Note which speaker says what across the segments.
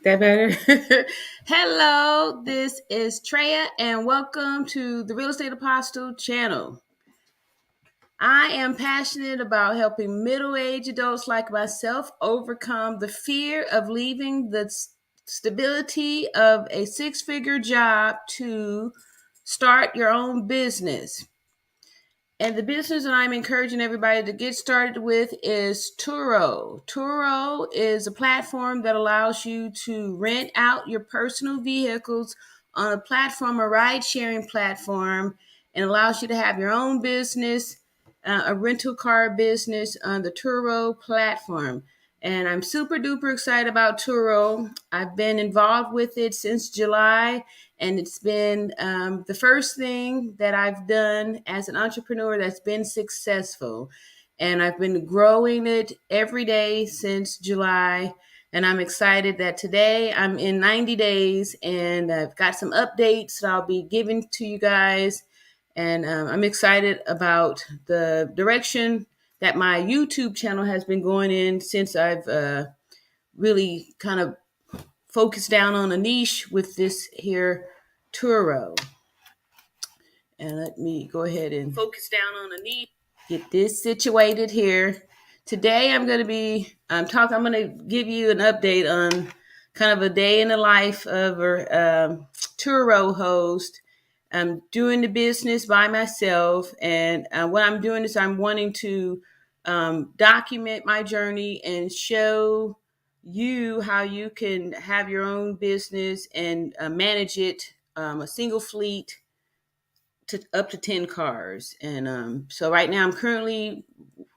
Speaker 1: That better? Hello, this is Treya, and welcome to the Real Estate Apostle channel. I am passionate about helping middle-aged adults like myself overcome the fear of leaving the stability of a six-figure job to start your own business. And the business that I'm encouraging everybody to get started with is Turo. Turo is a platform that allows you to rent out your personal vehicles on a platform, a ride-sharing platform, and allows you to have your own business, a rental car business on the Turo platform. And I'm super duper excited about Turo. I've been involved with it since July, and it's been the first thing that I've done as an entrepreneur that's been successful. And I've been growing it every day since July. And I'm excited that today I'm in 90 days and I've got some updates that I'll be giving to you guys. And I'm excited about the direction that my YouTube channel has been going in since I've really kind of focused down on a niche with this here Turo. And let me go ahead and
Speaker 2: focus down on a niche.
Speaker 1: Get this situated here. Today I'm going to be I'm going to give you an update on kind of a day in the life of a Turo host. I'm doing the business by myself, and what I'm doing is I'm wanting to document my journey and show you how you can have your own business and manage it, a single fleet to up to 10 cars. And so right now I'm currently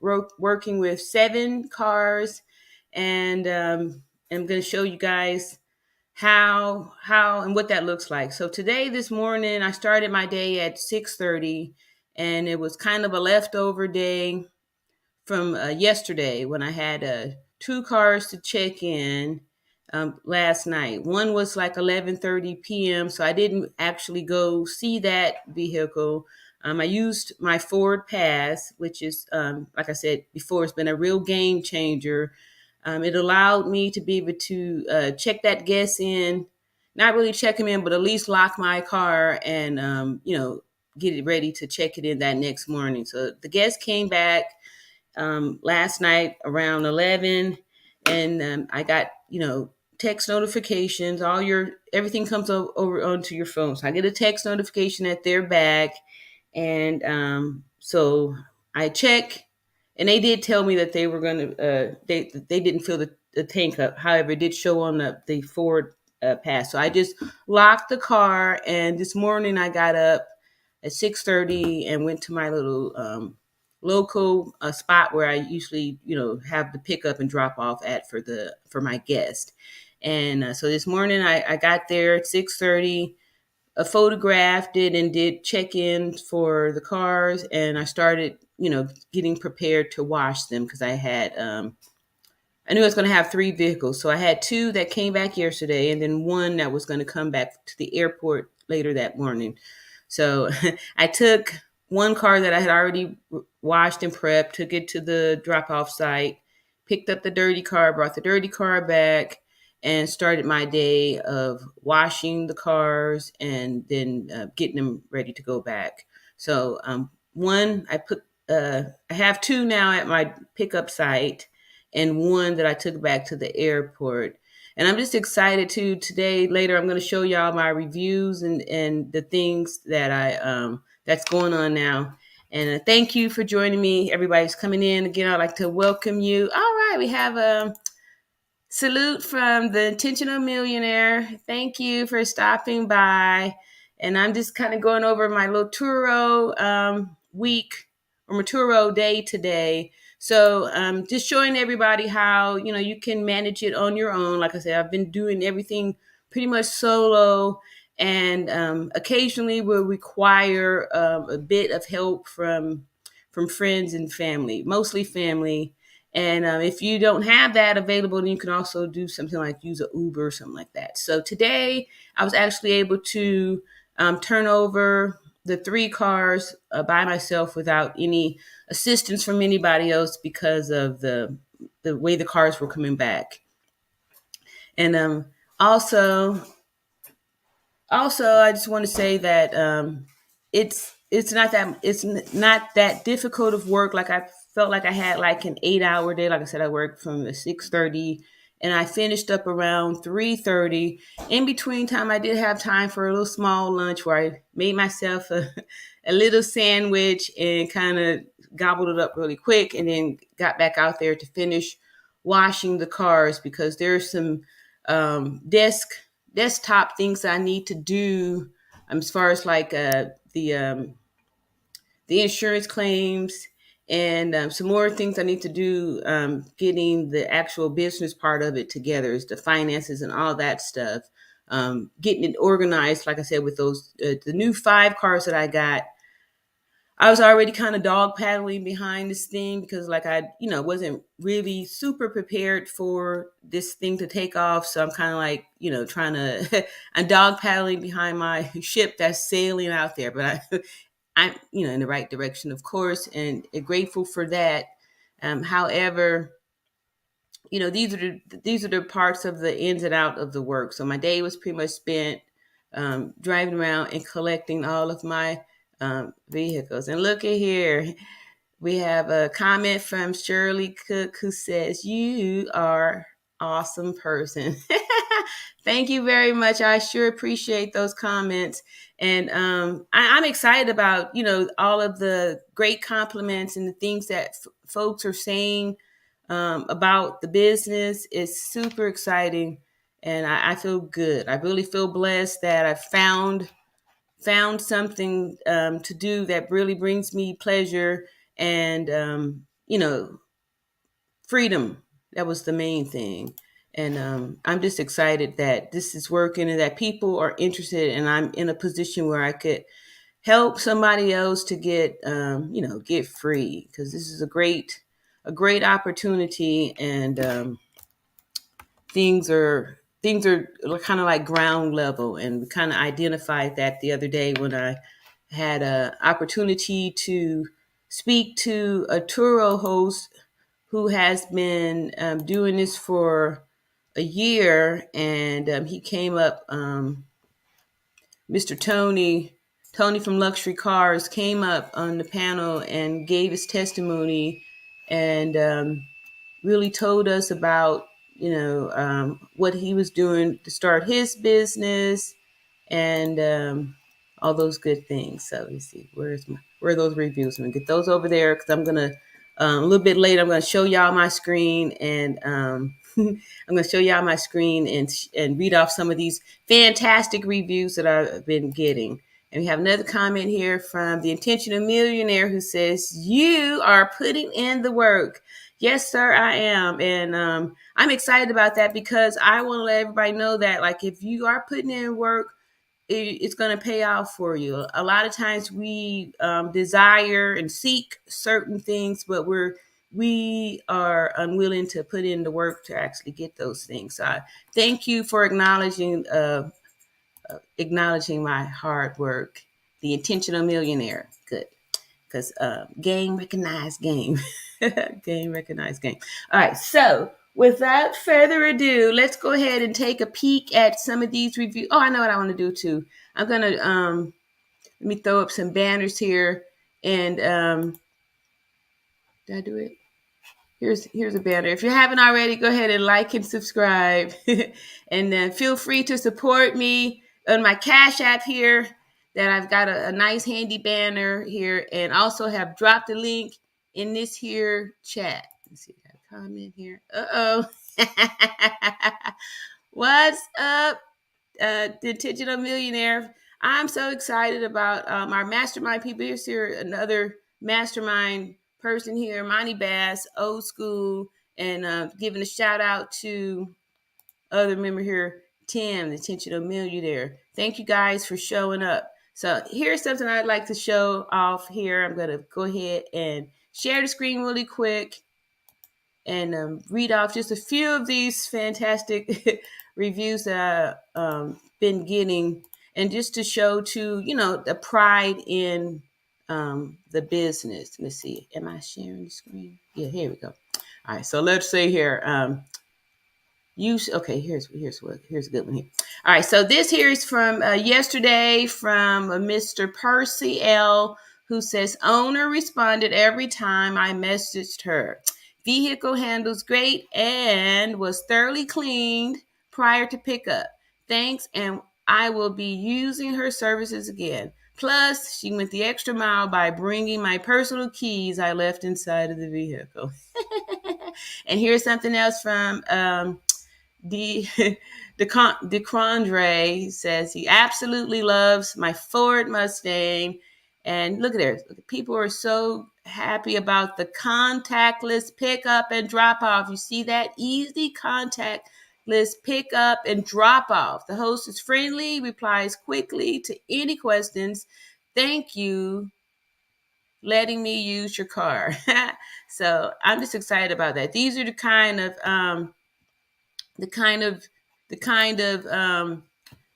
Speaker 1: working with 7 cars, and I'm going to show you guys how and what that looks like. So this morning I started my day at 6:30, and it was kind of a leftover day from yesterday when I had 2 cars to check in last night. One was like 11:30 p.m., so I didn't actually go see that vehicle. I used my Ford Pass, which is, like I said before, it's been a real game changer. It allowed me to be able to check that guest in, not really check him in, but at least lock my car and, get it ready to check it in that next morning. So the guest came back last night around 11, and I got text notifications. Everything comes over onto your phone. So I get a text notification that they're back, and so I check, and they did tell me that they were going to they didn't fill the tank up. However, it did show on the Ford Pass. So I just locked the car, and this morning I got up at 6:30 and went to my little local spot where I usually, have the pickup and drop off at for my guest. And so this morning I got there at 6:30, photographed it and did check-in for the cars, and I started, getting prepared to wash them because I knew I was going to have 3 vehicles. So I had 2 that came back yesterday, and then 1 that was going to come back to the airport later that morning. So I took 1 car that I had already washed and prepped, took it to the drop-off site, picked up the dirty car, brought the dirty car back, and started my day of washing the cars and then getting them ready to go back. So I have 2 now at my pickup site, and 1 that I took back to the airport. And I'm just excited later I'm going to show y'all my reviews and the things that that's going on now. And thank you for joining me. Everybody's coming in. Again, I'd like to welcome you. All right, we have a salute from the Intentional Millionaire. Thank you for stopping by. And I'm just kind of going over my little Turo week or my Turo day today. So just showing everybody how, you can manage it on your own. Like I said, I've been doing everything pretty much solo, and occasionally will require a bit of help from friends and family, mostly family. And if you don't have that available, then you can also do something like use an Uber or something like that. So today I was actually able to turn over the 3 cars by myself without any assistance from anybody else because of the way the cars were coming back. And Also, I just want to say that it's not that difficult of work. Like I felt like I had like an 8 hour day. Like I said, I worked from 6:30 and I finished up around 3:30. In between time, I did have time for a little small lunch where I made myself a little sandwich and kind of gobbled it up really quick, and then got back out there to finish washing the cars because there's some desktop things I need to do, as far as like the insurance claims, and some more things I need to do, getting the actual business part of it together, is the finances and all that stuff. Getting it organized, like I said, with those the new 5 cars that I got. I was already kind of dog paddling behind this thing because, like, wasn't really super prepared for this thing to take off. So I'm kind of like, trying to, I'm dog paddling behind my ship that's sailing out there. But I'm, in the right direction, of course, and grateful for that. However, these are the parts of the ins and out of the work. So my day was pretty much spent driving around and collecting all of my vehicles. And look at here, we have a comment from Shirley Cook who says, "You are awesome person." Thank you very much. I sure appreciate those comments. And I'm excited about, all of the great compliments and the things that folks are saying about the business. Is super exciting. And I feel good. I really feel blessed that I found something to do that really brings me pleasure and freedom. That was the main thing. And I'm just excited that this is working and that people are interested, and I'm in a position where I could help somebody else to get free, because this is a great opportunity. And things are kind of like ground level, and we kind of identified that the other day when I had an opportunity to speak to a Turo host who has been doing this for a year. And he came up, Mr. Tony from Luxury Cars came up on the panel and gave his testimony, and really told us about what he was doing to start his business, and all those good things. So let's see, where are those reviews? I'm gonna get those over there, because I'm gonna a little bit later I'm gonna show y'all my screen, and I'm gonna show y'all my screen and read off some of these fantastic reviews that I've been getting. And we have another comment here from the Intentional Millionaire who says, "You are putting in the work." Yes, sir, I am. And I'm excited about that, because I want to let everybody know that, like, if you are putting in work, it's going to pay off for you. A lot of times we desire and seek certain things, but we are unwilling to put in the work to actually get those things. So I thank you for acknowledging my hard work. The Intentional Millionaire. Good. Because game recognized game. Game recognized game. All right. So without further ado, let's go ahead and take a peek at some of these reviews. Oh, I know what I want to do too. I'm going to let me throw up some banners here. And did I do it? Here's a banner. If you haven't already, go ahead and like and subscribe. And then feel free to support me on my Cash App here, that I've got a nice handy banner here, and also have dropped a link in this here chat. Let's see, got a comment here. Uh-oh. What's up, the Intentional Millionaire? I'm so excited about our mastermind people. Here's here another mastermind person here, Monty Bass, old school, and giving a shout out to other member here, Tim, the Intentional Millionaire. Thank you guys for showing up. So here's something I'd like to show off here. I'm going to go ahead and share the screen really quick and read off just a few of these fantastic reviews that I've been getting, and just to show to, the pride in the business. Let's see. Am I sharing the screen? Yeah, here we go. All right. So let's say here, Okay, here's a good one here. All right, so this here is from yesterday from Mr. Percy L, who says owner responded every time I messaged her. Vehicle handles great and was thoroughly cleaned prior to pickup. Thanks, and I will be using her services again. Plus, she went the extra mile by bringing my personal keys I left inside of the vehicle. And here's something else from the 𝐥𝐢𝐤𝐞 says he absolutely loves my Ford Mustang. And look at there. People are so happy about the contactless pickup and drop off. You see that? Easy contactless pickup and drop off. The host is friendly, replies quickly to any questions. Thank you letting me use your car. So I'm just excited about that. These are the kind of the kind of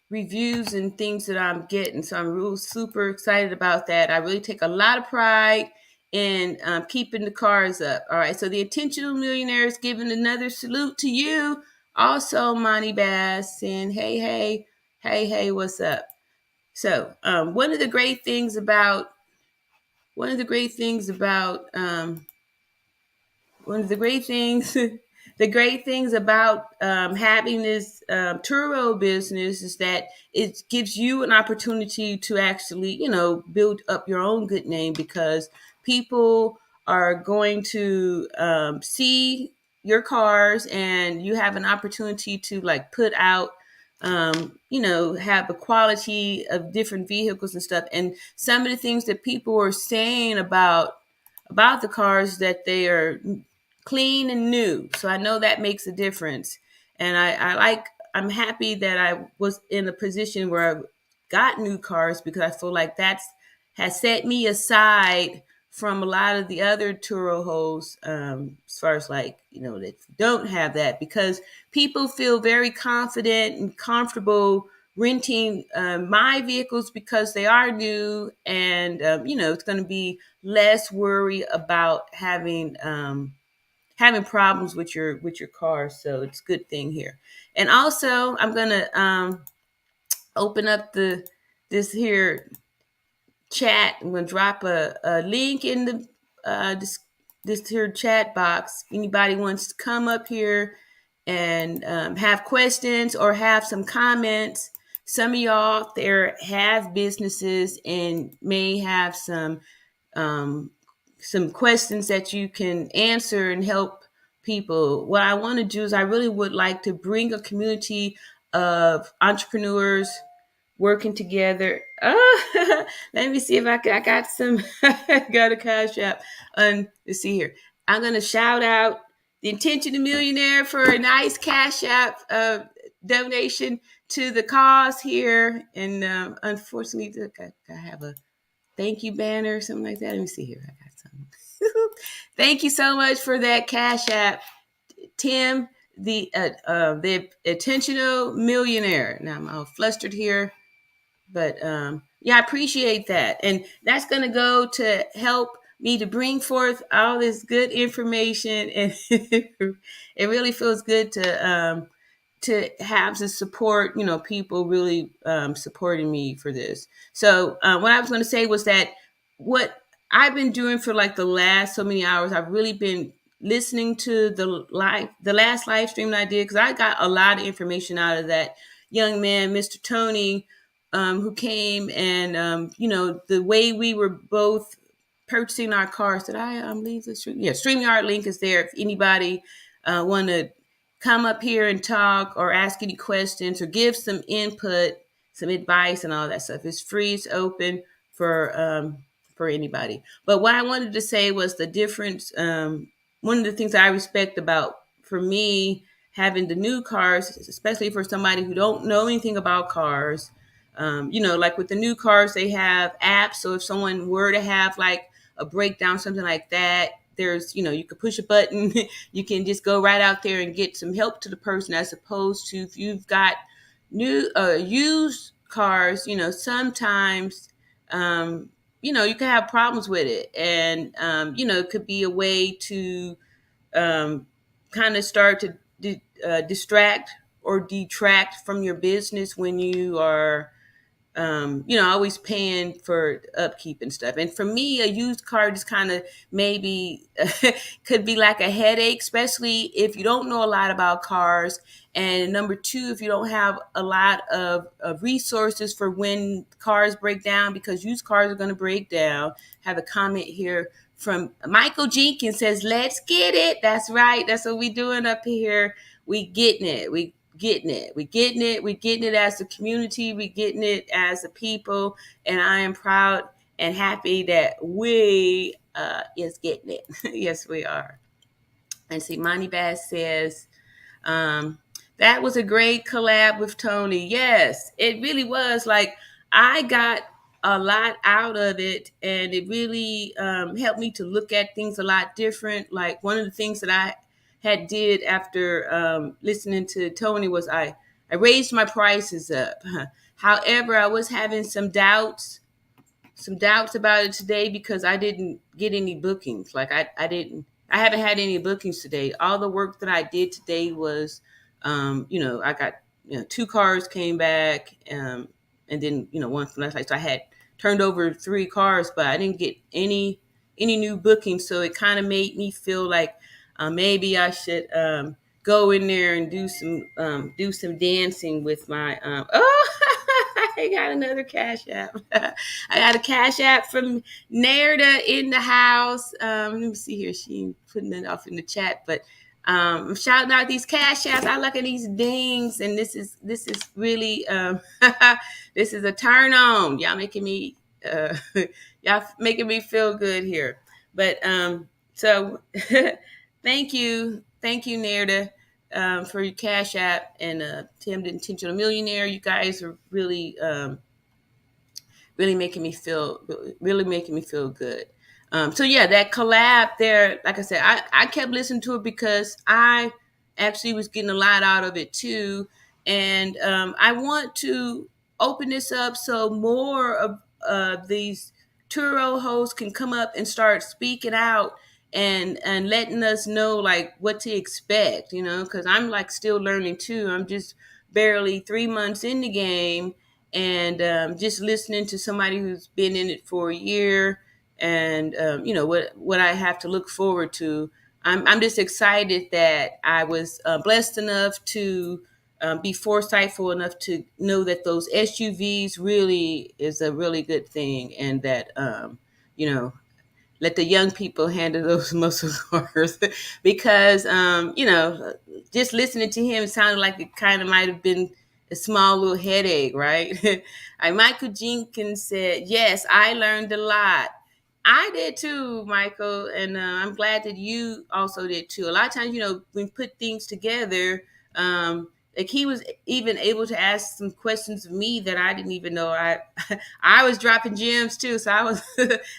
Speaker 1: reviews and things that I'm getting. So I'm real super excited about that. I really take a lot of pride in keeping the cars up. All right. So the Intentional Millionaire is giving another salute to you. Also, Monty Bass saying, hey, what's up? So one of the great things about one of the great things about one of the great things the great things about having this Turo business is that it gives you an opportunity to actually, build up your own good name, because people are going to see your cars, and you have an opportunity to like put out have a quality of different vehicles and stuff. And some of the things that people are saying about the cars, that they are clean and new. So I know that makes a difference. And I'm happy that I was in a position where I got new cars, because I feel like that's has set me aside from a lot of the other Turo hosts, as far as like, that don't have that, because people feel very confident and comfortable renting my vehicles because they are new, and it's going to be less worry about having problems with your car. So it's a good thing here. And also, I'm gonna open up this here chat. I'm gonna drop a link in the this here chat box. If anybody wants to come up here and have questions or have some comments. Some of y'all there have businesses and may have some questions that you can answer and help people. What I want to do is I really would like to bring a community of entrepreneurs working together. Oh, let me see if I got some. Got a cash app. Let's see here. I'm gonna shout out the Intentional Millionaire for a nice cash app donation to the cause here. And unfortunately, I have a thank you banner or something like that. Let me see here. I got something. Thank you so much for that cash app, Tim, the Intentional Millionaire. Now I'm all flustered here, but yeah, I appreciate that, and that's going to go to help me to bring forth all this good information, and it really feels good to have the support, people really supporting me for this. So what I was going to say was that what I've been doing for like the last so many hours, I've really been listening to the last live stream that I did, because I got a lot of information out of that young man, Mr. Tony, who came, and the way we were both purchasing our cars. Did I leave the stream? Yeah, StreamYard link is there if anybody want to come up here and talk or ask any questions or give some input, some advice, and all that stuff. It's free. It's open for anybody. But what I wanted to say was the difference. One of the things I respect about, for me, having the new cars, especially for somebody who don't know anything about cars. Like with the new cars, they have apps. So if someone were to have like a breakdown, something like that, there's, you could push a button. You can just go right out there and get some help to the person, as opposed to if you've got new used cars, sometimes you can have problems with it. And it could be a way to kind of start to distract or detract from your business when you are always paying for upkeep and stuff. And for me, a used car just kind of maybe could be like a headache, especially if you don't know a lot about cars. And number two, if you don't have a lot of resources for when cars break down, because used cars are going to break down. Have a comment here from Michael Jenkins says, let's get it. That's right. That's what we doing up here. We getting it. We getting it. We getting it. We getting it as a community. We getting it as a people. And I am proud and happy that we is getting it. Yes, we are. And see, Monty Bass says, um, that was a great collab with Tony. Yes, it really was. Like, I got a lot out of it, and it really helped me to look at things a lot different. Like, one of the things that I had did after listening to Tony was I raised my prices up. However, I was having some doubts about it today because I didn't get any bookings. Like, I haven't had any bookings today. All the work that I did today was, I got, two cars came back, and then, one from last night. So I had turned over three cars, but I didn't get any new bookings. So it kind of made me feel like maybe I should go in there and do some dancing with my I got another cash app. I got a cash app from Nerda in the house. Let me see here. She ain't putting it off in the chat, but I'm shouting out these cash apps. I look at these dings, and this is really this is a turn on. Uh, y'all making me feel good here. But so thank you, Nerda, for your cash app, and Tim the Intentional Millionaire. You guys are really making me feel good. So yeah, that collab there, like I said, I kept listening to it because I actually was getting a lot out of it too. And I want to open this up so more of these Turo hosts can come up and start speaking out and letting us know like what to expect, because I'm like still learning too. I'm just barely 3 months in the game, and just listening to somebody who's been in it for a year, and what I have to look forward to. I'm just excited that I was blessed enough to be foresightful enough to know that those SUVs really is a really good thing, and that let the young people handle those muscle cars because just listening to him, it sounded like it kind of might have been a small little headache, right? Michael Jenkins said, yes, I learned a lot. I did too, Michael, and I'm glad that you also did too. A lot of times, when we put things together, like he was even able to ask some questions of me that I didn't even know. I was dropping gems too, so I was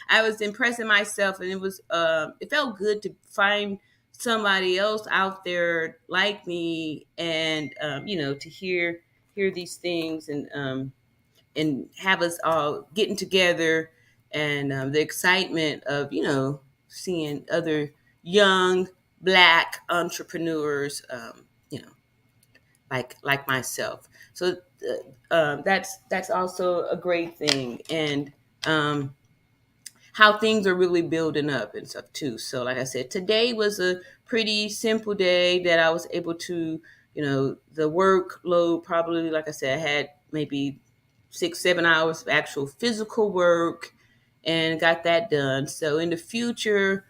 Speaker 1: I was impressing myself, and it felt good to find somebody else out there like me, and to hear these things, and have us all getting together, and the excitement of seeing other young black entrepreneurs, like myself. So that's also a great thing, and how things are really building up and stuff too. So like I said, today was a pretty simple day that I was able to, the workload probably, like I said, I had maybe 6-7 hours of actual physical work and got that done. So in the future,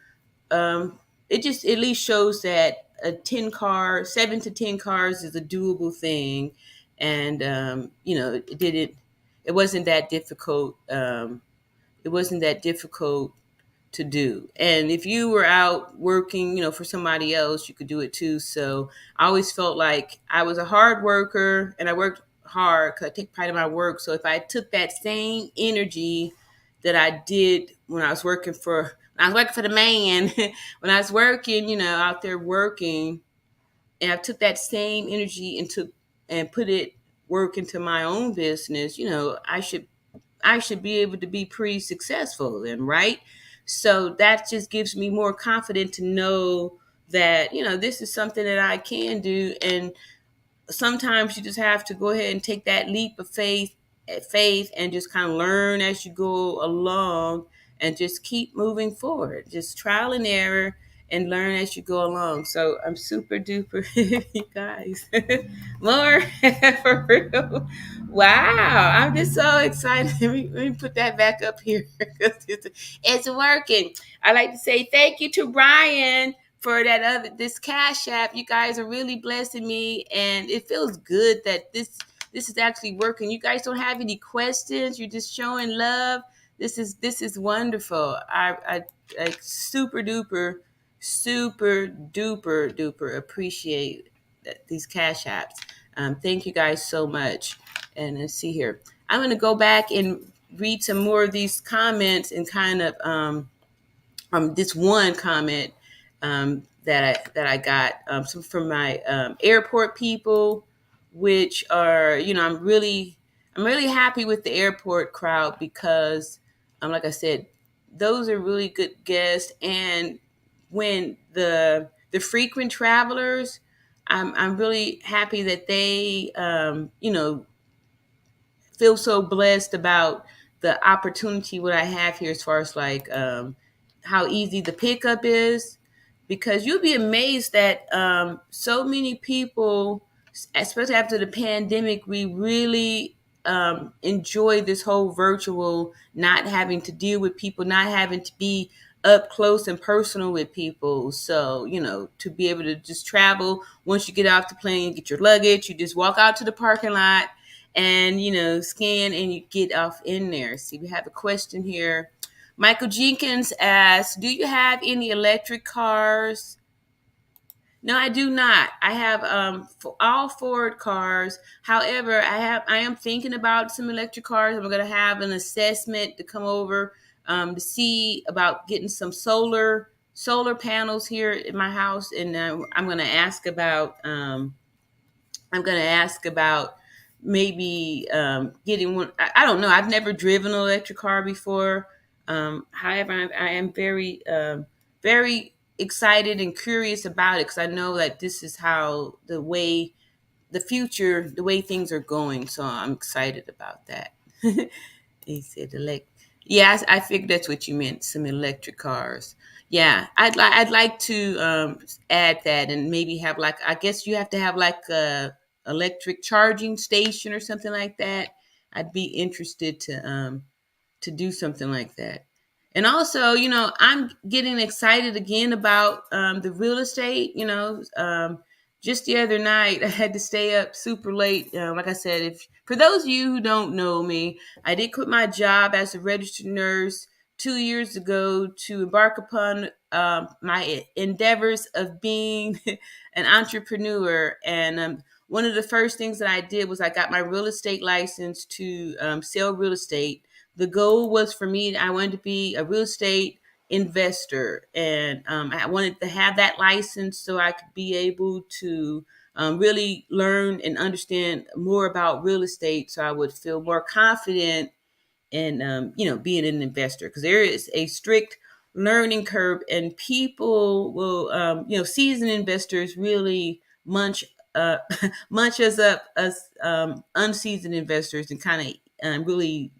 Speaker 1: it just at least shows that 7 to 10 cars is a doable thing. And, it wasn't that difficult. It wasn't that difficult to do. And if you were out working, for somebody else, you could do it too. So I always felt like I was a hard worker, and I worked hard because I take pride in my work. So if I took that same energy that I did when I was working for the man, when I was working, out there working, and I took that same energy and put it work into my own business, I should be able to be pretty successful then, right? So that just gives me more confidence to know that, this is something that I can do. And sometimes you just have to go ahead and take that leap of faith and just kind of learn as you go along and just keep moving forward, just trial and error and learn as you go along. So I'm super duper you guys. More for real. Wow, I'm just so excited. Let me put that back up here. It's working. I like to say thank you to Brian for this Cash App. You guys are really blessing me, and it feels good that this is actually working. You guys don't have any questions. You're just showing love. This is wonderful. I super duper appreciate these Cash Apps. Thank you guys so much. And let's see here. I'm going to go back and read some more of these comments and kind of this one comment that I got some from my airport people, which are, I'm really happy with the airport crowd because, like I said, those are really good guests. And when the frequent travelers, I'm really happy that they feel so blessed about the opportunity what I have here as far as like how easy the pickup is, because you'll be amazed that so many people, especially after the pandemic, we really enjoy this whole virtual, not having to deal with people, not having to be up close and personal with people. So, to be able to just travel, once you get off the plane, get your luggage, you just walk out to the parking lot and scan and you get off in there. See, we have a question here. Michael Jenkins asks, do you have any electric cars? No, I do not. I have all Ford cars. However, I am thinking about some electric cars. I'm going to have an assessment to come over to see about getting some solar panels here in my house, and I'm going to ask about maybe getting one. I don't know. I've never driven an electric car before. However, I am very excited and curious about it because I know that this is how the future, the way things are going. So I'm excited about that. He said elect. Yeah, I figured that's what you meant. Some electric cars. Yeah, I'd like to add that and maybe have like, I guess you have to have like a electric charging station or something like that. I'd be interested to do something like that. And also, I'm getting excited again about the real estate. Just the other night, I had to stay up super late. Like I said, if for those of you who don't know me, I did quit my job as a registered nurse 2 years ago to embark upon my endeavors of being an entrepreneur. And one of the first things that I did was I got my real estate license to sell real estate. The goal was for me, I wanted to be a real estate investor, and I wanted to have that license so I could be able to really learn and understand more about real estate, so I would feel more confident in being an investor, because there is a strict learning curve, and people will seasoned investors really munch us up, us unseasoned investors, and kind of really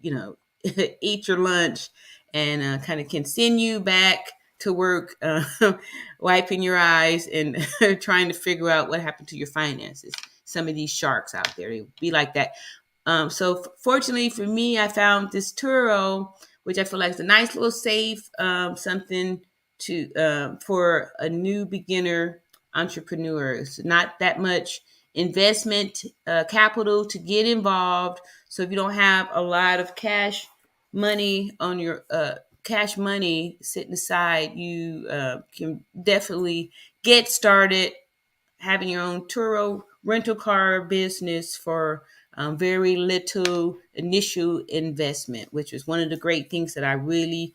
Speaker 1: eat your lunch, and kind of can send you back to work, wiping your eyes and trying to figure out what happened to your finances. Some of these sharks out there, they be like that. So fortunately for me, I found this Turo, which I feel like is a nice little safe, something to for a new beginner entrepreneur. It's not that much investment capital to get involved. So if you don't have a lot of money on your cash money sitting aside, you can definitely get started having your own Turo rental car business for very little initial investment, which is one of the great things that I really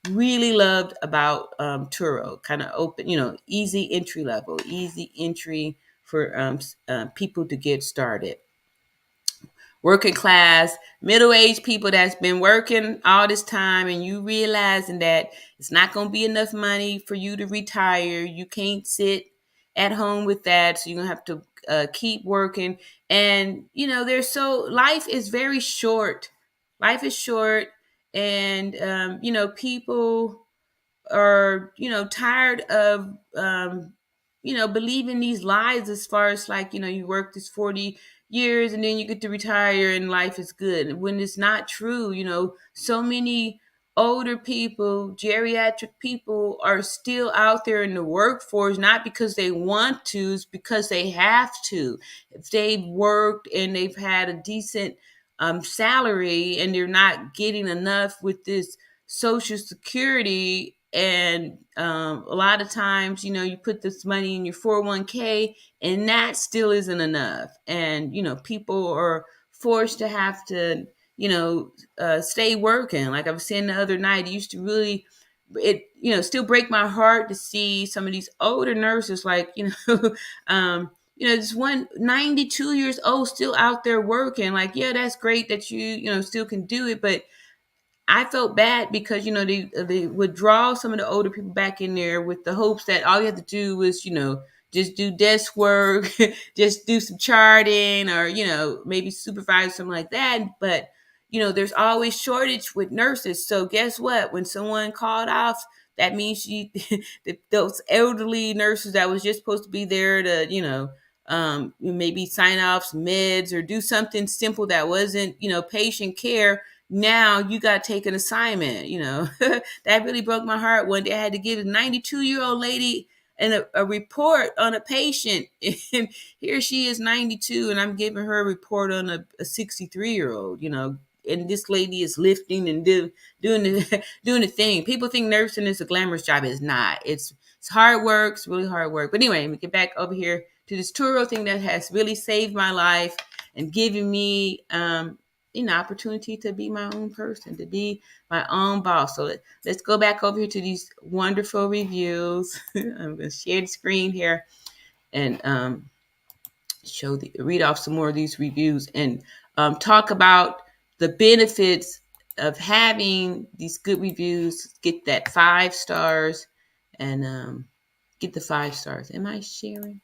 Speaker 1: loved about Turo. Kind of open, easy entry level, easy entry for people to get started. working class, middle-aged people that's been working all this time, and you realizing that it's not going to be enough money for you to retire. You can't sit at home with that, so you're going to have to keep working. And, life is very short. Life is short, and, people are tired of believing these lies, as far as like you work this 40 years and then you get to retire and life is good, when it's not true. So many older people, geriatric people, are still out there in the workforce, not because they want to, it's because they have to. If they've worked and they've had a decent salary, and they're not getting enough with this social security, and a lot of times you put this money in your 401k, and that still isn't enough, and people are forced to have to stay working. Like I was saying the other night, it used to really, it still break my heart to see some of these older nurses, like this one 92 years old still out there working. Like, yeah, that's great that you still can do it, but I felt bad because they would draw some of the older people back in there with the hopes that all you have to do was just do desk work, just do some charting, or maybe supervise something like that. But there's always shortage with nurses. So guess what? When someone called off, that means those elderly nurses that was just supposed to be there to maybe sign off some meds or do something simple that wasn't patient care. Now you got to take an assignment. That really broke my heart. One day I had to give a 92-year-old lady a report on a patient, and here she is 92, and I'm giving her a report on a 63-year-old. And this lady is lifting and doing the doing the thing. People think nursing is a glamorous job. It's not. It's hard work. It's really hard work. But anyway, let me get back over here to this Turo thing that has really saved my life and given me an opportunity to be my own person, to be my own boss. So let's go back over here to these wonderful reviews. I'm going to share the screen here and read off some more of these reviews, and talk about the benefits of having these good reviews. Get that 5 stars, and get the 5 stars. Am I sharing?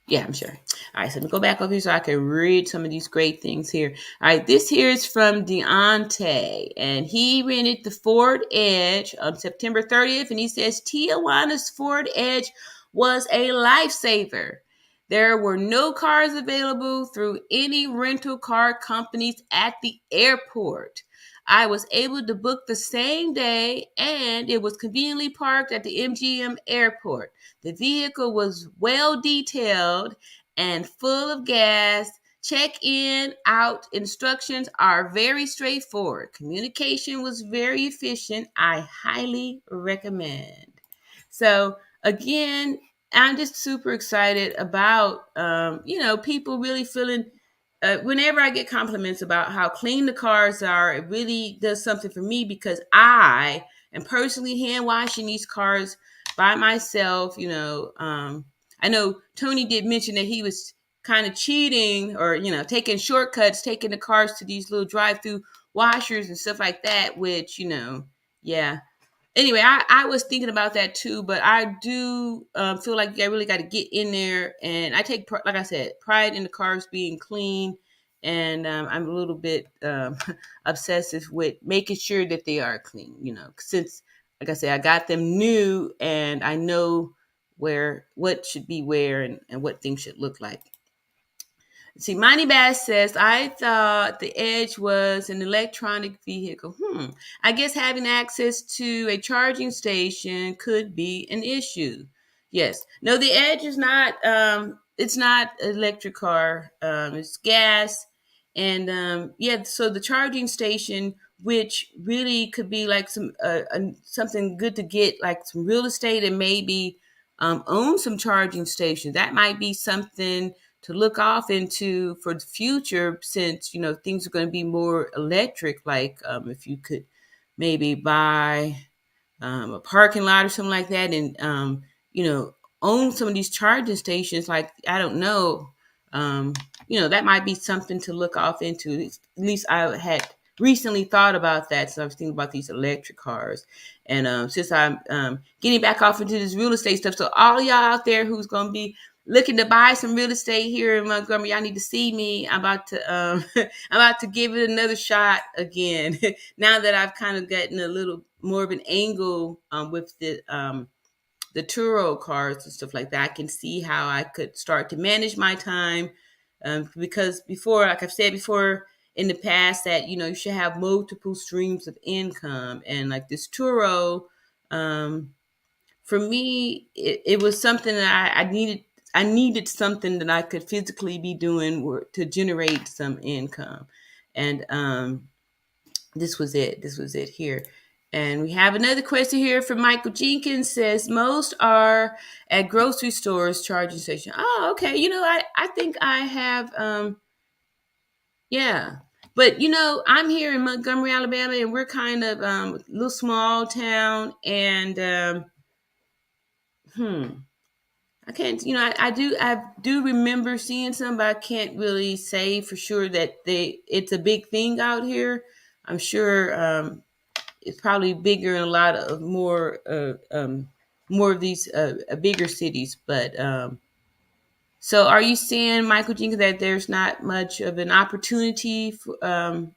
Speaker 1: Yeah, I'm sure. All right, so let me go back over here so I can read some of these great things here. All right, this here is from Deontay, and he rented the Ford Edge on September 30th, and he says Tijuana's Ford Edge was a lifesaver. There were no cars available through any rental car companies at the airport. I was able to book the same day, and it was conveniently parked at the MGM airport. The vehicle was well detailed and full of gas. Check-in, out instructions are very straightforward. Communication was very efficient. I highly recommend. So again, I'm just super excited about, people really feeling, whenever I get compliments about how clean the cars are, it really does something for me, because I am personally hand washing these cars by myself. I know Tony did mention that he was kind of cheating, or taking shortcuts, taking the cars to these little drive-through washers and stuff like that, which yeah. Anyway, I was thinking about that too, but I do feel like I really got to get in there, and I take, like I said, pride in the cars being clean, and I'm a little bit obsessive with making sure that they are clean. Since, like I said, I got them new, and I know what should be where, and what things should look like. See, Money Bass says, I thought the Edge was an electronic vehicle. I guess having access to a charging station could be an issue. Yes. No, the Edge is not, it's not an electric car. It's gas. And yeah, so the charging station, which really could be like something good to get, like some real estate, and maybe own some charging stations. That might be something to look off into for the future, since things are going to be more electric. Like if you could maybe buy a parking lot or something like that, and own some of these charging stations. Like, I don't know, That might be something to look off into. At least I had recently thought about that. So I was thinking about these electric cars. And since I'm getting back off into this real estate stuff, so all y'all out there who's going to be looking to buy some real estate here in Montgomery, y'all need to see me. I'm about to I'm about to give it another shot again. Now that I've kind of gotten a little more of an angle with the Turo cars and stuff like that, I can see how I could start to manage my time. Because before, like I've said before in the past, that you should have multiple streams of income, and like this Turo, for me, it was something that I needed. I needed something that I could physically be doing to generate some income, and this was it. This was it here. And we have another question here from Michael Jenkins. Says most are at grocery stores charging station. Oh, okay. I think I have yeah. But I'm here in Montgomery, Alabama, and we're kind of a little small town, and I can't, I do remember seeing some, but I can't really say for sure that it's a big thing out here. I'm sure it's probably bigger in a lot of more of these bigger cities. But so, are you saying, Michael Jenkins, that there's not much of an opportunity to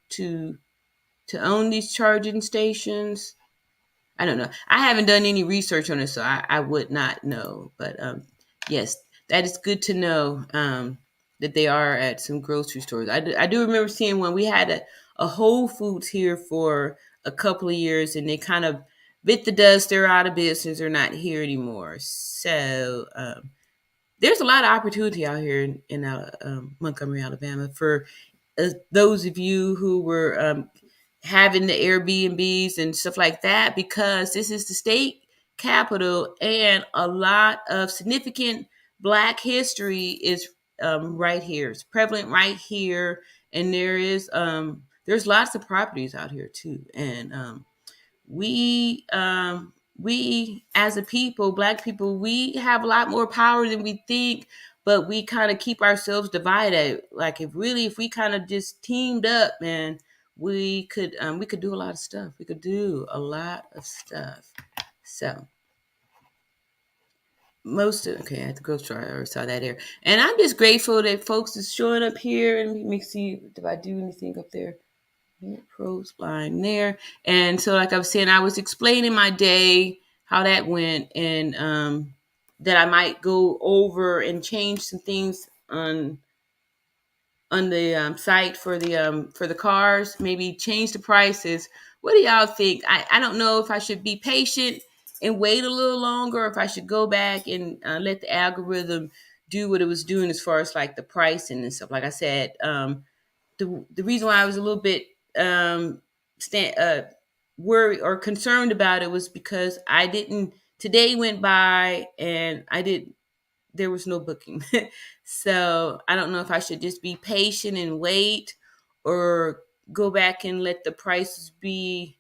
Speaker 1: own these charging stations? I don't know. I haven't done any research on it, so I would not know. But yes, that is good to know that they are at some grocery stores. I do remember seeing one. We had a Whole Foods here for a couple of years, and they kind of bit the dust. They're out of business. They're not here anymore. So there's a lot of opportunity out here in Montgomery, Alabama, for those of you who were having the Airbnbs and stuff like that, because this is the state capital, and a lot of significant Black history is right here. It's prevalent right here, and there's lots of properties out here too, and we as a people, Black people, we have a lot more power than we think, but we kind of keep ourselves divided. Like, if we kind of just teamed up, man, we could do a lot of stuff. We could do a lot of stuff. So okay, at the grocery store, I already saw that here, and I'm just grateful that folks is showing up here. And let me see if I do anything up there. Pros blind there. And so, like I was saying, I was explaining my day, how that went, and that I might go over and change some things on the site for the cars, maybe change the prices. What do y'all think? I don't know if I should be patient and wait a little longer, or if I should go back and let the algorithm do what it was doing as far as like the pricing and stuff. Like I said, the reason why I was a little bit worried or concerned about it was because I didn't. Today went by and there was no booking. So I don't know if I should just be patient and wait, or go back and let the prices be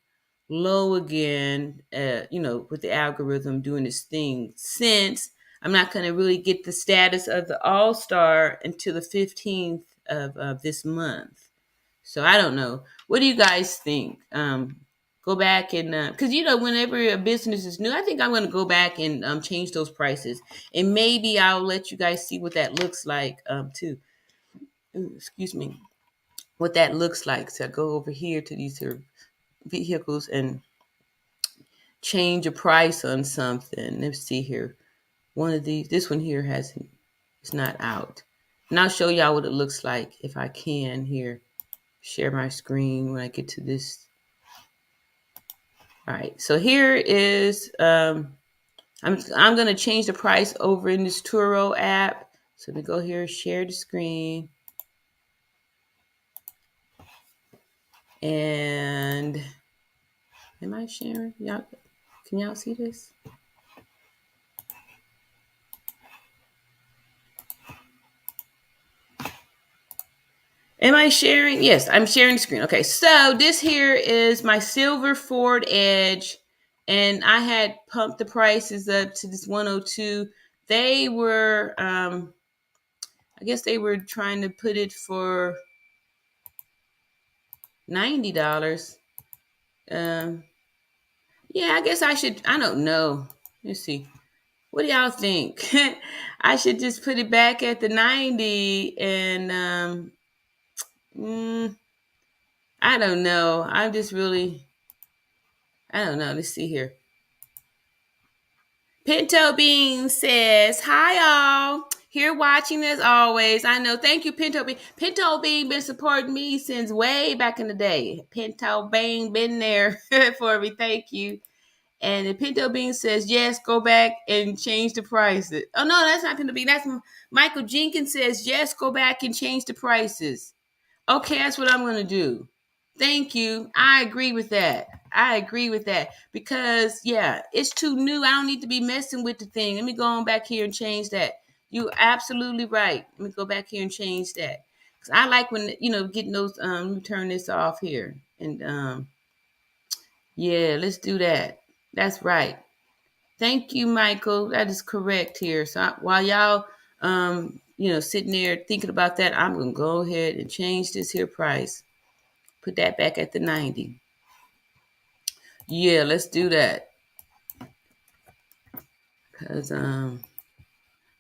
Speaker 1: low again, with the algorithm doing its thing, since I'm not going to really get the status of the All Star until the 15th of this month. So I don't know. What do you guys think? Go back and because whenever a business is new, I think I'm going to go back and change those prices, and maybe I'll let you guys see what that looks like too. Ooh, excuse me, what that looks like. So I go over here to these here vehicles and change a price on something. Let's see here. One of these, this one here it's not out, and I'll show y'all what it looks like if I can here. Share my screen when I get to this. All right, so here is I'm gonna change the price over in this Turo app. So we go here, share the screen, and am I sharing? Y'all, can y'all see this? Am I sharing? Yes, I'm sharing the screen. Okay, so this here is my silver Ford Edge, and I had pumped the prices up to this 102. They were, I guess they were trying to put it for $90. Um, yeah, I guess I should. I don't know. Let's see. What do y'all think? I should just put it back at the 90 and mm, I don't know. I'm just really I don't know. Let's see here. Pinto Bean says, "Hi all. Here watching as always. I know. Thank you, Pinto Bean. Pinto Bean been supporting me since way back in the day. Pinto Bean been there for me. Thank you." And the Pinto Bean says, yes, go back and change the prices. Oh, no, that's not Pinto Bean. That's Michael Jenkins says, yes, go back and change the prices. Okay, that's what I'm going to do. Thank you. I agree with that. I agree with that because, yeah, it's too new. I don't need to be messing with the thing. Let me go on back here and change that. You're absolutely right. Let me go back here and change that. Because I like when, getting those, let me turn this off here. And, yeah, let's do that. That's right. Thank you, Michael. That is correct here. So while y'all, sitting there thinking about that, I'm gonna go ahead and change this here price. Put that back at the 90. Yeah, let's do that. Cause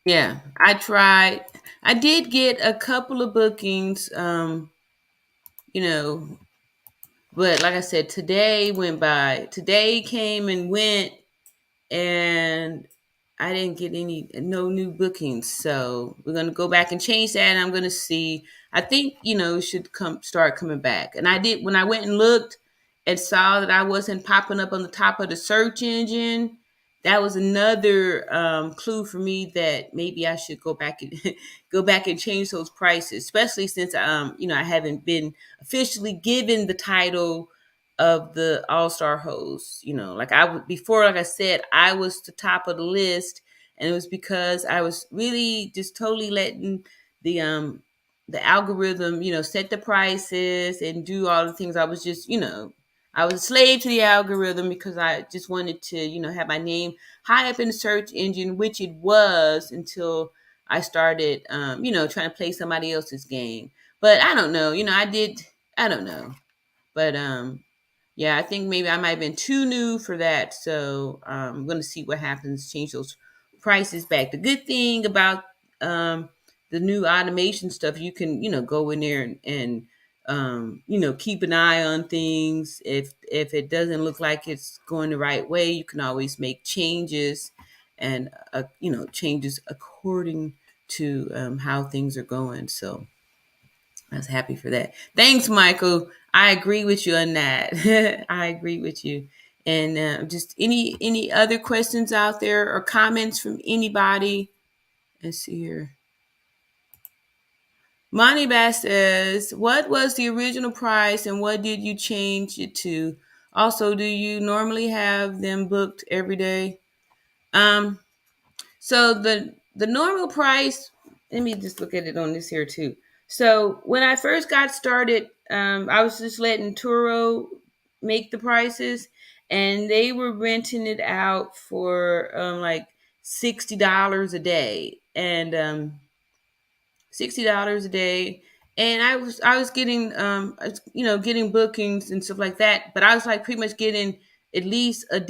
Speaker 1: yeah, I tried. I did get a couple of bookings. You know, but like I said, today went by. Today came and went, and I didn't get no new bookings. So we're gonna go back and change that. And I'm gonna see. I think it should start coming back. And I did when I went and looked and saw that I wasn't popping up on the top of the search engine. That was another clue for me that maybe I should go back and go back and change those prices, especially since I haven't been officially given the title of the all-star host. Like before, like I said, I was the top of the list, and it was because I was really just totally letting the algorithm, set the prices and do all the things. I was just, I was a slave to the algorithm because I just wanted to, have my name high up in the search engine, which it was until I started, trying to play somebody else's game. But I don't know, I don't know. But yeah, I think maybe I might have been too new for that. So I'm going to see what happens, change those prices back. The good thing about the new automation stuff, you can, go in there and keep an eye on things. If it doesn't look like it's going the right way, you can always make changes and, changes according to how things are going. So I was happy for that. Thanks, Michael. I agree with you on that. I agree with you. And just any other questions out there or comments from anybody? Let's see here. Money Bass says, "What was the original price and what did you change it to? Also, do you normally have them booked every day?" Um, So the normal price, let me just look at it on this here too. So when I first got started, I was just letting Turo make the prices, and they were renting it out for like $60 a day, and $60 a day. And I was getting getting bookings and stuff like that, but I was like pretty much getting at least a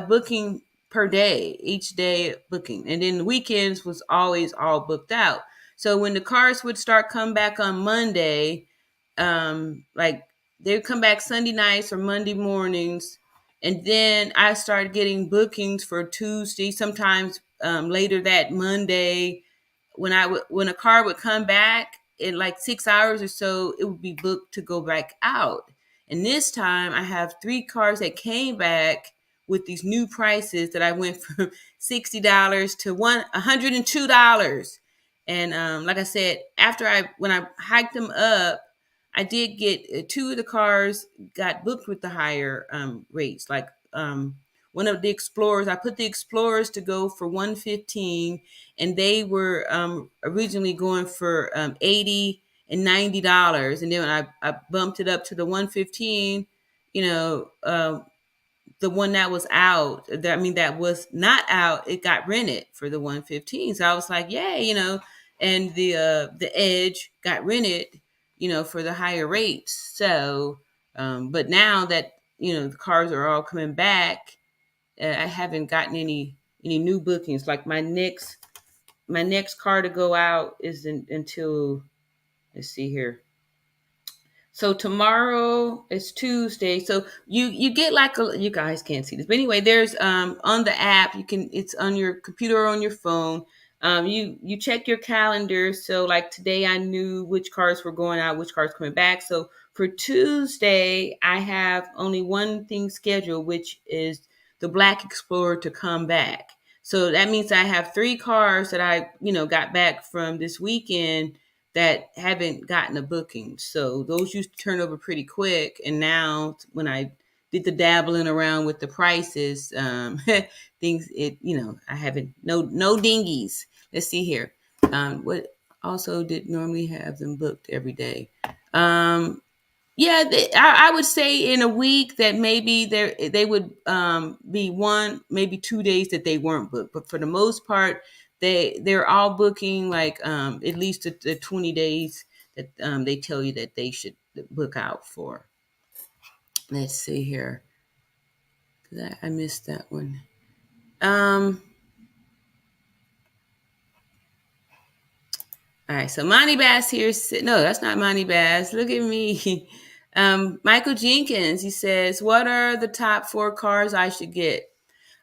Speaker 1: booking per day, each day booking. And then the weekends was always all booked out. So when the cars would start come back on Monday, like they would come back Sunday nights or Monday mornings, and then I started getting bookings for Tuesday, sometimes later that Monday. When a car would come back in like 6 hours or so, it would be booked to go back out. And this time I have three cars that came back with these new prices that I went from $60 to $102. And like I said, when I hiked them up, I did get two of the cars got booked with the higher rates. Like one of the Explorers, I put the Explorers to go for 115, and they were originally going for 80 and $90. And then when I bumped it up to the 115, you know, the one that was out, that was not out, it got rented for the 115. So I was like, yay, and the Edge got rented, for the higher rates. So, but now that the cars are all coming back, I haven't gotten any new bookings. Like my next car to go out isn't until, let's see here. So tomorrow is Tuesday. So you get like you guys can't see this, but anyway, there's on the app, it's on your computer or on your phone. You check your calendar. So like today, I knew which cars were going out, which cars coming back. So for Tuesday, I have only one thing scheduled, which is the Black Explorer to come back. So that means I have three cars that I got back from this weekend that haven't gotten a booking. So those used to turn over pretty quick. And now when I did the dabbling around with the prices, things, I haven't, no dinghies. Let's see here. What also did normally have them booked every day? Yeah, I would say in a week that maybe they would be one, maybe 2 days that they weren't booked. But for the most part, they're all booking like at least the 20 days that they tell you that they should book out for. Let's see here. I missed that one. All right, so Monty Bass here. No, that's not Monty Bass. Look at me. Michael Jenkins, he says, what are the top 4 cars I should get?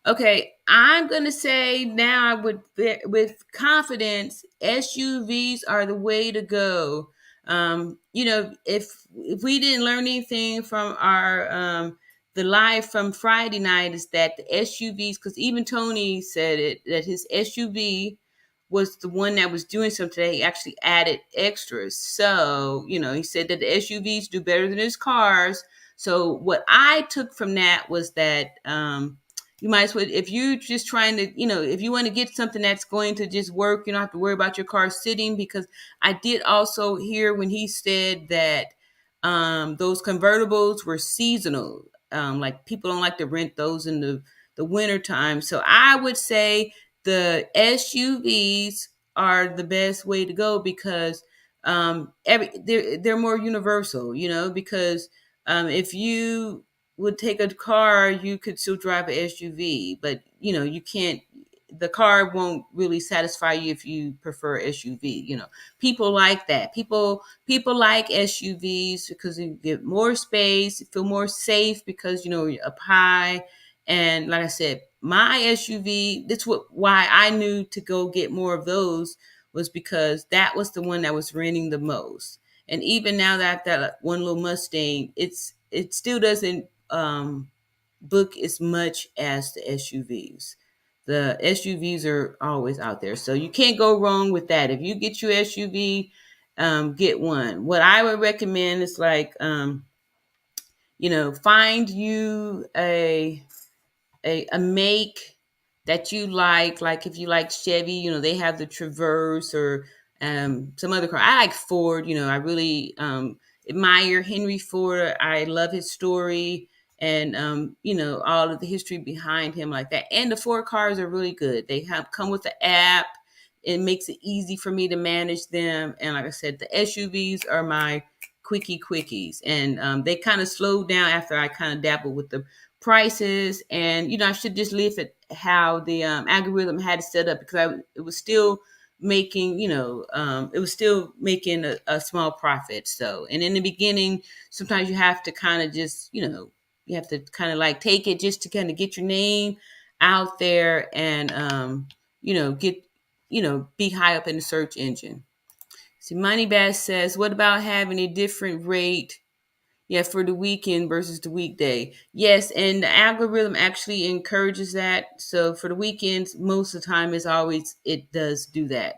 Speaker 1: Okay, I'm going to say now with confidence, SUVs are the way to go. If we didn't learn anything from our the live from Friday night, is that the SUVs, because even Tony said it, that his SUV was the one that was doing something today. He actually added extras. So, he said that the SUVs do better than his cars. So what I took from that was that you might as well, if you're just trying to, if you want to get something that's going to just work, you don't have to worry about your car sitting. Because I did also hear when he said that those convertibles were seasonal. Like people don't like to rent those in the winter time. So I would say the SUVs are the best way to go because they're more universal, because if you would take a car, you could still drive an SUV, but you can't. The car won't really satisfy you if you prefer SUV. People like that. People like SUVs because you get more space, you feel more safe because you're up high. And like I said, my SUV. That's why I knew to go get more of those was because that was the one that was renting the most. And even now that I've got one little Mustang, it still doesn't book as much as the SUVs. The SUVs are always out there, so you can't go wrong with that. If you get your SUV, get one. What I would recommend is like, find you a make that you like if you like Chevy, they have the Traverse or some other car. I like Ford. I really admire Henry Ford. I love his story and all of the history behind him like that. And the Ford cars are really good. They come with the app. It makes it easy for me to manage them. And like I said, the SUVs are my quickies, and they kind of slowed down after I kind of dabbled with the prices. And I should just leave it how the algorithm had it set up, because it was still making a small profit. So, and in the beginning, sometimes you have to kind of just you have to kind of like take it just to kind of get your name out there and get be high up in the search engine. See, Money Bass says, what about having a different rate? Yeah, for the weekend versus the weekday. Yes, and the algorithm actually encourages that. So for the weekends, most of the time it does do that.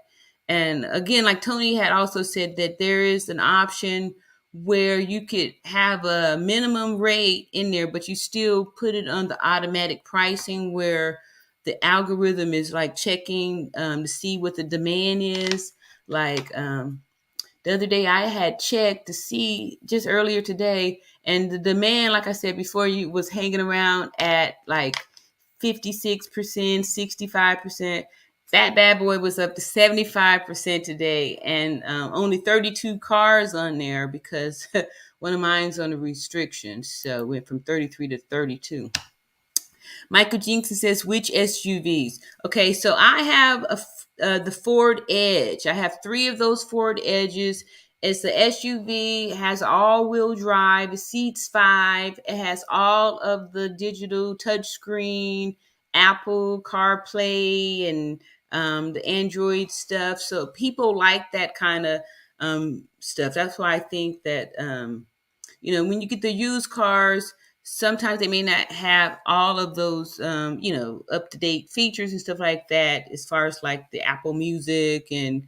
Speaker 1: And again, like Tony had also said, that there is an option where you could have a minimum rate in there, but you still put it on the automatic pricing where the algorithm is like checking to see what the demand is. Like the other day I had checked to see just earlier today, and the demand, like I said before, you was hanging around at like 56%, 65%. That bad boy was up to 75% today, and only 32 cars on there because one of mine's on a restriction. So it went from 33 to 32. Michael Jenkins says, which SUVs? Okay, so I have the Ford Edge. I have three of those Ford Edges. It's the SUV, has all-wheel drive, it seats five, it has all of the digital touchscreen, Apple CarPlay, and the Android stuff. So people like that kind of stuff. That's why I think that when you get the used cars, sometimes they may not have all of those up to date features and stuff like that, as far as like the Apple Music and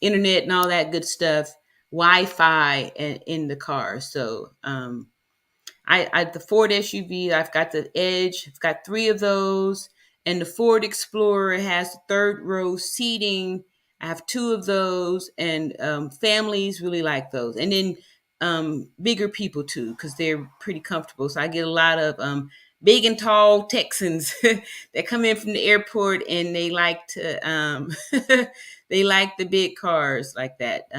Speaker 1: internet and all that good stuff, Wi-Fi in the car. So I the Ford SUV, I've got the Edge, I've got three of those, and the Ford Explorer has the third row seating. I have two of those, and families really like those, and then bigger people too, because they're pretty comfortable. So I get a lot of big and tall Texans that come in from the airport, and they like to they like the big cars like that.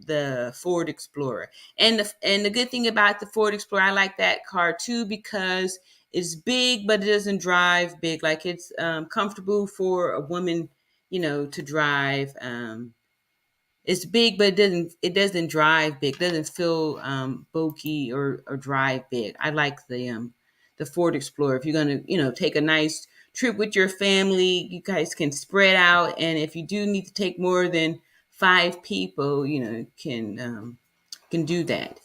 Speaker 1: The Ford Explorer. And the good thing about the Ford Explorer, I like that car too, because it's big, but it doesn't drive big. Like it's comfortable for a woman, to drive. It's big, but it doesn't drive big. It doesn't feel bulky or drive big. I like the Ford Explorer. If you're gonna take a nice trip with your family, you guys can spread out. And if you do need to take more than five people, can do that.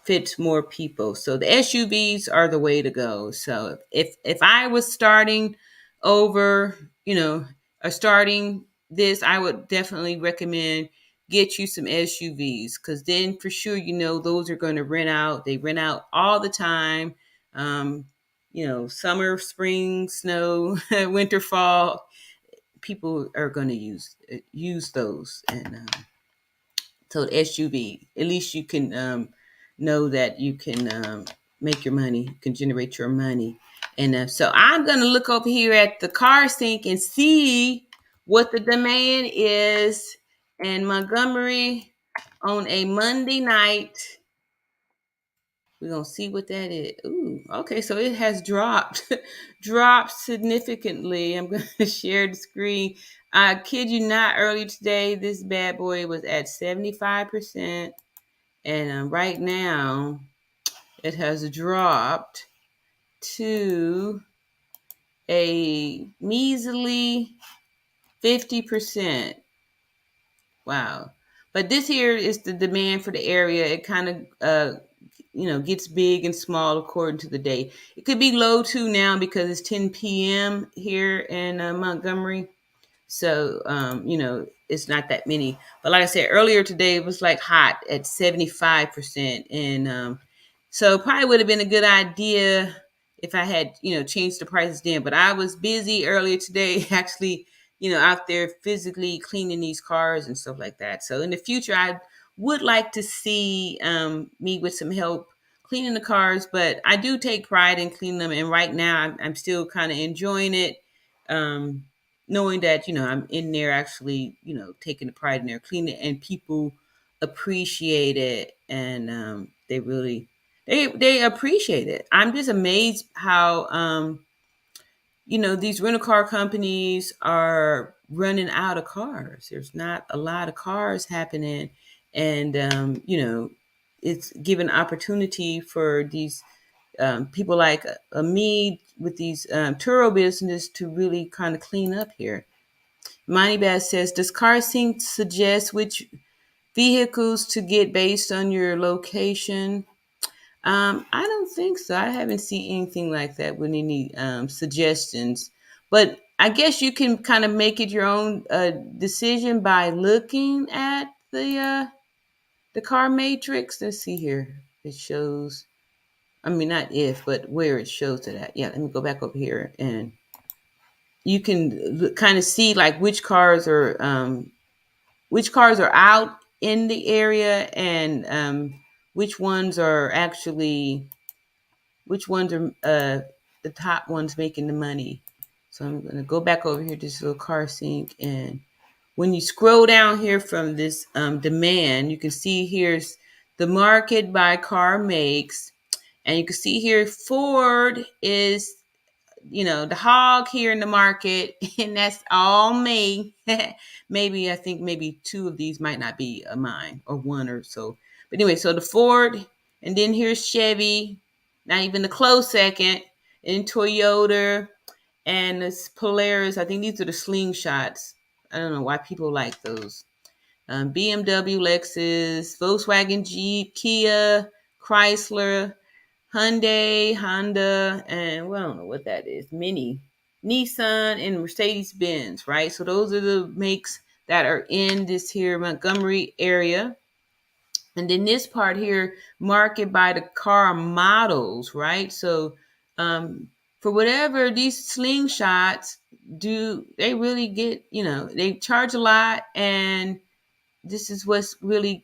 Speaker 1: Fits more people. So the SUVs are the way to go. So if I was starting over, or starting this, I would definitely recommend get you some SUVs, because then for sure those are going to rent out. They rent out all the time. Summer, spring, snow, winter, fall. People are going to use those, and so the SUV, at least you can know that you can make your money, you can generate your money. And so I'm going to look over here at the car sync and see what the demand is in Montgomery on a Monday night. We're going to see what that is. Ooh, okay, so it has dropped, dropped significantly. I'm going to share the screen. I kid you not, earlier today, this bad boy was at 75%. And right now, it has dropped to a measly 50%. Wow. But this here is the demand for the area. It kind of gets big and small according to the day. It could be low too now because it's 10 p.m. here in Montgomery. So, it's not that many. But like I said earlier today, it was like hot at 75%. And so probably would have been a good idea if I had, changed the prices then. But I was busy earlier today, actually, out there physically cleaning these cars and stuff like that. So in the future, I would like to see me with some help cleaning the cars. But I do take pride in cleaning them. And right now, I'm still kind of enjoying it. Knowing that I'm in there actually taking the pride in there cleaning it, and people appreciate it, and they appreciate it. I'm just amazed how these rental car companies are running out of cars. There's not a lot of cars happening, and it's given opportunity for these people like me with these Turo business to really kind of clean up here. Moneybag says, does CarSync suggest which vehicles to get based on your location? I don't think so. I haven't seen anything like that with any suggestions. But I guess you can kind of make it your own decision by looking at the car matrix. Let's see here. It shows. I mean, not if, but where it shows it at. Yeah, let me go back over here, and you can kind of see like which cars are out in the area, and which ones are actually which ones are the top ones making the money. So I'm going to go back over here to this little car sync. And when you scroll down here from this demand, you can see here's the market by car makes. And you can see here Ford is, the hog here in the market, and that's all me. Maybe I think maybe two of these might not be mine, or one or so. But anyway, so the Ford, and then here's Chevy, not even the close second, and Toyota, and this Polaris. I think these are the slingshots. I don't know why people like those. BMW, Lexus, Volkswagen, Jeep, Kia, Chrysler, Hyundai, Honda, and well, I don't know what that is. Mini, Nissan, and Mercedes Benz, right? So those are the makes that are in this here Montgomery area. And then this part here, market by the car models, right? So for whatever these slingshots do, they really get, they charge a lot, and this is what's really,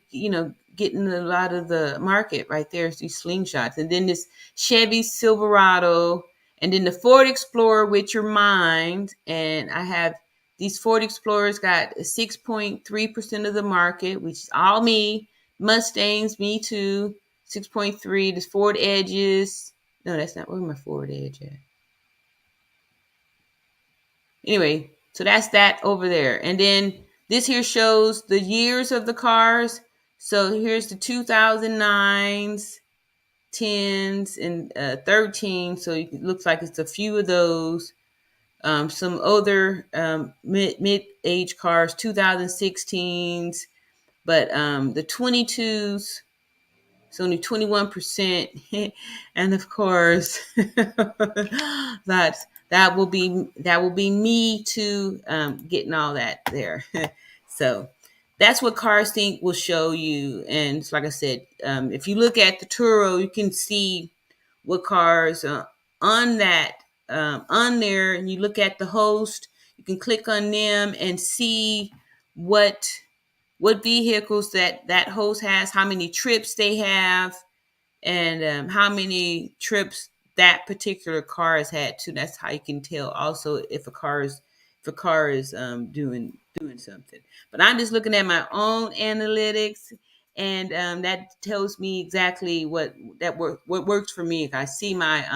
Speaker 1: getting a lot of the market right there is these slingshots. And then this Chevy Silverado, and then the Ford Explorer, with your mind. And I have these Ford Explorers got 6.3% of the market, which is all me. Mustangs, me too, 6.3. This Ford Edges. No, that's not, where's my Ford Edge at? Anyway, so that's that over there. And then this here shows the years of the cars. So here's the 2009s, 10s, and 13. So it looks like it's a few of those. Some other mid-age cars, 2016s, but the 22s, it's only 21%. And of course, that will be me too, getting all that there. So that's what Cars Think will show you. And it's like I said, if you look at the Turo, you can see what cars on that on there, and you look at the host, you can click on them and see what vehicles that host has, how many trips they have, and how many trips that particular car has had too. That's how you can tell also if a car is doing something. But I'm just looking at my own analytics, and that tells me exactly what works for me. If I see my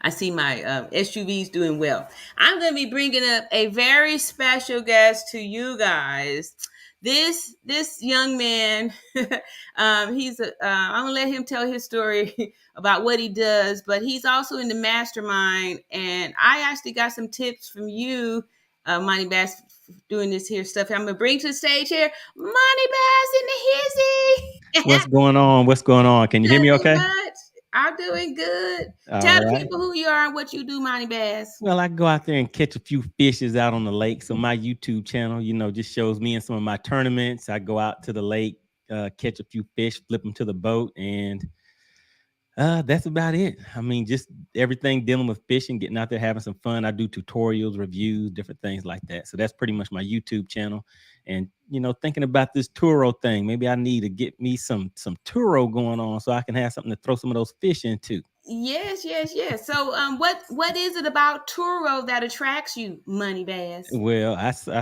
Speaker 1: SUVs doing well. I'm going to be bringing up a very special guest to you guys. This young man, he's I'm gonna let him tell his story about what he does, but he's also in the mastermind, and I actually got some tips from you, Money Bass, doing this here stuff. I'm gonna bring to the stage here, Money Bass in the hizzy.
Speaker 2: What's going on? What's going on? Can you hear me
Speaker 1: Nothing
Speaker 2: okay?
Speaker 1: much. I'm doing good.
Speaker 2: All
Speaker 1: Tell the
Speaker 2: right.
Speaker 1: people who you are and what you do, Money Bass.
Speaker 2: Well, I go out there and catch a few fishes out on the lake. So my YouTube channel, just shows me in some of my tournaments. I go out to the lake, catch a few fish, flip them to the boat, and that's about it. I mean, just everything dealing with fishing, getting out there, having some fun. I do tutorials, reviews, different things like that. So that's pretty much my YouTube channel. And, thinking about this Turo thing, maybe I need to get me some Turo going on so I can have something to throw some of those fish into.
Speaker 1: Yes, yes, yes. So, what is it about Turo that attracts you, Money Bass?
Speaker 2: Well,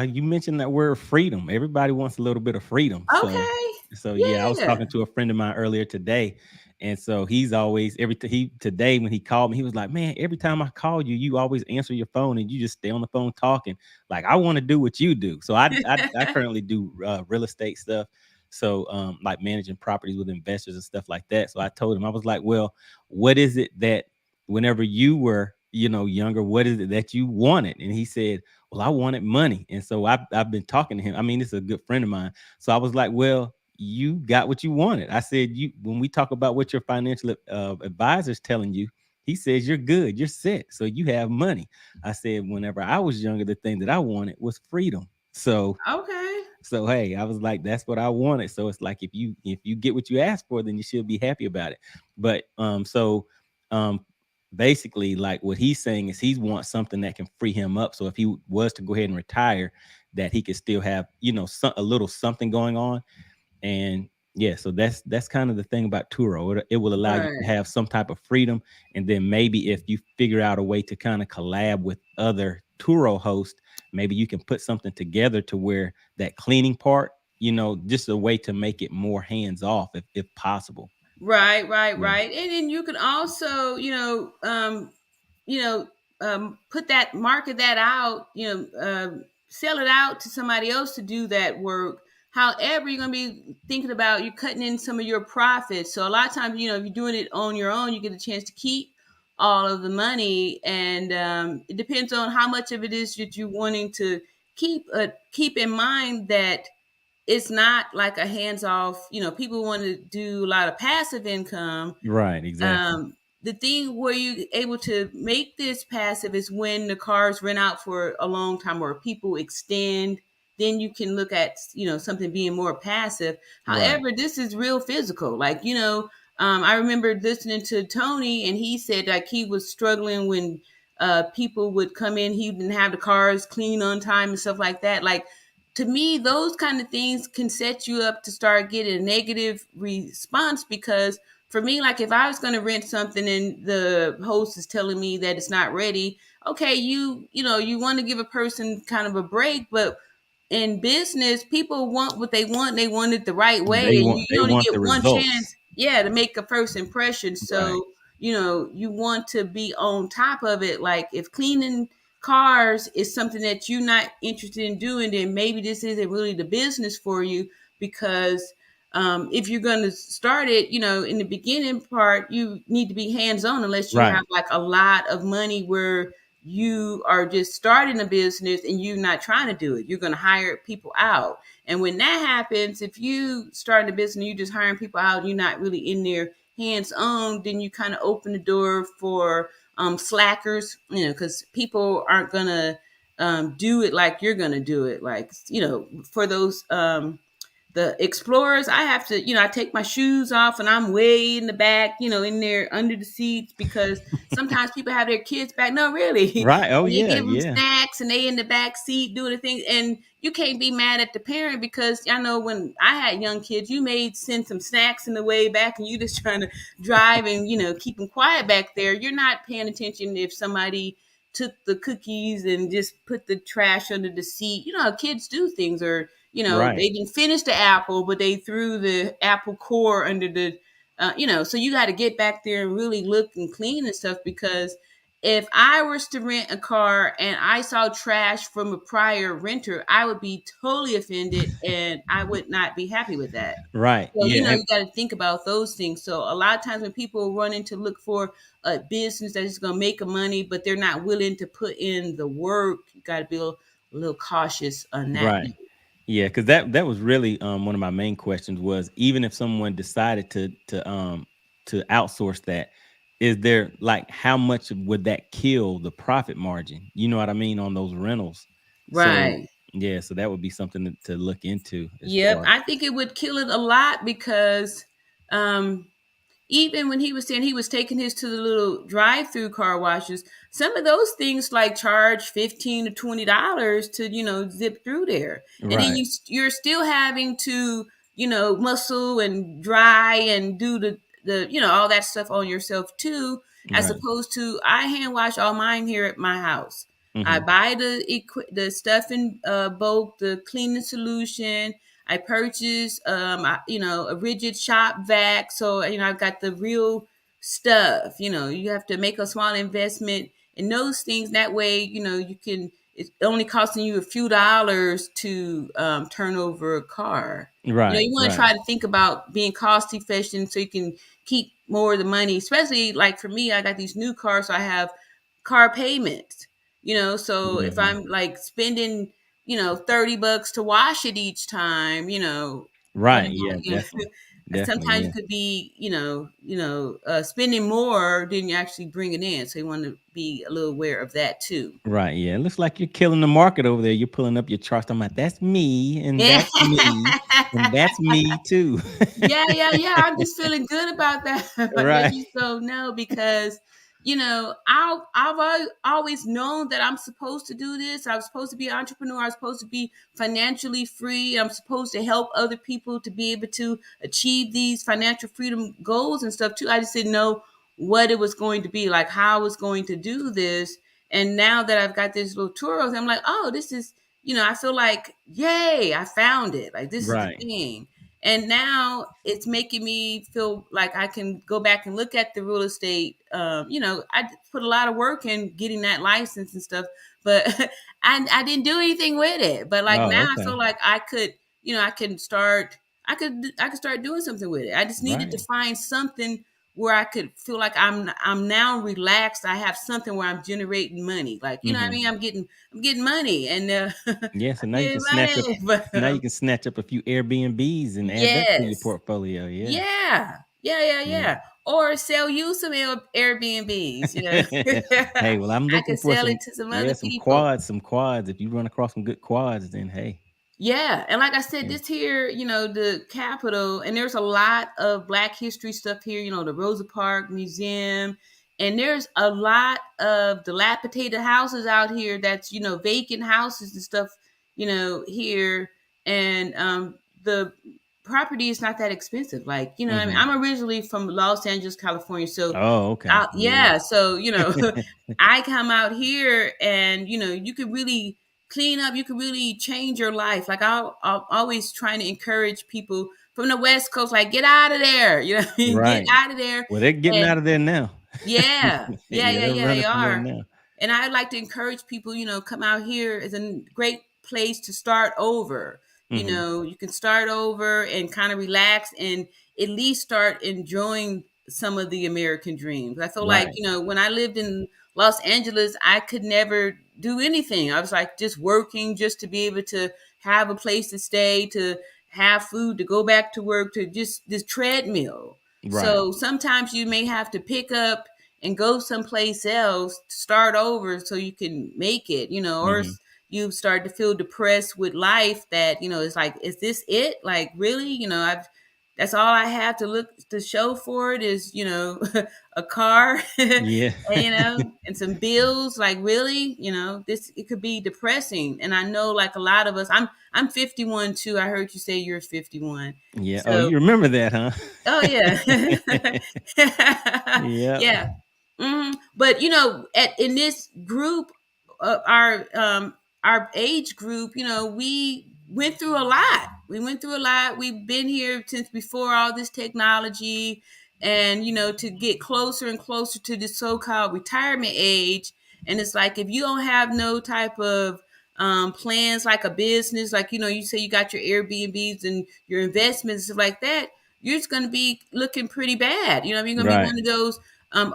Speaker 2: you mentioned that word freedom. Everybody wants a little bit of freedom. So,
Speaker 1: Okay.
Speaker 2: yeah, I was
Speaker 1: Yeah.
Speaker 2: talking to a friend of mine earlier today, and so he's always today when he called me, he was like, "Man, every time I call you, you always answer your phone and you just stay on the phone talking. Like I want to do what you do." So I currently do real estate stuff. So like managing properties with investors and stuff like that. So I told him, I was like, "Well, what is it that whenever you were younger, what is it that you wanted?" And he said, "Well, I wanted money." And so I've been talking to him. I mean, it's a good friend of mine. So I was like, "Well, you got what you wanted." I said, when we talk about what your financial advisor's telling you, he says you're good, you're set, so you have money. I said, whenever I was younger, the thing that I wanted was freedom.
Speaker 1: Okay.
Speaker 2: So hey, I was like, that's what I wanted. So it's like if you get what you asked for, then you should be happy about it. But um basically, like what he's saying is he wants something that can free him up. So if he was to go ahead and retire, that he could still have a little something going on. And Yeah, so that's kind of the thing about Turo. It will allow you to
Speaker 1: Right.
Speaker 2: have some type of freedom, and then maybe if you figure out a way to kind of collab with other Turo hosts, maybe you can put something together to where that cleaning part, just a way to make it more hands off if possible.
Speaker 1: Right, right,
Speaker 2: Yeah.
Speaker 1: right. And then you can also, you know, put that market that out, sell it out to somebody else to do that work. However, you're gonna be thinking about you're cutting in some of your profits. So a lot of times, if you're doing it on your own, you get a chance to keep all of the money, and it depends on how much of it is that you're wanting to keep. Keep in mind that it's not like a hands off. People want to do a lot of passive income.
Speaker 2: Right, exactly.
Speaker 1: The thing where you able to make this passive is when the cars rent out for a long time or people extend. Then you can look at something being more passive.
Speaker 2: Right.
Speaker 1: However, this is real physical. Like I remember listening to Tony, and he said like he was struggling when people would come in. He didn't have the cars clean on time and stuff like that. Like, to me, those kind of things can set you up to start getting a negative response. Because for me, like if I was going to rent something and the host is telling me that it's not ready, okay, you want to give a person kind of a break. But in business, people want what they want. They want it the right way,
Speaker 2: They
Speaker 1: and
Speaker 2: want
Speaker 1: you
Speaker 2: they
Speaker 1: only
Speaker 2: want
Speaker 1: get
Speaker 2: the
Speaker 1: one
Speaker 2: results.
Speaker 1: chance, yeah, to make a first impression.
Speaker 2: Right.
Speaker 1: So you want to be on top of it. Like if cleaning cars is something that you're not interested in doing, then maybe this isn't really the business for you. Because if you're going to start it, in the beginning part, you need to be hands on unless you have
Speaker 2: Right.
Speaker 1: like a lot of money where you are just starting a business and you're not trying to do it. You're going to hire people out. And when that happens, if you start a business and you're just hiring people out, you're not really in there hands on, then you kind of open the door for slackers, because people aren't going to do it like you're going to do it. Like, for those the explorers, I have to, I take my shoes off and I'm way in the back, in there under the seats, because sometimes people have their kids back. No, really.
Speaker 2: Right. Oh
Speaker 1: And they
Speaker 2: yeah,
Speaker 1: give them
Speaker 2: yeah.
Speaker 1: snacks and they in the back seat doing the things. And you can't be mad at the parent, because I know when I had young kids, you may send some snacks in the way back and you just trying to drive and, keep them quiet back there. You're not paying attention if somebody took the cookies and just put the trash under the seat. How kids do things. Or
Speaker 2: Right.
Speaker 1: they didn't finish the apple, but they threw the apple core under the, so you got to get back there and really look and clean and stuff. Because if I was to rent a car and I saw trash from a prior renter, I would be totally offended and I would not be happy with that.
Speaker 2: Right.
Speaker 1: So,
Speaker 2: Yeah.
Speaker 1: you got to think about those things. So, a lot of times when people run in to look for a business that is going to make a money, but they're not willing to put in the work, you got to be a little cautious on that.
Speaker 2: Right. Yeah, because that was really one of my main questions was, even if someone decided to outsource that, is there like how much would that kill the profit margin? You know what I mean, on those rentals. So
Speaker 1: Right.
Speaker 2: yeah, so that would be something to look into as
Speaker 1: Yep.
Speaker 2: far.
Speaker 1: I think it would kill it a lot. Because um, even when he was saying he was taking his to the little drive-through car washes, some of those things like charge $15 to $20 to zip through there. And then
Speaker 2: Right.
Speaker 1: you're still having to muscle and dry and do the all that stuff on yourself too, as
Speaker 2: Right.
Speaker 1: opposed to I hand wash all mine here at my house. I
Speaker 2: Hmm.
Speaker 1: buy the stuff in bulk, the cleaning solution. I purchased, a rigid shop vac. So, I've got the real stuff. You have to make a small investment in those things. That way, you can, it's only costing you a few dollars to turn over a car.
Speaker 2: Right.
Speaker 1: You want to
Speaker 2: Right.
Speaker 1: try to think about being cost efficient so you can keep more of the money, especially like for me, I got these new cars. So I have car payments, so if
Speaker 2: Hmm.
Speaker 1: I'm like spending, $30 to wash it each time, what
Speaker 2: Right.
Speaker 1: am I,
Speaker 2: Yeah. Definitely. Definitely.
Speaker 1: sometimes
Speaker 2: Yeah.
Speaker 1: you could be, spending more than you actually bring it in. So you want to be a little aware of that too.
Speaker 2: Right. Yeah. It looks like you're killing the market over there. You're pulling up your charts. I'm like, that's me, and
Speaker 1: Yeah.
Speaker 2: that's me, and that's me too.
Speaker 1: Yeah, yeah, yeah. I'm just feeling good about that. But let
Speaker 2: Right.
Speaker 1: you so know, because always known that I'm supposed to do this. I was supposed to be an entrepreneur. I was supposed to be financially free. I'm supposed to help other people to be able to achieve these financial freedom goals and stuff too. I just didn't know what it was going to be, like how I was going to do this. And now that I've got this little Turo, I'm like, oh, this is, I feel like, yay, I found it. Like this is the
Speaker 2: Right.
Speaker 1: thing. And now it's making me feel like I can go back and look at the real estate. I put a lot of work in getting that license and stuff, but I didn't do anything with it. But like
Speaker 2: Oh,
Speaker 1: now I
Speaker 2: okay.
Speaker 1: feel like I could, I could start doing something with it. I just needed to
Speaker 2: Right.
Speaker 1: find something where I could feel like I'm now relaxed. I have something where I'm generating money. Like, what I
Speaker 2: Mm-hmm.
Speaker 1: mean? I'm getting money and
Speaker 2: Yeah, so
Speaker 1: I'm
Speaker 2: now you
Speaker 1: getting
Speaker 2: can snatch up
Speaker 1: money. But
Speaker 2: now you can snatch up a few Airbnbs and add that to your
Speaker 1: yes.
Speaker 2: portfolio. Yeah.
Speaker 1: Yeah. Yeah, yeah,
Speaker 2: Yeah.
Speaker 1: yeah. Or sell you some Airbnbs.
Speaker 2: Hey, well, I'm
Speaker 1: I
Speaker 2: looking
Speaker 1: could
Speaker 2: for
Speaker 1: sell
Speaker 2: some,
Speaker 1: it to some
Speaker 2: yeah,
Speaker 1: other people.
Speaker 2: some quads. If you run across some good quads, then hey.
Speaker 1: Yeah, and like I said,
Speaker 2: Yeah.
Speaker 1: this here, the Capitol, and there's a lot of Black history stuff here. The Rosa Parks Museum, and there's a lot of dilapidated houses out here. That's vacant houses and stuff. Here, and the property is not that expensive. Like I mean,
Speaker 2: Mm-hmm.
Speaker 1: I'm originally from Los Angeles, California, so
Speaker 2: Oh, okay. Yeah.
Speaker 1: yeah, so I come out here, and you can really clean up. You can really change your life. Like I'll always trying to encourage people from the West Coast, like get out of there. What I mean? Get
Speaker 2: Right.
Speaker 1: out of there.
Speaker 2: Well, they're getting
Speaker 1: And
Speaker 2: out of there now.
Speaker 1: yeah, yeah,
Speaker 2: Yeah,
Speaker 1: yeah,
Speaker 2: they're
Speaker 1: yeah, they
Speaker 2: running from there
Speaker 1: are.
Speaker 2: now.
Speaker 1: And I like to encourage people, come out here. Is a great place to start over.
Speaker 2: Mm-hmm.
Speaker 1: You can start over and kind of relax and at least start enjoying some of the American dreams. I feel like,
Speaker 2: Right.
Speaker 1: when I lived in Los Angeles, I could never do anything. I was like just working just to be able to have a place to stay, to have food, to go back to work, to just this treadmill.
Speaker 2: Right.
Speaker 1: So sometimes you may have to pick up and go someplace else to start over so you can make it, or
Speaker 2: Mm-hmm.
Speaker 1: you start to feel depressed with life that, it's like, is this it? Like, really? That's all I have to look to show for it is, a car and,
Speaker 2: Yeah.
Speaker 1: and some bills. Like, really, this, it could be depressing. And I know like a lot of us, I'm 51 too. I heard you say you're 51.
Speaker 2: Yeah. Oh,
Speaker 1: So
Speaker 2: you remember that, huh?
Speaker 1: oh yeah,
Speaker 2: Yeah.
Speaker 1: yeah. But in this group, our age group, we went through a lot. We went through a lot. We've been here since before all this technology, and to get closer and closer to the so-called retirement age. And it's like if you don't have no type of plans, like a business, like you say you got your Airbnbs and your investments and stuff like that, you're just going to be looking pretty bad. You're going to be
Speaker 2: Right.
Speaker 1: one of those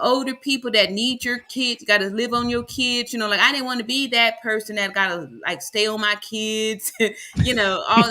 Speaker 1: older people that need your kids, got to live on your kids. Like I didn't want to be that person that got to like stay on my kids, all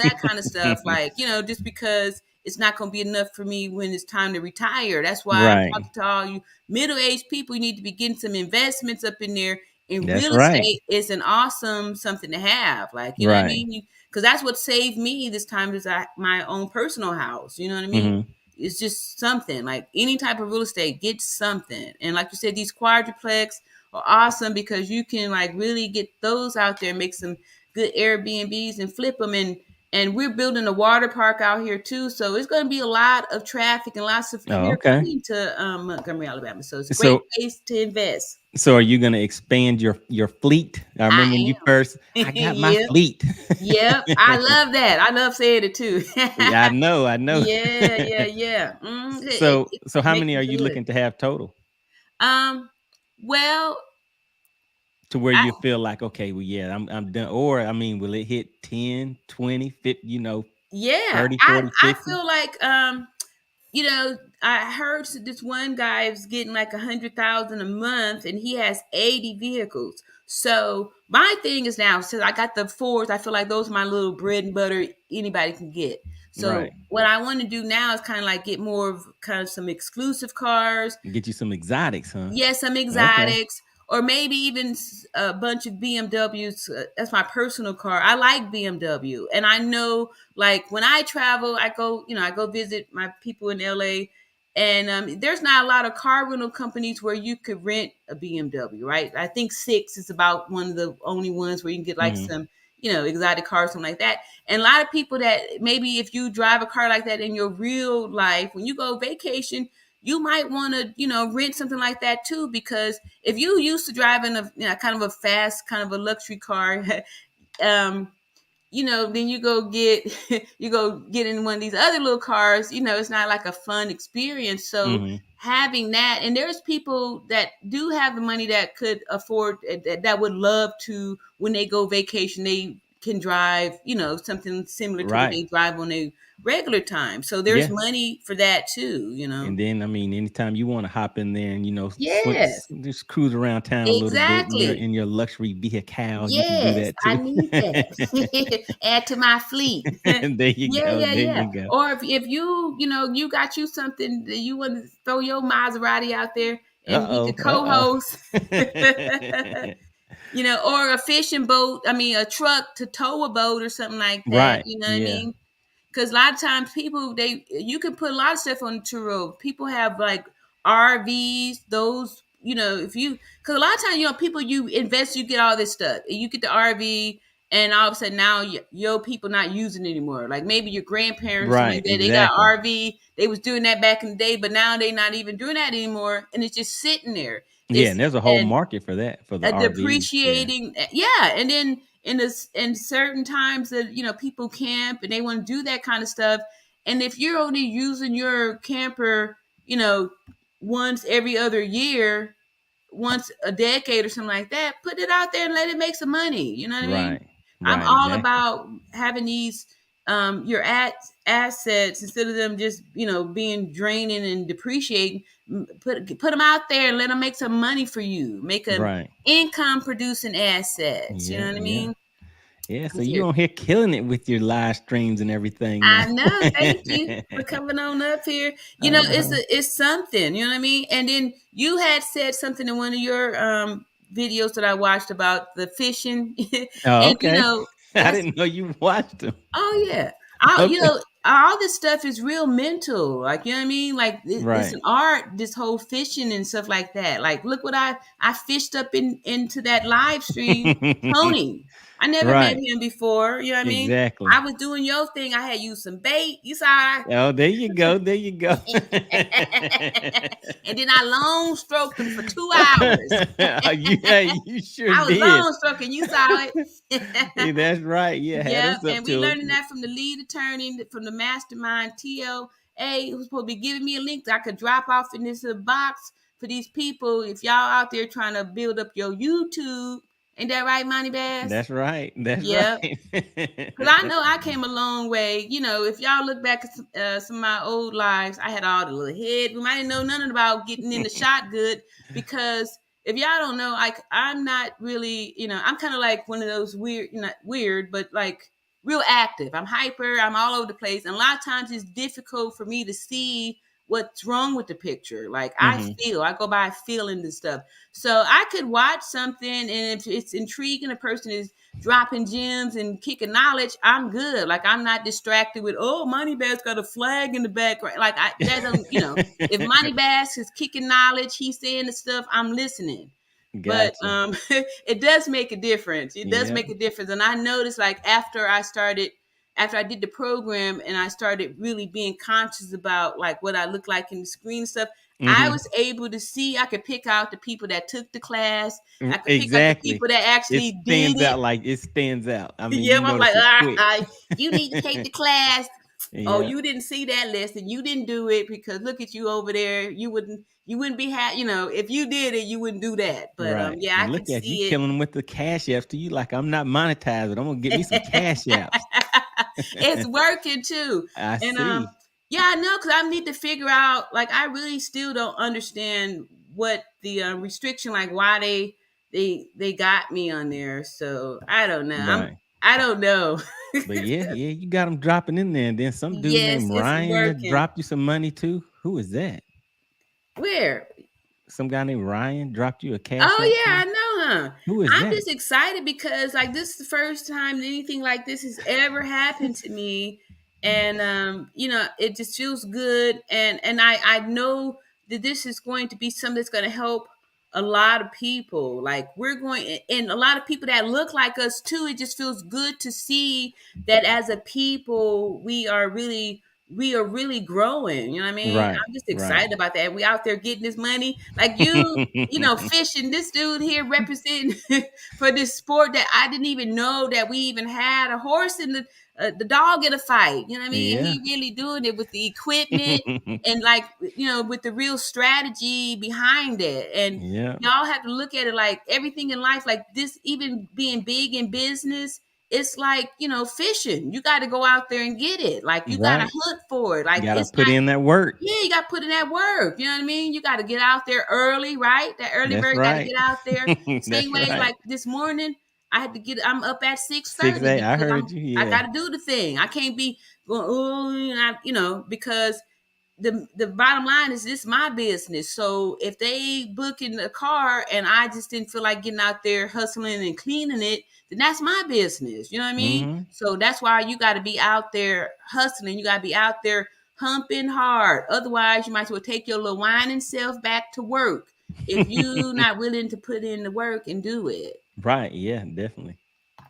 Speaker 1: that kind of stuff. Like, just because it's not going to be enough for me when it's time to retire. That's why I'm
Speaker 2: Right.
Speaker 1: talking to all you middle-aged people. You need to be getting some investments up in there. And
Speaker 2: That's
Speaker 1: real
Speaker 2: right.
Speaker 1: estate is an awesome something to have. Like, what I
Speaker 2: Right.
Speaker 1: mean? Because that's what saved me this time is my own personal house. You know what I mean?
Speaker 2: Mm-hmm.
Speaker 1: It's just something like any type of real estate, get something. And like you said, these quadruplex are awesome because you can like really get those out there, make some good Airbnbs and flip them. And we're building a water park out here too, so it's going to be a lot of traffic and lots of
Speaker 2: Oh,
Speaker 1: people
Speaker 2: okay.
Speaker 1: coming to Montgomery, Alabama. So it's a great
Speaker 2: So
Speaker 1: place to invest.
Speaker 2: so are you gonna expand your fleet? I remember when
Speaker 1: I
Speaker 2: you first,
Speaker 1: am.
Speaker 2: I got my
Speaker 1: Yep.
Speaker 2: fleet.
Speaker 1: Yep. I love that. I love saying it too.
Speaker 2: Yeah, I know.
Speaker 1: Yeah, yeah, yeah.
Speaker 2: So
Speaker 1: It
Speaker 2: how
Speaker 1: makes
Speaker 2: many
Speaker 1: me
Speaker 2: are you
Speaker 1: good.
Speaker 2: looking to have total?
Speaker 1: Um, well,
Speaker 2: To where
Speaker 1: I
Speaker 2: you feel like, okay, well, yeah, I'm done. Or I mean, will it hit 10, 20, 50,
Speaker 1: yeah,
Speaker 2: 30,
Speaker 1: I
Speaker 2: 40,
Speaker 1: I
Speaker 2: 50?
Speaker 1: feel like I heard this one guy is getting like 100,000 a month, and he has 80 vehicles. So my thing is now, since I got the Fords, I feel like those are my little bread and butter anybody can get. So
Speaker 2: Right.
Speaker 1: what I want to do now is kind of like get more of kind of some exclusive cars.
Speaker 2: Get you some exotics, huh?
Speaker 1: Yeah, some
Speaker 2: Okay.
Speaker 1: exotics, or maybe even a bunch of BMWs. That's my personal car. I like BMW, and I know, like when I travel, I go visit my people in LA, And there's not a lot of car rental companies where you could rent a BMW, right? I think Six is about one of the only ones where you can get like some, exotic cars, something like that. And a lot of people that maybe if you drive a car like that in your real life, when you go vacation, you might want to, rent something like that too, because if you used to driving a, kind of a fast, kind of a luxury car, um, then you go get you go get in one of these other little cars, it's not like a fun experience. So having that, and there's people that do have the money that could afford that would love to, when they go vacation, they can drive, something similar to what
Speaker 2: Right.
Speaker 1: they drive on a regular time. So there's money for that too,
Speaker 2: And then, I mean, anytime you want to hop in there and,
Speaker 1: Yes,
Speaker 2: just cruise around town a little bit in
Speaker 1: exactly.
Speaker 2: your luxury vehicle, you can do
Speaker 1: Yes,
Speaker 2: that
Speaker 1: I
Speaker 2: too.
Speaker 1: need that. Add to my fleet.
Speaker 2: And there you
Speaker 1: Yeah,
Speaker 2: go.
Speaker 1: yeah,
Speaker 2: There
Speaker 1: yeah.
Speaker 2: you go.
Speaker 1: Or if you, you got you something that you want to throw your Maserati out there and be the
Speaker 2: Uh-oh.
Speaker 1: co-host,
Speaker 2: Uh-oh.
Speaker 1: or a fishing boat. I mean, a truck to tow a boat or something like that.
Speaker 2: Right.
Speaker 1: You know what I
Speaker 2: Yeah.
Speaker 1: mean? Because a lot of times people, you can put a lot of stuff on Turo. People have like RVs, those, if you, because a lot of times, people, you invest, you get all this stuff, you get the RV, and all of a sudden now your people not using it anymore. Like maybe your grandparents, something like
Speaker 2: Right.
Speaker 1: that, they got
Speaker 2: Exactly.
Speaker 1: RV, they was doing that back in the day, but now they not even doing that anymore, and it's just sitting there.
Speaker 2: Yeah,
Speaker 1: It's
Speaker 2: and there's a whole
Speaker 1: and
Speaker 2: market for that, for the
Speaker 1: a
Speaker 2: RVs. Yeah.
Speaker 1: depreciating, yeah. And then in certain times that people camp and they want to do that kind of stuff, and if you're only using your camper once every other year, once a decade or something like that, put it out there and let it make some money. You know what I mean?
Speaker 2: Right.
Speaker 1: I'm
Speaker 2: Right.
Speaker 1: all
Speaker 2: Exactly.
Speaker 1: about having these your assets, instead of them just being draining and depreciating. Put them out there and let them make some money for you. Make an
Speaker 2: Right.
Speaker 1: income producing assets. You know
Speaker 2: Yeah.
Speaker 1: what I
Speaker 2: Yeah.
Speaker 1: mean?
Speaker 2: Yeah.
Speaker 1: I'm
Speaker 2: So you
Speaker 1: here.
Speaker 2: on here killing it with your live streams and everything now.
Speaker 1: I know. Thank you for coming on up here.
Speaker 2: Uh-huh.
Speaker 1: It's something. You know what I mean? And then you had said something in one of your videos that I watched about the fishing,
Speaker 2: Oh,
Speaker 1: and
Speaker 2: okay. I
Speaker 1: that's
Speaker 2: didn't know you watched them.
Speaker 1: oh yeah. All
Speaker 2: Okay.
Speaker 1: all this stuff is real mental. Like, you know what I mean? Like it's
Speaker 2: Right.
Speaker 1: an art, this whole fishing and stuff like that. Like, look what I fished up into that live stream, Tony. I never met
Speaker 2: Right.
Speaker 1: him before. You know what I mean?
Speaker 2: Exactly.
Speaker 1: I was doing your thing. I had used some bait. You saw
Speaker 2: Oh, there you go. There you go.
Speaker 1: and then I long stroked him for 2 hours.
Speaker 2: You sure
Speaker 1: I was
Speaker 2: did.
Speaker 1: long stroking. You saw
Speaker 2: Hey,
Speaker 1: it.
Speaker 2: that's right. Yeah, had
Speaker 1: Yeah,
Speaker 2: us up
Speaker 1: and we
Speaker 2: to
Speaker 1: learning
Speaker 2: it.
Speaker 1: that from the lead attorney, from the mastermind TLA, who's supposed to be giving me a link that I could drop off in this box for these people. If y'all out there trying to build up your YouTube, ain't that right, Money Bass?
Speaker 2: That's right. That's
Speaker 1: Yeah,
Speaker 2: right.
Speaker 1: because I know I came a long way. If y'all look back at some of my old lives, I had all the little headroom. I didn't know nothing about getting in the shot good, because if y'all don't know, I'm not really, I'm kind of like one of those weird, not weird, but like real active. I'm hyper. I'm all over the place, and a lot of times it's difficult for me to see what's wrong with the picture. Like
Speaker 2: Hmm.
Speaker 1: I go by feeling this stuff. So I could watch something, and if it's intriguing, a person is dropping gems and kicking knowledge, I'm good. Like, I'm not distracted with, oh, Money Bass got a flag in the background. Like, that don't, if Money Bass is kicking knowledge, he's saying the stuff, I'm listening. But
Speaker 2: Gotcha.
Speaker 1: it does make a difference. It does
Speaker 2: Yeah.
Speaker 1: make a difference. And I noticed, like, after I did the program and I started really being conscious about like what I look like in the screen and stuff, I
Speaker 2: Hmm.
Speaker 1: was able to see, I could pick out the people that took the class. I could pick out the
Speaker 2: Exactly.
Speaker 1: people that
Speaker 2: It
Speaker 1: actually did
Speaker 2: stands
Speaker 1: it.
Speaker 2: out, like it stands out. I mean,
Speaker 1: Yeah,
Speaker 2: you
Speaker 1: I'm like,
Speaker 2: notice it quick.
Speaker 1: you need to take the class. Oh,
Speaker 2: Yeah.
Speaker 1: you didn't see that lesson. You didn't do it because look at you over there. You wouldn't be if you did it, you wouldn't do that. But
Speaker 2: Right.
Speaker 1: yeah, I
Speaker 2: And
Speaker 1: could
Speaker 2: look at you
Speaker 1: see it.
Speaker 2: killing them with the cash apps to you. Like, I'm not monetized, but I'm gonna get me some cash apps.
Speaker 1: It's working too.
Speaker 2: I
Speaker 1: And
Speaker 2: see.
Speaker 1: yeah, I know, because I need to figure out, like, I really still don't understand what the restriction, like why they got me on there. So I don't know.
Speaker 2: Right.
Speaker 1: I don't know.
Speaker 2: But yeah, yeah, you got them dropping in there. And then some dude
Speaker 1: Yes,
Speaker 2: named
Speaker 1: it's
Speaker 2: Ryan that
Speaker 1: working.
Speaker 2: dropped you some money too. Who is that?
Speaker 1: Where?
Speaker 2: Some guy named Ryan dropped you a cash app
Speaker 1: Oh yeah,
Speaker 2: too.
Speaker 1: I know, huh?
Speaker 2: Who is
Speaker 1: I'm
Speaker 2: that?
Speaker 1: just excited because like this is the first time anything like this has ever happened to me. and it just feels good, and I know that this is going to be something that's going to help a lot of people. Like, we're going, and a lot of people that look like us too. It just feels good to see that as a people we are really growing. You know what I mean?
Speaker 2: Right,
Speaker 1: I'm just
Speaker 2: right.
Speaker 1: excited about that. We out there getting this money, like fishing. This dude here representing for this sport that I didn't even know that we even had a horse in the dog in a fight. You know what I mean? And
Speaker 2: Yeah.
Speaker 1: he really doing it with the equipment and, like, with the real strategy behind it. And
Speaker 2: Yeah.
Speaker 1: y'all have to look at it like everything in life, like this, even being big in business. It's like, fishing. You got to go out there and get it. Like, you got to
Speaker 2: Right.
Speaker 1: hunt for it. Like,
Speaker 2: Gotta
Speaker 1: it's
Speaker 2: put
Speaker 1: not,
Speaker 2: in that work.
Speaker 1: yeah, you got to put in that work. You know what I mean? You got to get out there early, right? That early
Speaker 2: That's
Speaker 1: bird got to
Speaker 2: right.
Speaker 1: get out there.
Speaker 2: That's
Speaker 1: Same way,
Speaker 2: right.
Speaker 1: like this morning, I'm up at
Speaker 2: 6
Speaker 1: 6:30
Speaker 2: 8. I
Speaker 1: because
Speaker 2: heard you.
Speaker 1: I
Speaker 2: Yeah.
Speaker 1: got to do the thing. I can't be going, oh, because the bottom line is, this my business. So if they book in the car and I just didn't feel like getting out there hustling and cleaning it, then that's my business. You know what I mean?
Speaker 2: Hmm.
Speaker 1: So that's why you got to be out there hustling. You got to be out there humping hard. Otherwise, you might as well take your little whining self back to work if you not willing to put in the work and do it.
Speaker 2: Right. Yeah, definitely.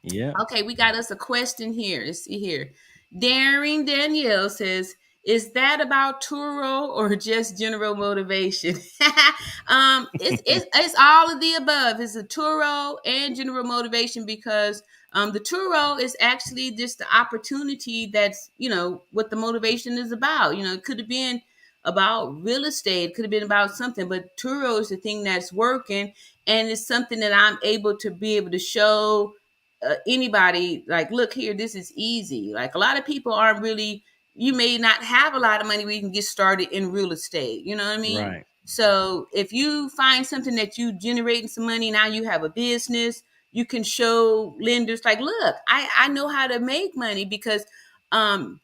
Speaker 2: Yeah.
Speaker 1: Okay, we got us a question here. Let's see here. Daring Danielle says, "Is that about Turo or just general motivation?" It's all of the above. It's a Turo and general motivation, because the Turo is actually just the opportunity. That's what the motivation is about. It could have been about real estate. It could have been about something, but Turo is the thing that's working, and it's something that I'm able to show anybody, like, look here, this is easy. Like, a lot of people aren't really, you may not have a lot of money where you can get started in real estate. You know what I mean?
Speaker 2: Right.
Speaker 1: So if you find something that you generating some money, now you have a business, you can show lenders, like, look, I know how to make money, because um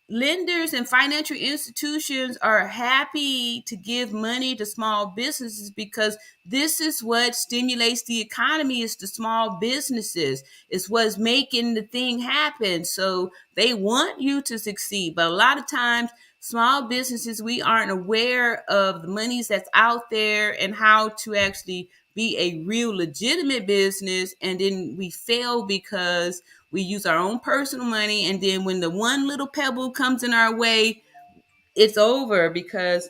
Speaker 1: lenders and financial institutions are happy to give money to small businesses, because this is what stimulates the economy. Is the small businesses. It's what's making the thing happen. So they want you to succeed. But a lot of times, small businesses, we aren't aware of the monies that's out there and how to actually be a real legitimate business. And then we fail because we use our own personal money, and then when the one little pebble comes in our way, it's over, because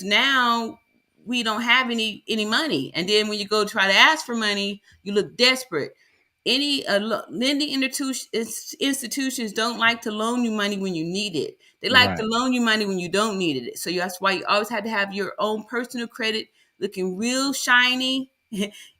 Speaker 1: now we don't have any money. And then when you go try to ask for money, you look desperate. Any lending institutions don't like to loan you money when you need it. They like to
Speaker 2: Right.
Speaker 1: loan you money when you don't need it. So that's why you always have to have your own personal credit looking real shiny,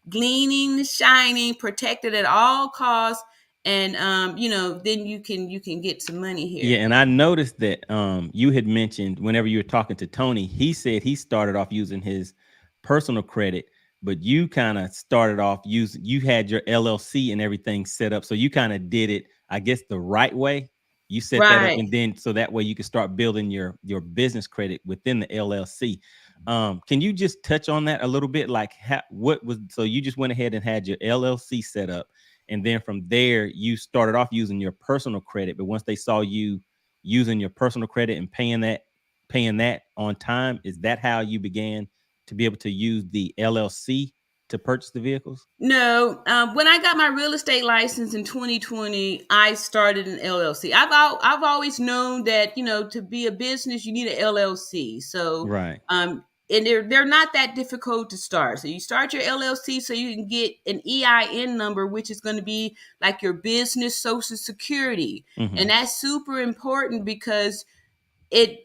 Speaker 1: gleaming, shining, protected at all costs. And then you can get some money
Speaker 2: Yeah,
Speaker 1: here.
Speaker 2: and I noticed that you had mentioned whenever you were talking to Tony, he said he started off using his personal credit, but you kind of started off using, you had your LLC and everything set up, so you kind of did it, I guess, the right way. You set that up,
Speaker 1: Right.
Speaker 2: and then so that way you could start building your business credit within the LLC. Can you just touch on that a little bit? Like, what was, so you just went ahead and had your LLC set up, and then from there you started off using your personal credit, but once they saw you using your personal credit and paying that on time, is that how you began to be able to use the LLC to purchase the vehicles?
Speaker 1: No, when I got my real estate license in 2020, I started an LLC. I've always known that to be a business you need an LLC. So
Speaker 2: Right.
Speaker 1: and they're not that difficult to start. So you start your LLC so you can get an EIN number, which is going to be like your business social security,
Speaker 2: Hmm.
Speaker 1: and that's super important, because it's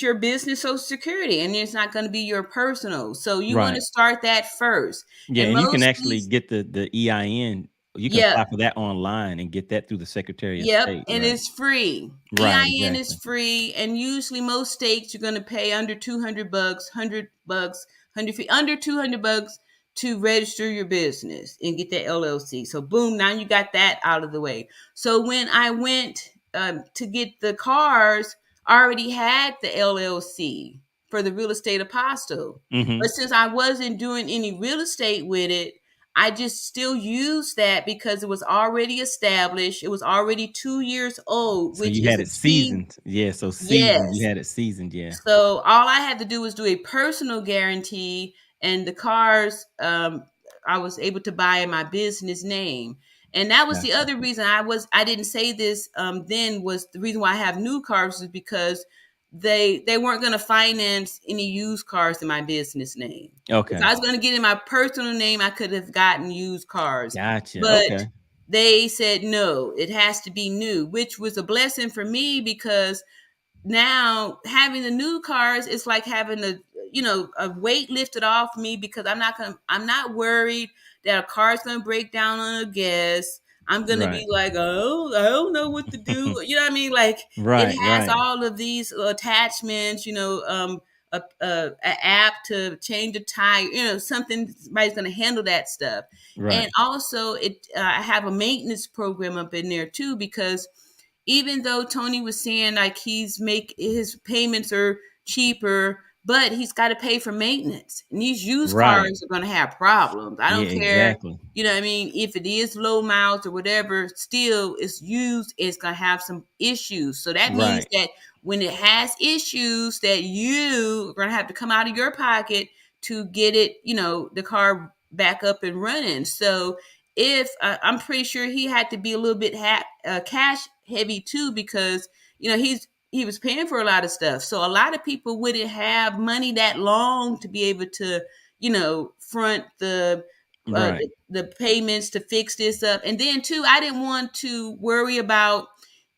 Speaker 1: your business social security, and it's not going to be your personal. So you want to
Speaker 2: Right.
Speaker 1: start that first.
Speaker 2: Yeah,
Speaker 1: And
Speaker 2: and you can
Speaker 1: most of
Speaker 2: actually
Speaker 1: these,
Speaker 2: get the EIN. You can
Speaker 1: yeah,
Speaker 2: apply for that online and get that through the Secretary of
Speaker 1: yep,
Speaker 2: State.
Speaker 1: and
Speaker 2: Right.
Speaker 1: it's free.
Speaker 2: Right.
Speaker 1: EIN is
Speaker 2: Exactly.
Speaker 1: free, and usually most states you're going to pay under $200, $100, 100 feet, under $200 to register your business and get that LLC. So boom, now you got that out of the way. So when I went to get the cars, I already had the LLC for the real estate apostle.
Speaker 2: Hmm.
Speaker 1: But since I wasn't doing any real estate with it, I just still use that because it was already established. It was already 2 years old,
Speaker 2: So
Speaker 1: which
Speaker 2: you
Speaker 1: is
Speaker 2: had
Speaker 1: a
Speaker 2: it
Speaker 1: key.
Speaker 2: seasoned. Yeah. So seasoned. You
Speaker 1: Yes.
Speaker 2: had it seasoned. Yeah.
Speaker 1: So all I had to do was do a personal guarantee, and the cars I was able to buy in my business name. And that was the
Speaker 2: Gotcha.
Speaker 1: other reason I didn't say this then, was the reason why I have new cars is because they weren't going to finance any used cars in my business name. If
Speaker 2: Okay.
Speaker 1: I was going to get in my personal name, I could have gotten used cars,
Speaker 2: Gotcha.
Speaker 1: but
Speaker 2: Okay.
Speaker 1: they said no, it has to be new, which was a blessing for me because now having the new cars, it's like having a weight lifted off me, because I'm not worried that a car's gonna break down on a gas. I'm gonna
Speaker 2: Right.
Speaker 1: be like, oh, I don't know what to do. You know what I mean? Like, it
Speaker 2: Right.
Speaker 1: has
Speaker 2: Right.
Speaker 1: all of these attachments, a app to change a tire, somebody's gonna handle that stuff. And
Speaker 2: Right.
Speaker 1: also I have a maintenance program up in there too, because even though Tony was saying like his payments are cheaper, but he's got to pay for maintenance. And these used
Speaker 2: Right.
Speaker 1: cars are going to have problems. I
Speaker 2: Yeah.
Speaker 1: don't care,
Speaker 2: Exactly.
Speaker 1: you know what I mean? If it is low miles or whatever, still it's used, it's going to have some issues. So that means
Speaker 2: Right.
Speaker 1: that when it has issues, that you are going to have to come out of your pocket to get it, the car back up and running. So if I'm pretty sure he had to be a little bit cash heavy too, because he was paying for a lot of stuff. So a lot of people wouldn't have money that long to be able to front
Speaker 2: Right.
Speaker 1: the payments to fix this up. And then too, I didn't want to worry about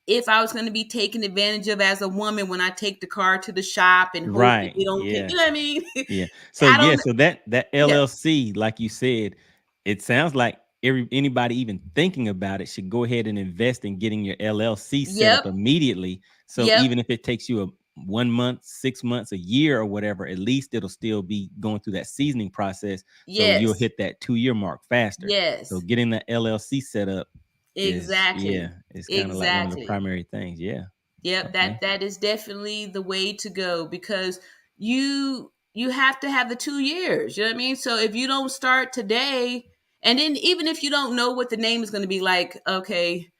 Speaker 1: if I was going to be taken advantage of as a woman when I take the car to the shop and hope that
Speaker 2: Right.
Speaker 1: they don't take,
Speaker 2: Yeah.
Speaker 1: you know what I mean?
Speaker 2: Yeah. So
Speaker 1: I
Speaker 2: yeah,
Speaker 1: don't.
Speaker 2: so that
Speaker 1: Yeah.
Speaker 2: LLC, like you said, it sounds like anybody even thinking about it should go ahead and invest in getting your LLC set up
Speaker 1: Yep.
Speaker 2: immediately. So
Speaker 1: Yep.
Speaker 2: even if it takes you a 1 month, 6 months, a year, or whatever, at least it'll still be going through that seasoning process. So you'll
Speaker 1: Yes.
Speaker 2: hit that 2 year mark faster. So
Speaker 1: Yes.
Speaker 2: getting that LLC set up is,
Speaker 1: Exactly.
Speaker 2: yeah, is kind of like one of the
Speaker 1: Exactly.
Speaker 2: primary things. Yeah.
Speaker 1: Yep,
Speaker 2: Okay.
Speaker 1: that is definitely the way to go, because you have to have the 2 years. You know what I mean? So if you don't start today, and then even if you don't know what the name is going to be, like, okay,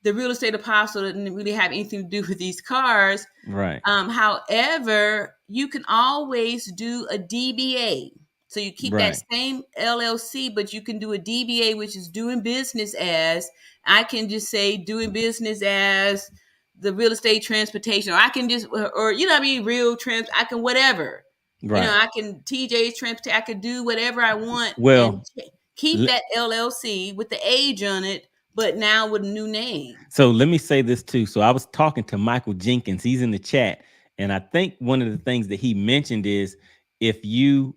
Speaker 1: the real estate apostle doesn't really have anything to do with these cars.
Speaker 2: Right.
Speaker 1: However, you can always do a DBA. So you keep that
Speaker 2: Right.
Speaker 1: same LLC, but you can do a DBA, which is doing business as. I can just say doing business as the real estate transportation, or I can just, or what I mean, I can whatever.
Speaker 2: Right.
Speaker 1: I can TJ's transport. I could do whatever I want and
Speaker 2: Well,
Speaker 1: keep that LLC with the age on it, but now with a new name.
Speaker 2: so let me say this too. So I was talking to Michael Jenkins. He's in the chat, and I think one of the things that he mentioned is if you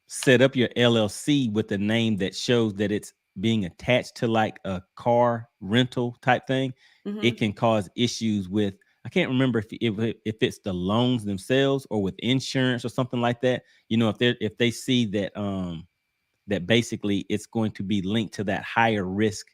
Speaker 2: set up your LLC with a name that shows that it's being attached to like a car rental type thing, it
Speaker 1: Hmm.
Speaker 2: can cause issues with, I can't remember if it's the loans themselves or with insurance or something like that. If they see that basically it's going to be linked to that higher risk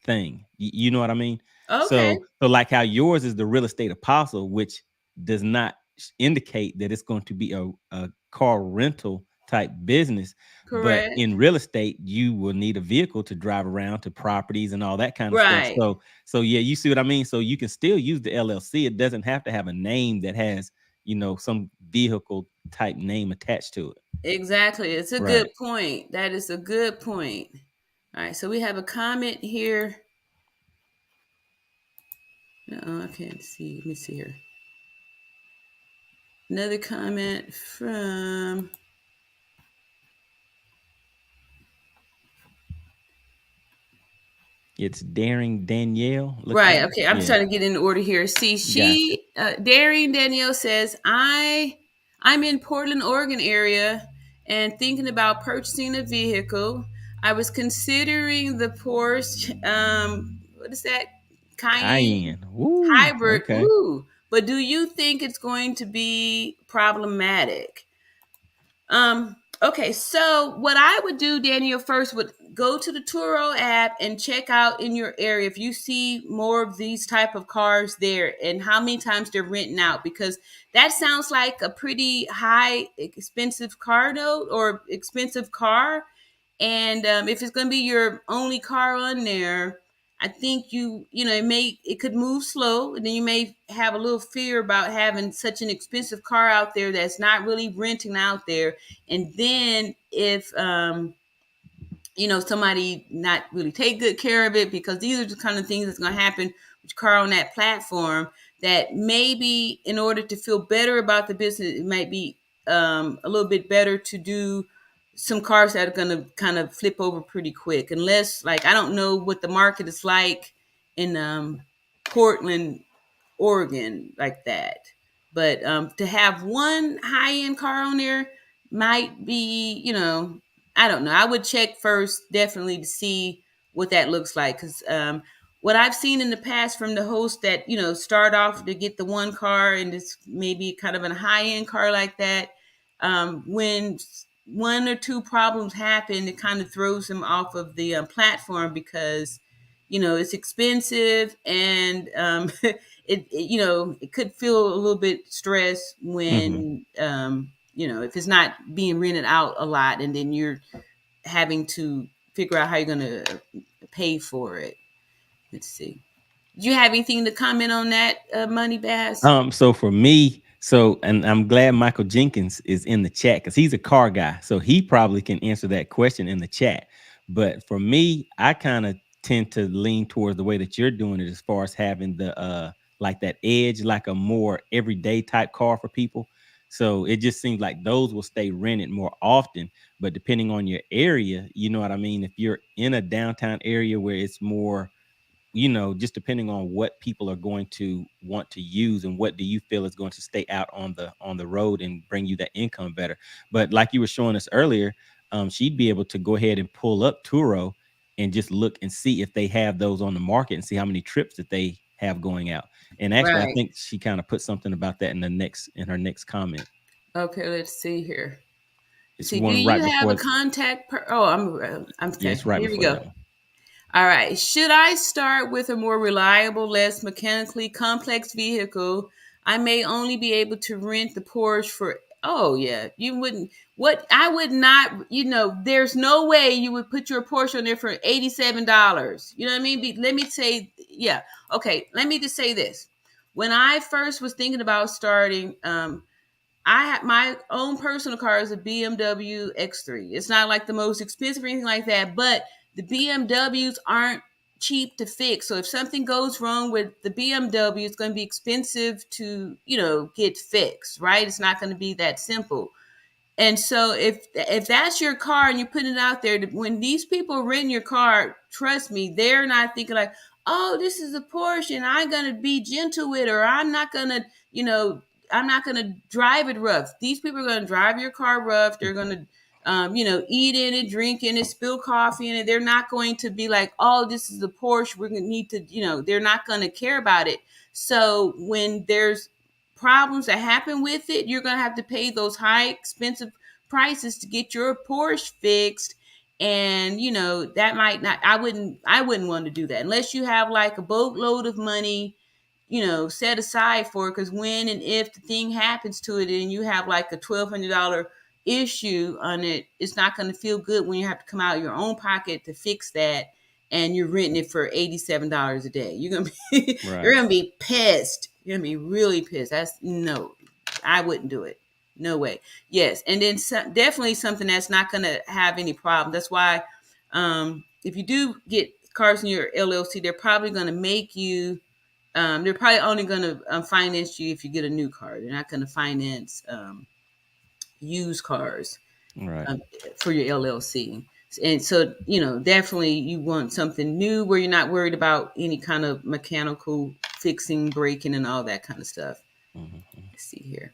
Speaker 2: thing. You know what I mean?
Speaker 1: Okay.
Speaker 2: So like how yours is the real estate apostle, which does not indicate that it's going to be a car rental type business. But
Speaker 1: Correct.
Speaker 2: in real estate, you will need a vehicle to drive around to properties and all that kind of stuff.
Speaker 1: Right.
Speaker 2: So yeah, you see what I mean? So you can still use the LLC. It doesn't have to have a name that has, some vehicle type name attached to it.
Speaker 1: Exactly. It's a good
Speaker 2: Right.
Speaker 1: point. That is a good point. All right. So we have a comment here. No, I can't see. Let me see here. Another comment from.
Speaker 2: It's Daring Danielle, looks
Speaker 1: Right.
Speaker 2: like.
Speaker 1: Okay. I'm
Speaker 2: Yeah,
Speaker 1: trying to get in order here. See,
Speaker 2: gotcha.
Speaker 1: Daring Danielle says, I'm in Portland, Oregon area and thinking about purchasing a vehicle. I was considering the Porsche, what is that? Cayenne
Speaker 2: Cayenne. Woo.
Speaker 1: hybrid.
Speaker 2: Okay.
Speaker 1: Ooh. But do you think it's going to be problematic? Okay, so what I would do, Daniel, first would go to the Turo app and check out in your area if you see more of these type of cars there and how many times they're renting out, because that sounds like a pretty high expensive car note or expensive car. And if it's going to be your only car on there, I think it could move slow, and then you may have a little fear about having such an expensive car out there that's not really renting out there. And then if somebody not really take good care of it, because these are the kind of things that's going to happen with your car on that platform, that maybe in order to feel better about the business, it might be a little bit better to do some cars that are going to kind of flip over pretty quick. Unless, like, I don't know what the market is like in Portland, Oregon, like that. But to have one high end car on there might be, I don't know. I would check first, definitely, to see what that looks like. Because what I've seen in the past from the hosts that, start off to get the one car, and it's maybe kind of a high end car like that, when one or two problems happen, it kind of throws them off of the platform, because it's expensive, and it could feel a little bit stressed when if it's not being rented out a lot, and then you're having to figure out how you're going to pay for it. Let's see. Do you have anything to comment on that, Money Bass?
Speaker 2: So for me, and I'm glad Michael Jenkins is in the chat because he's a car guy, so he probably can answer that question in the chat. But for me, I kind of tend to lean towards the way that you're doing it, as far as having the like that edge, like a more everyday type car for people. So it just seems like those will stay rented more often. But depending on your area, you know what I mean? If you're in a downtown area where it's more, just depending on what people are going to want to use and what do you feel is going to stay out on the road and bring you that income better. But like you were showing us earlier, she'd be able to go ahead and pull up Turo and just look and see if they have those on the market and see how many trips that they have going out. And actually, I
Speaker 1: Right.
Speaker 2: think she kind of put something about that in her next comment.
Speaker 1: Okay, let's see here.
Speaker 2: It's
Speaker 1: See, do
Speaker 2: one
Speaker 1: you
Speaker 2: right
Speaker 1: have a
Speaker 2: before.
Speaker 1: contact? Oh, I'm
Speaker 2: Yeah,
Speaker 1: okay.
Speaker 2: it's right
Speaker 1: Here we
Speaker 2: before
Speaker 1: go.
Speaker 2: that one.
Speaker 1: All right. Should I start with a more reliable, less mechanically complex vehicle? I may only be able to rent the Porsche for. Oh yeah, you wouldn't. What I would not. There's no way you would put your Porsche on there for $87. You know what I mean? Let me say, yeah. Okay. Let me just say this. When I first was thinking about starting, I have my own personal car is a BMW X3. It's not like the most expensive or anything like that, but the BMWs aren't cheap to fix. So if something goes wrong with the BMW, it's going to be expensive to, get fixed, right? It's not going to be that simple. And so if that's your car and you're putting it out there, when these people rent your car, trust me, they're not thinking like, oh, this is a Porsche and I'm gonna be gentle with her. You know, I'm not gonna drive it rough. These people are gonna drive your car rough. They're gonna eat in it, drink in it, spill coffee in it. They're not going to be like, oh, this is a Porsche. We're gonna need to, they're not gonna care about it. So when there's problems that happen with it, you're gonna have to pay those high expensive prices to get your Porsche fixed. And that might not. I wouldn't want to do that unless you have like a boatload of money, set aside for it. Because when and if the thing happens to it and you have like a $1,200 issue on it, it's not going to feel good when you have to come out of your own pocket to fix that, and you're renting it for $87 a day. You're gonna be you're
Speaker 2: Right.
Speaker 1: gonna be pissed. You're gonna be really pissed. That's no, I wouldn't do it. No way. Yes, and then definitely something that's not gonna have any problem. That's why, if you do get cars in your LLC, they're probably gonna make you. They're probably only gonna finance you if you get a new car. They're not gonna finance used cars
Speaker 2: Right.
Speaker 1: um, for your LLC. And so, definitely you want something new where you're not worried about any kind of mechanical fixing, breaking, and all that kind of stuff.
Speaker 2: Mhm.
Speaker 1: Let's see here.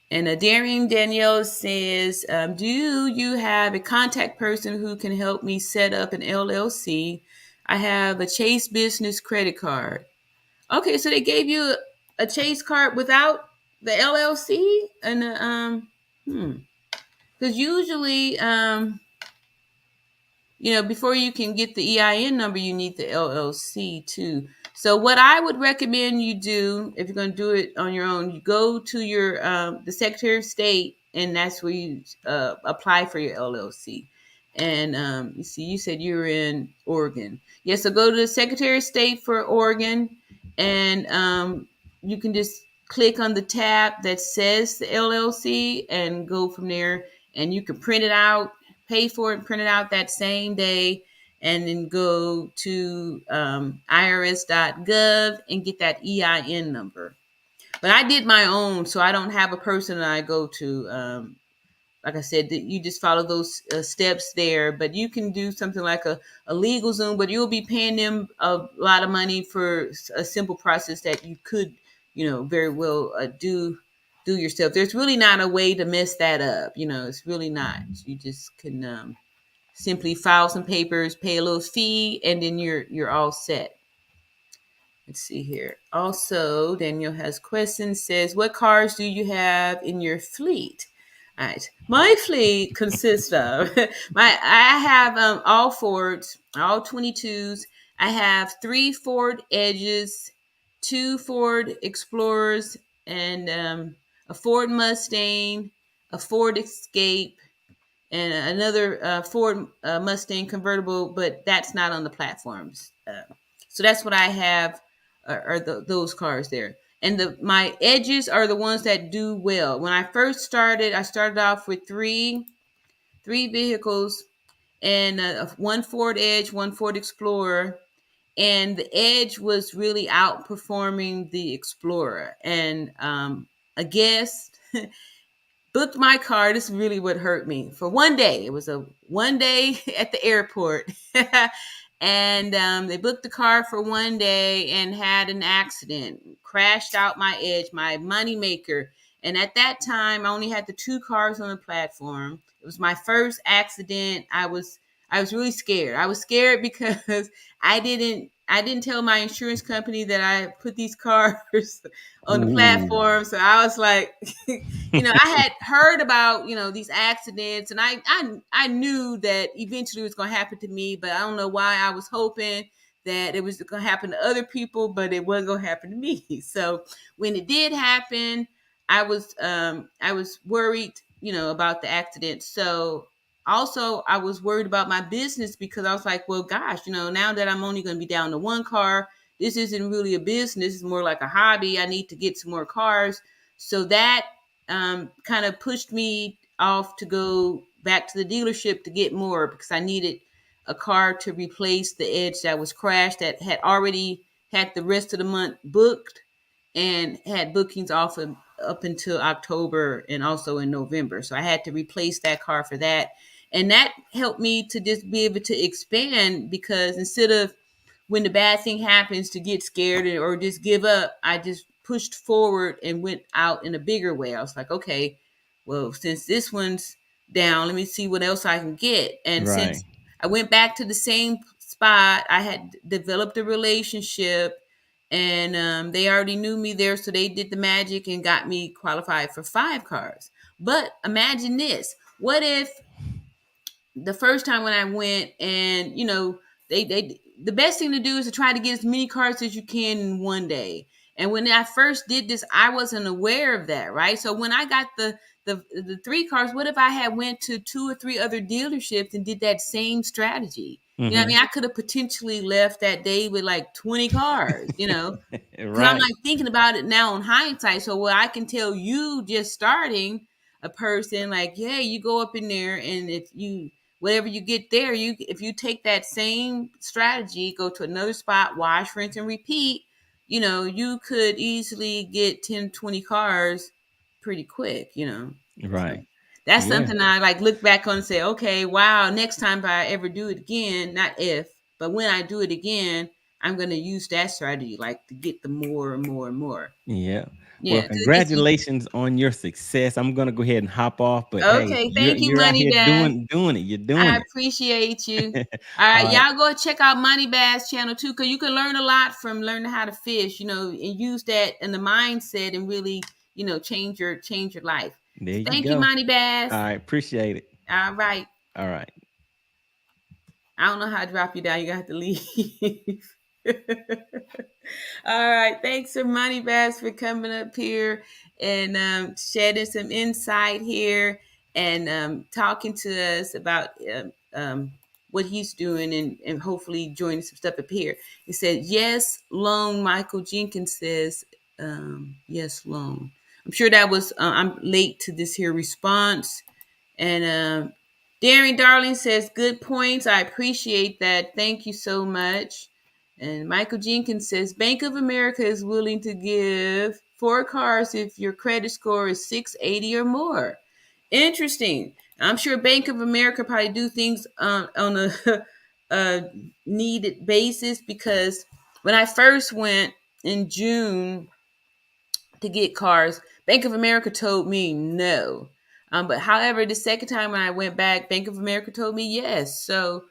Speaker 1: And Darian Danielle says, do you have a contact person who can help me set up an LLC? I have a Chase business credit card. Okay, so they gave you a Chase card without the LLC? And because usually, before you can get the EIN number, you need the LLC too. So what I would recommend you do, if you're going to do it on your own, you go to the Secretary of State, and that's where you apply for your LLC. And you see, you said you were in Oregon. Yeah, so go to the Secretary of State for Oregon, and you can just click on the tab that says the LLC and go from there. And you can print it out, pay for it, print it out that same day, and then go to irs.gov and get that EIN number. But I did my own, so I don't have a person that I go to. Like I said, that you just follow those steps there. But you can do something like a LegalZoom, but you'll be paying them a lot of money for a simple process that you could, very well do yourself. There's really not a way to mess that up. It's really not. You just can simply file some papers, pay a little fee, and then you're all set. Let's see here. Also, Daniel has questions. Says, what cars do you have in your fleet? All right. My fleet consists of I have all Fords, all 22s. I have 3 Ford Edges, 2 Ford Explorers, and a Ford Mustang, a Ford Escape, and another Ford Mustang convertible, but that's not on the platforms. So that's what I have, are those cars there. And my edges are the ones that do well. When I first started, I started off with three vehicles, and one Ford Edge, one Ford Explorer, and the Edge was really outperforming the Explorer. And I guess booked my car. This is really what hurt me. For one day. It was a one day at the airport. And they booked the car for one day and had an accident. Crashed out my Edge, my money maker. And at that time, I only had the 2 cars on the platform. It was my first accident. I was really scared. I was scared because I didn't tell my insurance company that I put these cars on the platform. So I was like, I had heard about, these accidents, and I knew that eventually it was going to happen to me, but I don't know why I was hoping that it was going to happen to other people, but it wasn't going to happen to me. So when it did happen, I was worried, about the accident. So also I was worried about my business, because I was like, well, gosh, now that I'm only going to be down to 1 car, this isn't really a business. It's more like a hobby. I need to get some more cars. So that kind of pushed me off to go back to the dealership to get more, because I needed a car to replace the Edge that was crashed, that had already had the rest of the month booked and had bookings off of up until October and also in November. So I had to replace that car for that. And that helped me to just be able to expand, because instead of, when the bad thing happens, to get scared or just give up, I just pushed forward and went out in a bigger way. I was like, okay, well, since this one's down, let me see what else I can get. And
Speaker 2: Right.
Speaker 1: since I went back to the same spot, I had developed a relationship, and they already knew me there. So they did the magic and got me qualified for 5 cars. But imagine this. What if the first time when I went, and they the best thing to do is to try to get as many cars as you can in one day. And when I first did this, I wasn't aware of that, right? So when I got the 3 cars, what if I had went to 2 or 3 other dealerships and did that same strategy? You know what I mean? I could have potentially left that day with like 20 cars, because I'm
Speaker 2: Right.
Speaker 1: like thinking about it now in hindsight. So what I can tell you, just starting a person, like, yeah, you go up in there, and if you, whatever you get there, if you take that same strategy, go to another spot, wash, rinse, and repeat, you could easily get 10, 20 cars pretty quick, So
Speaker 2: Right.
Speaker 1: that's
Speaker 2: Yeah.
Speaker 1: something I like look back on and say, okay, wow, next time if I ever do it again, not if, but when I do it again, I'm going to use that strategy, like to get the more and more and more.
Speaker 2: Yeah. Well,
Speaker 1: Yeah. 'Cause it gets you.
Speaker 2: congratulations on your success. I'm gonna go ahead and hop off, but hey,
Speaker 1: Okay.
Speaker 2: you're
Speaker 1: Thank you,
Speaker 2: you're out
Speaker 1: Money
Speaker 2: here
Speaker 1: Bass.
Speaker 2: doing it. You're doing
Speaker 1: I
Speaker 2: it.
Speaker 1: appreciate you. All
Speaker 2: All
Speaker 1: right,
Speaker 2: right.
Speaker 1: y'all go check out Money Bass channel too, because you can learn a lot from learning how to fish, and use that in the mindset, and really, change your life.
Speaker 2: There you
Speaker 1: Thank you,
Speaker 2: go.
Speaker 1: Money Bass.
Speaker 2: All right. Appreciate it.
Speaker 1: All right.
Speaker 2: All right.
Speaker 1: I don't know how to drop you down. You got to leave. All right. Thanks for Money Bass for coming up here and shedding some insight here, and talking to us about what he's doing and hopefully joining some stuff up here. He said, yes, loan. Michael Jenkins says, yes, loan. I'm sure that was, I'm late to this here response. And Darren Darling says, good points. I appreciate that. Thank you so much. And Michael Jenkins says, Bank of America is willing to give 4 cars if your credit score is 680 or more. Interesting. I'm sure Bank of America probably do things on a, a needed basis, because when I first went in June to get cars, Bank of America told me no. But however, the second time when I went back, Bank of America told me yes. So,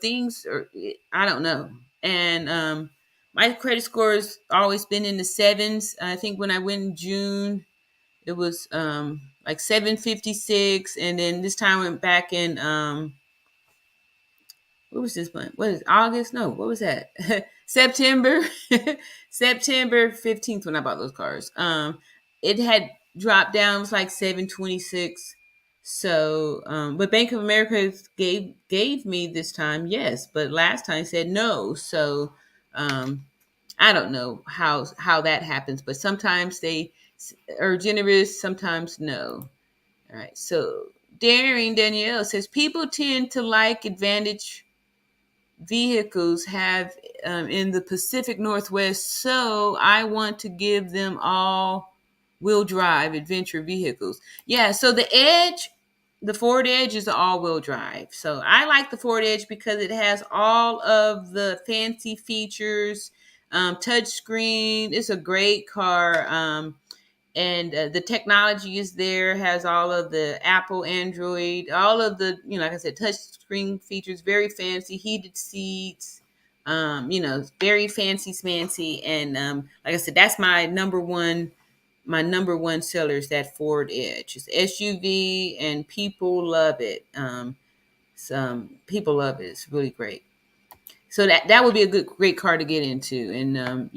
Speaker 1: things are, I don't know. And my credit score has always been in the sevens. I think when I went in June, it was like 756. And then this time I went back in what was this month? What is August? No, what was that? September. September 15th when I bought those cars. It had dropped down. It was like 726. So, but Bank of America gave me this time, yes, but last time said no. So, I don't know how that happens, but sometimes they are generous, sometimes no. All right. So, Daring Danielle says people tend to like advantage vehicles have in the Pacific Northwest, so I want to give them all wheel drive adventure vehicles. Yeah, so the Ford Edge is all wheel drive. So I like the Ford Edge because it has all of the fancy features, touch screen. It's a great car. And the technology is there, has all of the Apple, Android, all of the, like I said, touch screen features, very fancy, heated seats, very fancy smancy. And like I said, that's my number one seller is that Ford Edge. It's SUV and people love it. Some people love it. It's really great. So that would be a great car to get into. And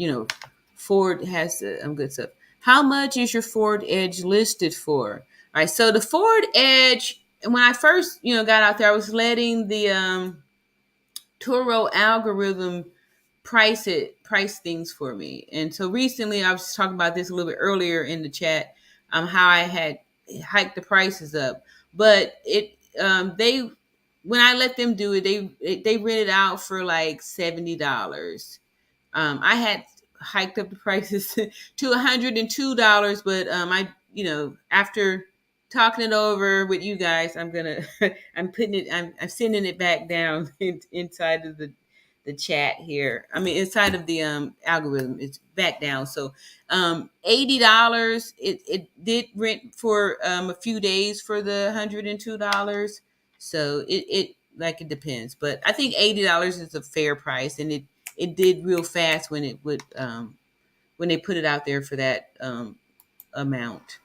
Speaker 1: Ford has good stuff. How much is your Ford Edge listed for? All right, so the Ford Edge, when I first got out there, I was letting the Turo algorithm price things for me. And so recently, I was talking about this a little bit earlier in the chat, how I had hiked the prices up, but they when I let them do it, they rent it out for like $70. I had hiked up the prices to $102, but after talking it over with you guys, I'm sending it back down inside of the chat here. I mean, inside of the algorithm, it's back down. So $80. It did rent for a few days for the $102. So it depends, but I think $80 is a fair price, and it did real fast when it would when they put it out there for that amount.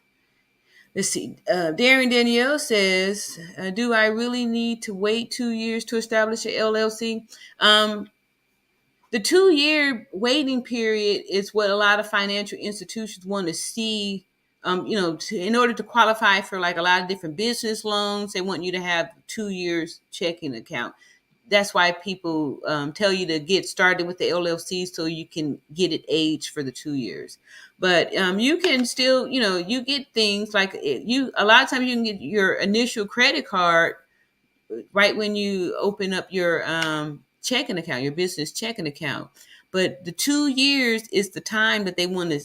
Speaker 1: Let's see. Darren Danielle says, "Do I really need to wait 2 years to establish an LLC?" The 2-year waiting period is what a lot of financial institutions want to see. In order to qualify for like a lot of different business loans, they want you to have 2 years checking account. That's why people tell you to get started with the LLC so you can get it aged for the 2 years. But you can still, you get things like a lot of times you can get your initial credit card right when you open up your checking account, your business checking account. But the 2 years is the time that they want to,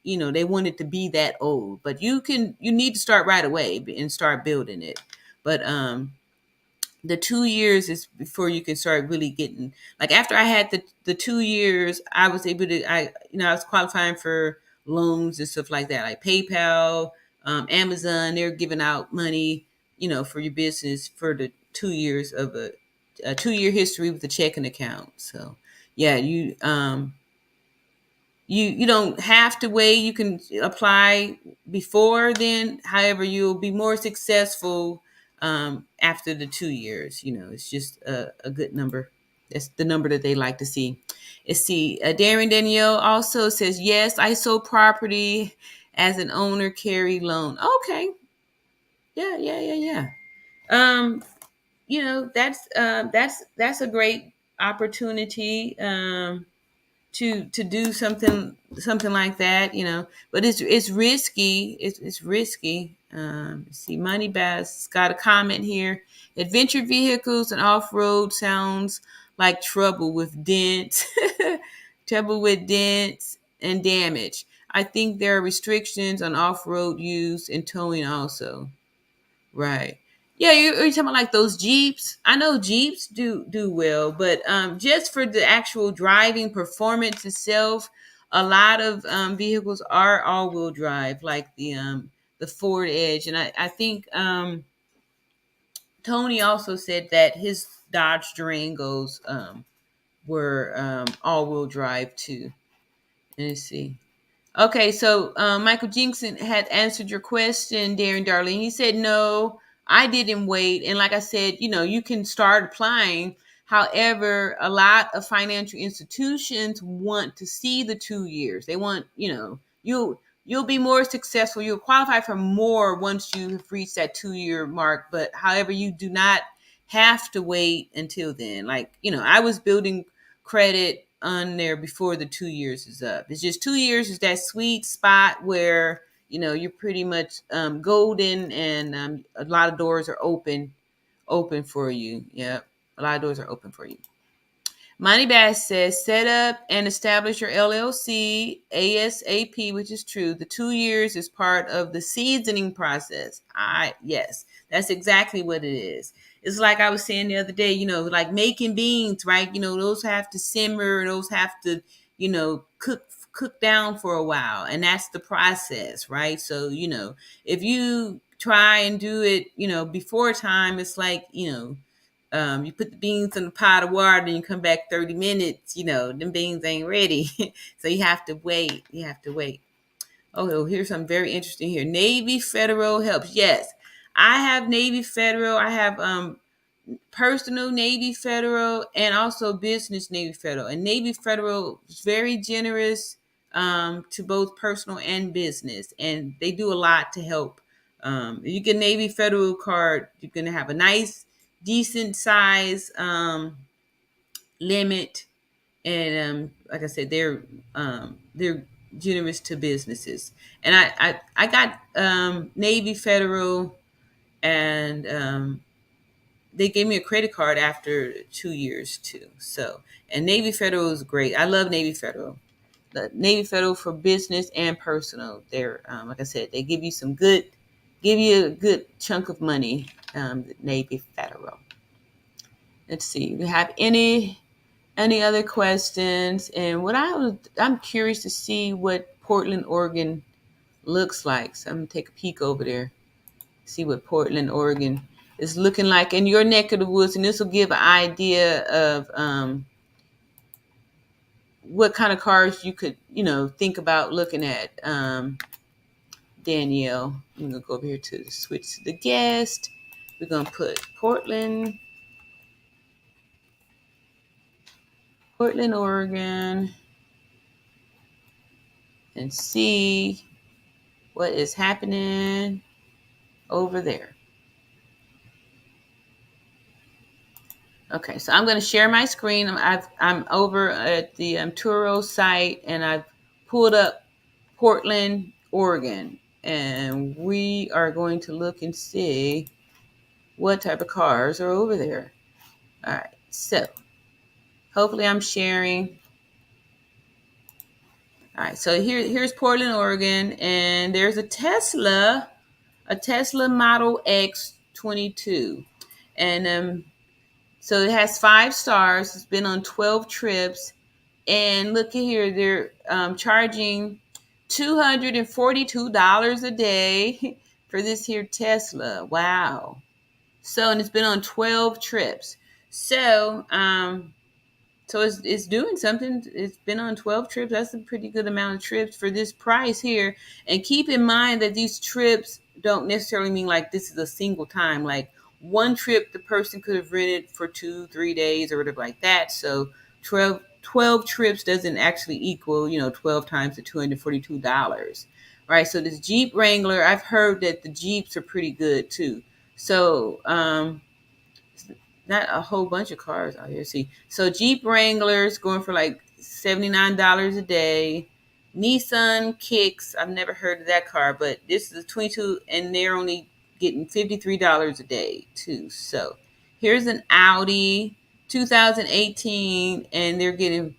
Speaker 1: they want it to be that old. But you need to start right away and start building it. But the 2 years is before you can start really getting, like after I had the 2 years, I was able to, I was qualifying for loans and stuff like that, like PayPal, Amazon. They're giving out money, for your business for the 2 years of a 2-year history with the checking account. So yeah, you don't have to wait. You can apply before then. However, you'll be more successful after the 2 years. It's just a good number. That's the number that they like to see. Let's see. Darren Danielle also says, yes, I sold property as an owner carry loan. Okay. Yeah. that's a great opportunity to do something like that, but it's risky. It's risky. Let's see, Money Bass got a comment here. Adventure vehicles and off-road sounds like trouble with dents. Trouble with dents and damage. I think there are restrictions on off-road use and towing also. Right. Yeah, you're talking about like those Jeeps. I know Jeeps do well, but just for the actual driving performance itself, a lot of vehicles are all-wheel drive, like the Ford Edge, and I think Tony also said that his Dodge Durangos were all-wheel drive too. Let's see. Okay, so Michael Jinkson had answered your question, Darren Darlene. He said, no, I didn't wait. And like I said, you can start applying. However, a lot of financial institutions want to see the 2 years. They want, you'll be more successful. You'll qualify for more once you have reached that 2 year mark. But however, you do not have to wait until then. Like, I was building credit on there before the 2 years is up. It's just 2 years is that sweet spot where you're pretty much golden, and a lot of doors are open for you. Yeah, a lot of doors are open for you. Money Bass says, set up and establish your LLC ASAP, which is true. The 2 years is part of the seasoning process. Yes, that's exactly what it is. It's like I was saying the other day, like making beans, right? Those have to simmer, those have to, cook down for a while. And that's the process, right? So, if you try and do it, before time, it's like, you put the beans in a pot of water and you come back 30 minutes, them beans ain't ready. So you have to wait. Oh, here's something very interesting here. Navy Federal helps. Yes, I have Navy Federal. I have personal Navy Federal and also business Navy Federal. And Navy Federal is very generous to both personal and business. And they do a lot to help. If you get a Navy Federal card, you're going to have a nice, decent size limit. And like I said, they're generous to businesses. And I got Navy Federal, and they gave me a credit card after 2 years too. So, and Navy Federal is great. I love Navy Federal. The Navy Federal for business and personal. They're like I said, they give you a good chunk of money. The Navy Federal. Let's see. Do you have any other questions? And I'm curious to see what Portland, Oregon looks like. So I'm gonna take a peek over there, see what Portland, Oregon is looking like in your neck of the woods, and this will give an idea of what kind of cars you could, think about looking at. Danielle, I'm gonna go over here to switch to the guest. We're gonna put Portland, Oregon, and see what is happening over there. Okay, so I'm going to share my screen. I'm over at the Turo site, and I've pulled up Portland, Oregon, and we are going to look and see what type of cars are over there. All right, so hopefully I'm sharing. All right, so here's Portland, Oregon, and there's a Tesla Model X 22, and so it has 5 stars. It's been on 12 trips. And look at here, they're charging $242 a day for this here Tesla. Wow. So, and it's been on 12 trips. So, it's doing something. It's been on 12 trips. That's a pretty good amount of trips for this price here. And keep in mind that these trips don't necessarily mean like this is a single time. Like one trip, the person could have rented for 2-3 days or whatever like that. So 12 trips doesn't actually equal, 12 times the $242. Right. So this Jeep Wrangler, I've heard that the Jeeps are pretty good too. So, not a whole bunch of cars out here. See, so Jeep Wranglers going for like $79 a day. Nissan Kicks, I've never heard of that car, but this is a 22, and they're only getting $53 a day too. So here's an Audi 2018, and they're getting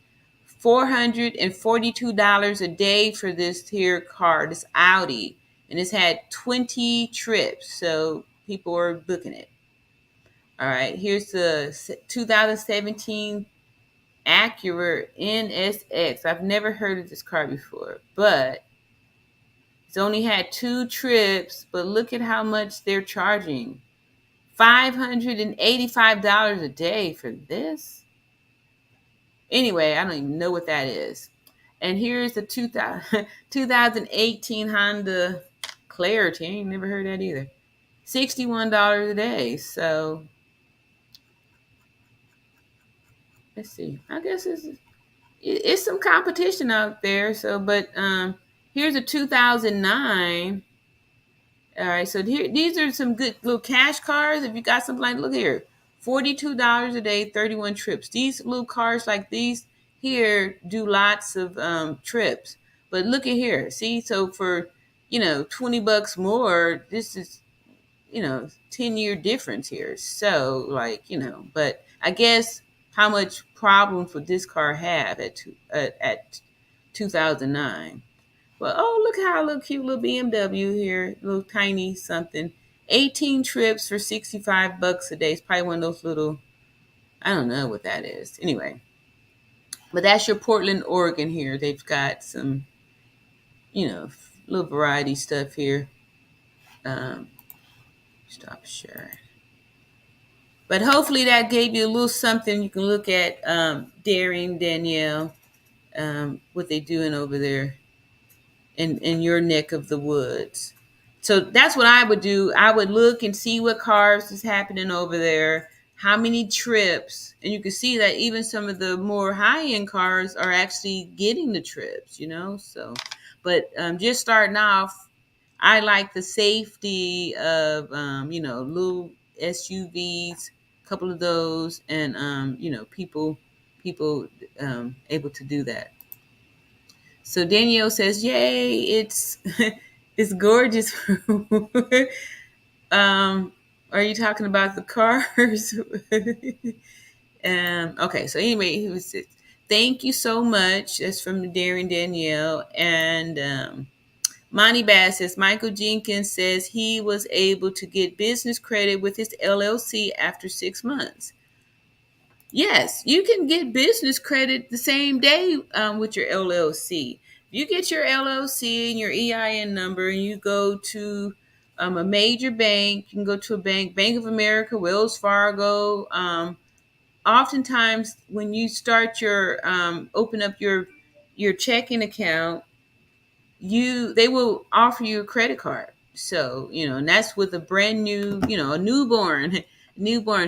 Speaker 1: $442 a day for this here car, this Audi, and it's had 20 trips, so people are booking it. All right, here's the 2017 Acura Nsx. I've never heard of this car before, but it's only had 2 trips, but look at how much they're charging. $585 a day for this? Anyway, I don't even know what that is. And here's the 2018 Honda Clarity. I ain't never heard that either. $61 a day. So let's see. I guess it's some competition out there. So, but here's a 2009. All right, so these are some good little cash cars. If you got something like, look here, $42 a day, 31 trips. These little cars like these here do lots of trips. But look at here, see, so for $20 more, this is 10-year difference here. So like but I guess how much problems would this car have at 2009? Well, oh, look how little cute little BMW here, little tiny something. 18 trips for $65 a day. It's probably one of those little, I don't know what that is. Anyway, but that's your Portland, Oregon here. They've got some, little variety stuff here. Stop sharing. But hopefully that gave you a little something you can look at. Daring Danielle, what they doing over there in your neck of the woods. So that's what I would do. I would look and see what cars is happening over there, how many trips, and you can see that even some of the more high-end cars are actually getting the trips, So, but just starting off, I like the safety of little SUVs, a couple of those, and people able to do that. So Danielle says, "Yay! It's it's gorgeous." Are you talking about the cars? Okay. So anyway, he was. Thank you so much. That's from Darren Danielle and Monty Bass says Michael Jenkins says he was able to get business credit with his LLC after 6 months. Yes, you can get business credit the same day with your LLC. You get your LLC and your EIN number, and you go to a major bank. You can go to a bank, Bank of America, Wells Fargo. Oftentimes, when you start your open up your checking account, they will offer you a credit card. So and that's with a brand new, a newborn.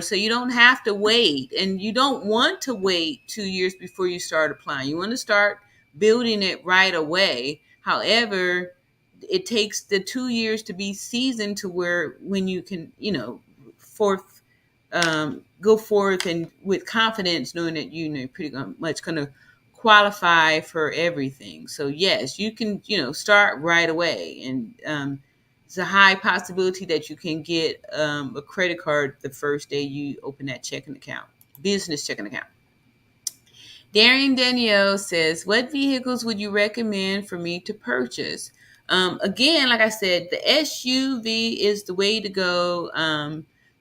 Speaker 1: So you don't have to wait, and you don't want to wait 2 years before you start applying. You want to start building it right away. However, it takes the 2 years to be seasoned to where when you can forth go forth and with confidence, knowing that pretty much going to qualify for everything. So yes, you can start right away, and it's a high possibility that you can get a credit card the first day you open that checking account, business checking account. Darian Danielle says, "What vehicles would you recommend for me to purchase?" Again, like I said, the SUV is the way to go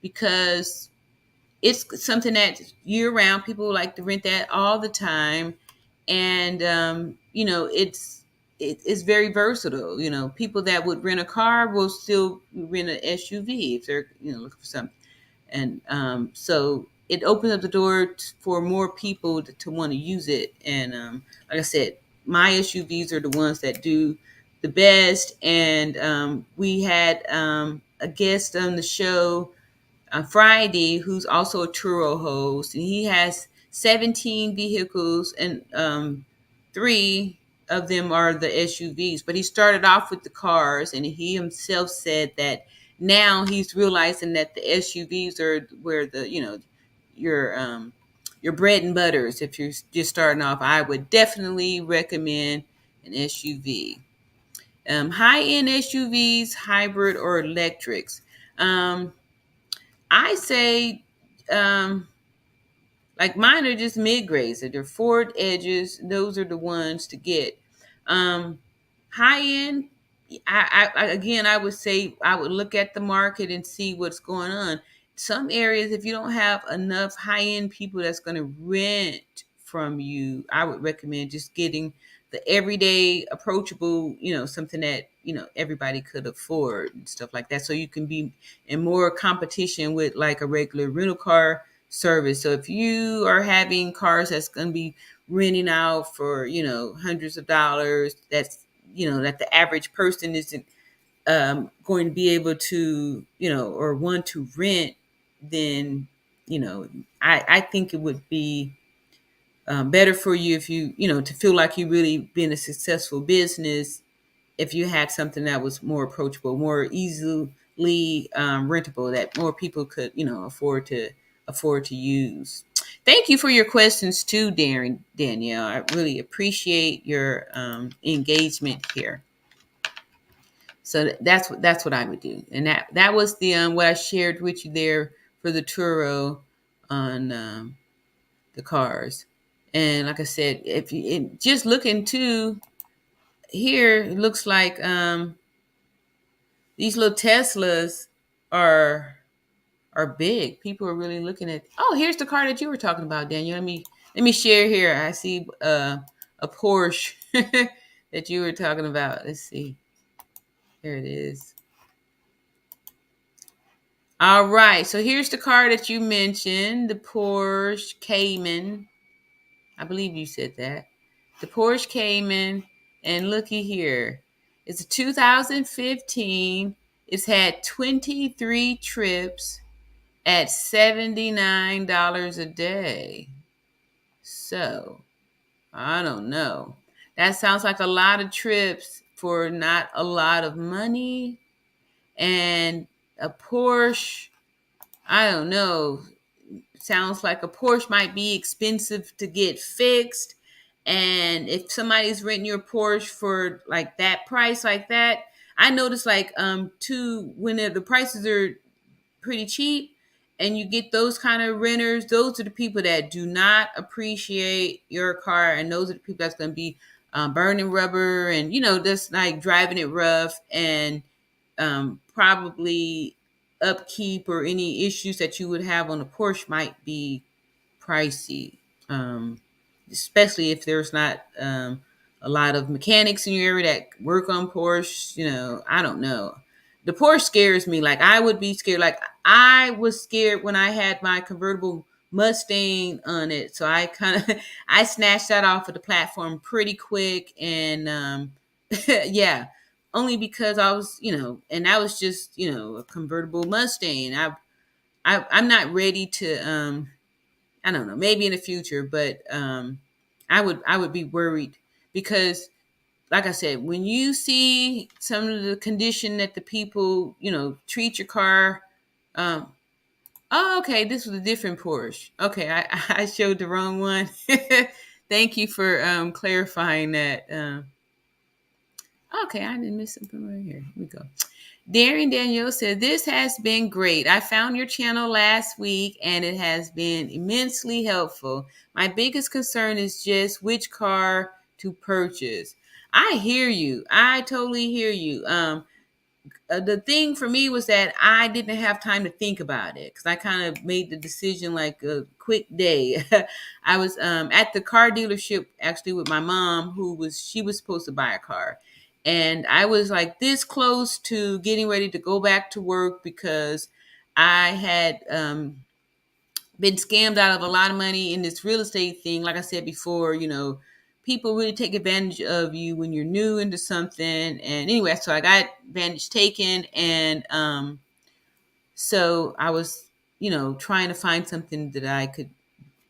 Speaker 1: because it's something that year round people like to rent that all the time, and it's very versatile. People that would rent a car will still rent an SUV if they're looking for something, and so it opens up the door for more people to want to use it. And like I said, my SUVs are the ones that do the best. And we had a guest on the show on Friday who's also a Turo host, and he has 17 vehicles, and 3 of them are the SUVs. But he started off with the cars, and he himself said that now he's realizing that the SUVs are where the your bread and butters. If you're just starting off, I would definitely recommend an SUV. High-end SUVs, hybrid or electrics. I say, like mine are just mid grades. They're Ford Edges. Those are the ones to get. Um, High end. Again, I would say I would look at the market and see what's going on. Some areas, if you don't have enough high end people that's going to rent from you, I would recommend just getting the everyday approachable, something that everybody could afford and stuff like that, so you can be in more competition with like a regular rental car service. So if you are having cars that's going to be renting out for hundreds of dollars, that's that the average person isn't going to be able to or want to rent, then I think it would be better for you if to feel like you really been a successful business if you had something that was more approachable, more easily rentable, that more people could afford to use. Thank you for your questions too, Danielle. I really appreciate your engagement here. So that's what I would do, and that was the what I shared with you there for the Turo on the cars. And like I said, if you just look into here, it looks like these little Teslas are big. People are really looking at. Oh, here's the car that you were talking about, Daniel. Let me share here. I see a Porsche that you were talking about. Let's see. There it is. All right. So here's the car that you mentioned, the Porsche Cayman. I believe you said that. The Porsche Cayman. And looky here. It's a 2015. It's had 23 trips at $79 a day. So, I don't know. That sounds like a lot of trips for not a lot of money. And a Porsche, I don't know. Sounds like a Porsche might be expensive to get fixed. And if somebody's renting your Porsche for like that price like that, I noticed like too, when the prices are pretty cheap and you get those kind of renters, those are the people that do not appreciate your car, and those are the people that's going to be burning rubber and just like driving it rough, and probably upkeep or any issues that you would have on a Porsche might be pricey, especially if there's not a lot of mechanics in your area that work on Porsche. I don't know. The Porsche scares me. Like I would be scared. Like I was scared when I had my convertible Mustang on it. So I kind of I snatched that off of the platform pretty quick, and yeah, only because I was and that was just a convertible Mustang. I'm not ready to I don't know, maybe in the future, but I would be worried because like I said, when you see some of the condition that the people, treat your car, um, oh, okay, this was a different Porsche. Okay, I showed the wrong one. Thank you for clarifying that. Okay, I didn't miss something right here. Here we go. Danielle said, this has been great. I found your channel last week and it has been immensely helpful. My biggest concern is just which car to purchase. I hear you. I totally hear you. The thing for me was that I didn't have time to think about it because I kind of made the decision like a quick day. I was at the car dealership actually with my mom, she was supposed to buy a car. And I was like this close to getting ready to go back to work because I had been scammed out of a lot of money in this real estate thing. Like I said before, people really take advantage of you when you're new into something. And anyway, so I got advantage taken. And so I was, trying to find something that I could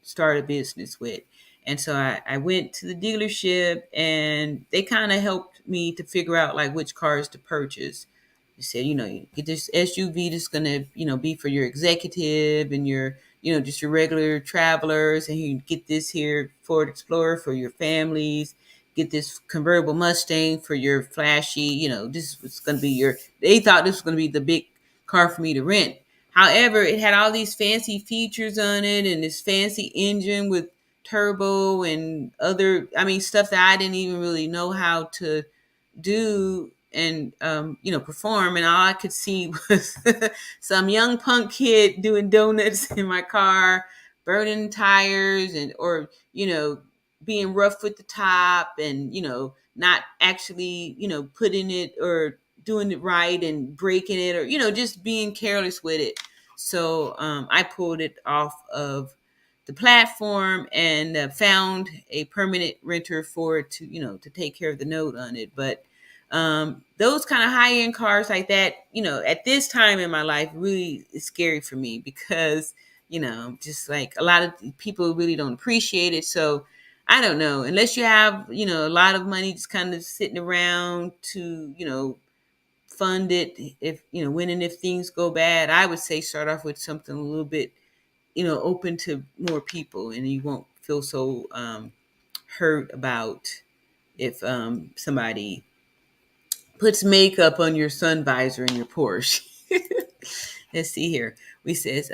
Speaker 1: start a business with. And so I went to the dealership and they kind of helped me to figure out like which cars to purchase. They said, you get this SUV that's going to, be for your executive and your, just your regular travelers, and you get this here Ford Explorer for your families, get this convertible Mustang for your flashy, this was going to be they thought this was going to be the big car for me to rent. However, it had all these fancy features on it and this fancy engine with turbo and other, stuff that I didn't even really know how to do and perform, and all I could see was some young punk kid doing donuts in my car, burning tires, and or being rough with the top, and not actually putting it or doing it right and breaking it, or just being careless with it. So I pulled it off of the platform and found a permanent renter for it to to take care of the note on it. But those kind of high end cars like that, at this time in my life, really is scary for me because just like a lot of people really don't appreciate it. So I don't know, unless you have a lot of money just kind of sitting around to fund it, if when and if things go bad, I would say start off with something a little bit open to more people, and you won't feel so hurt about if somebody puts makeup on your sun visor in your Porsche. Let's see here. We says,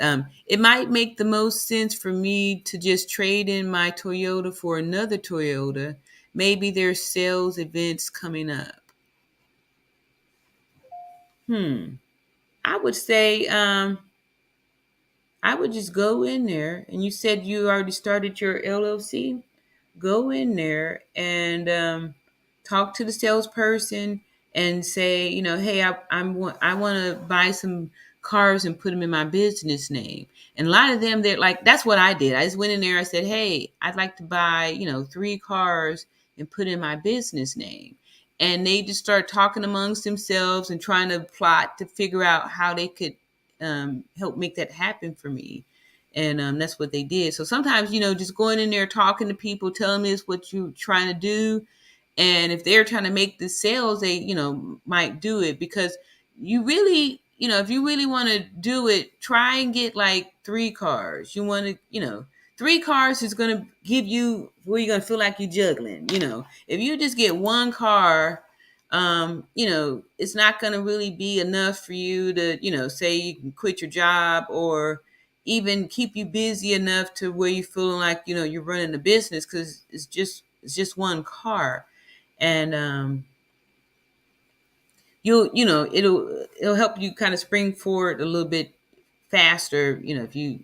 Speaker 1: it might make the most sense for me to just trade in my Toyota for another Toyota. Maybe there's sales events coming up. I would say I would just go in there, and you said you already started your LLC. Go in there and talk to the salesperson and say, hey, I want to buy some cars and put them in my business name. And a lot of them, they're like, that's what I did. I just went in there. I said, hey, I'd like to buy, 3 cars and put in my business name. And they just start talking amongst themselves and trying to plot to figure out how they could help make that happen for me. And that's what they did. So sometimes, just going in there, talking to people, telling me it's what you're trying to do. And if they're trying to make the sales, they, might do it, because you really, if you really want to do it, try and get like 3 cars. You want to, 3 cars is going to give you where you're going to feel like you're juggling. If you just get 1 car, it's not going to really be enough for you to, say you can quit your job, or even keep you busy enough to where you feeling like, you're running a business, because it's just 1 car. And it'll help you kind of spring forward a little bit faster, if you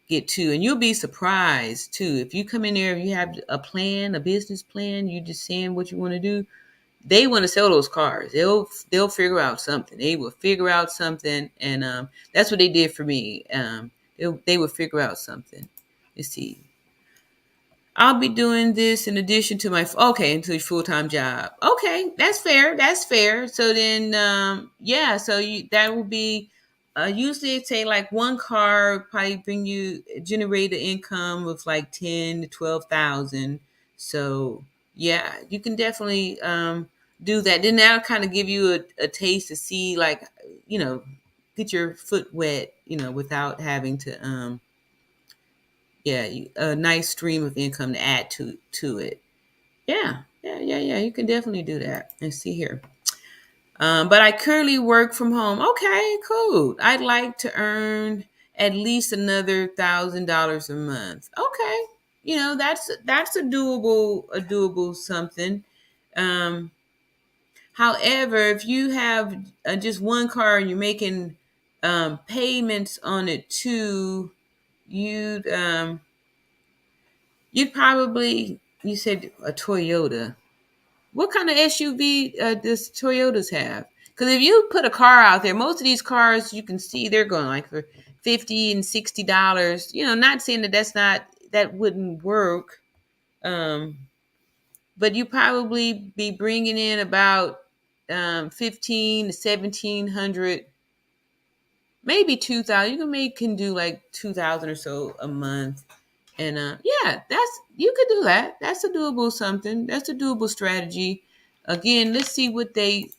Speaker 1: get 2. And you'll be surprised too, if you come in there, if you have a business plan, you just saying what you want to do, they want to sell those cars. They'll figure out something. They will figure out something, and that's what they did for me. They will figure out something. Let's see. I'll be doing this in addition to into a full-time job. Okay, that's fair. That's fair. So then, that will be usually it's say like 1 car probably generate an income of like 10 to 12,000. So yeah, you can definitely do that. Then that'll kind of give you a taste to see, like, get your foot wet, without having to a nice stream of income to add to it. Yeah. You can definitely do that. Let's see here. But I currently work from home. Okay, cool. I'd like to earn at least another $1,000 a month. Okay, that's a doable something. Um, However, if you have just 1 car and you're making payments on it too, you'd you'd probably, you said a Toyota. What kind of SUV does Toyotas have? Because if you put a car out there, most of these cars you can see they're going like for $50 and $60. Not saying that wouldn't work, um, but you probably be bringing in about 15 to 1,700, maybe 2,000. You can do like 2,000 or so a month. And you could do that. That's a doable something. That's a doable strategy. Again, let's see what what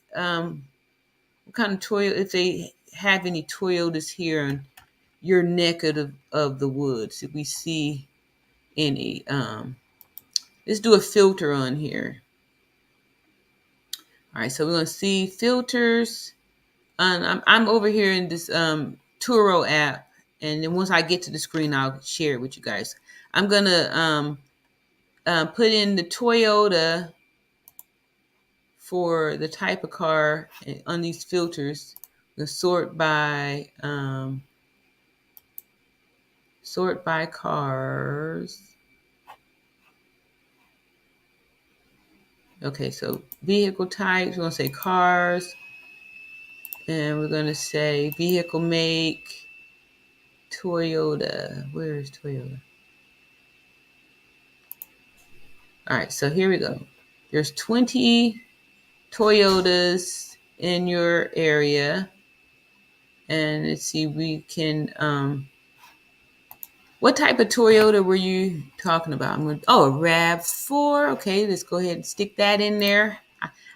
Speaker 1: kind of Toyota, if they have any Toyotas here your neck of the woods. If we see any, let's do a filter on here. All right, so we're gonna see filters. I'm over here in this Turo app, and then once I get to the screen, I'll share it with you guys. I'm gonna put in the Toyota for the type of car on these filters. We'll sort by cars. Okay, so vehicle types, we're gonna say cars, and we're gonna say vehicle make, Toyota. Where is Toyota? All right, so here we go. There's 20 Toyotas in your area. And let's see, we can, what type of Toyota were you talking about? A RAV4. Okay, let's go ahead and stick that in there.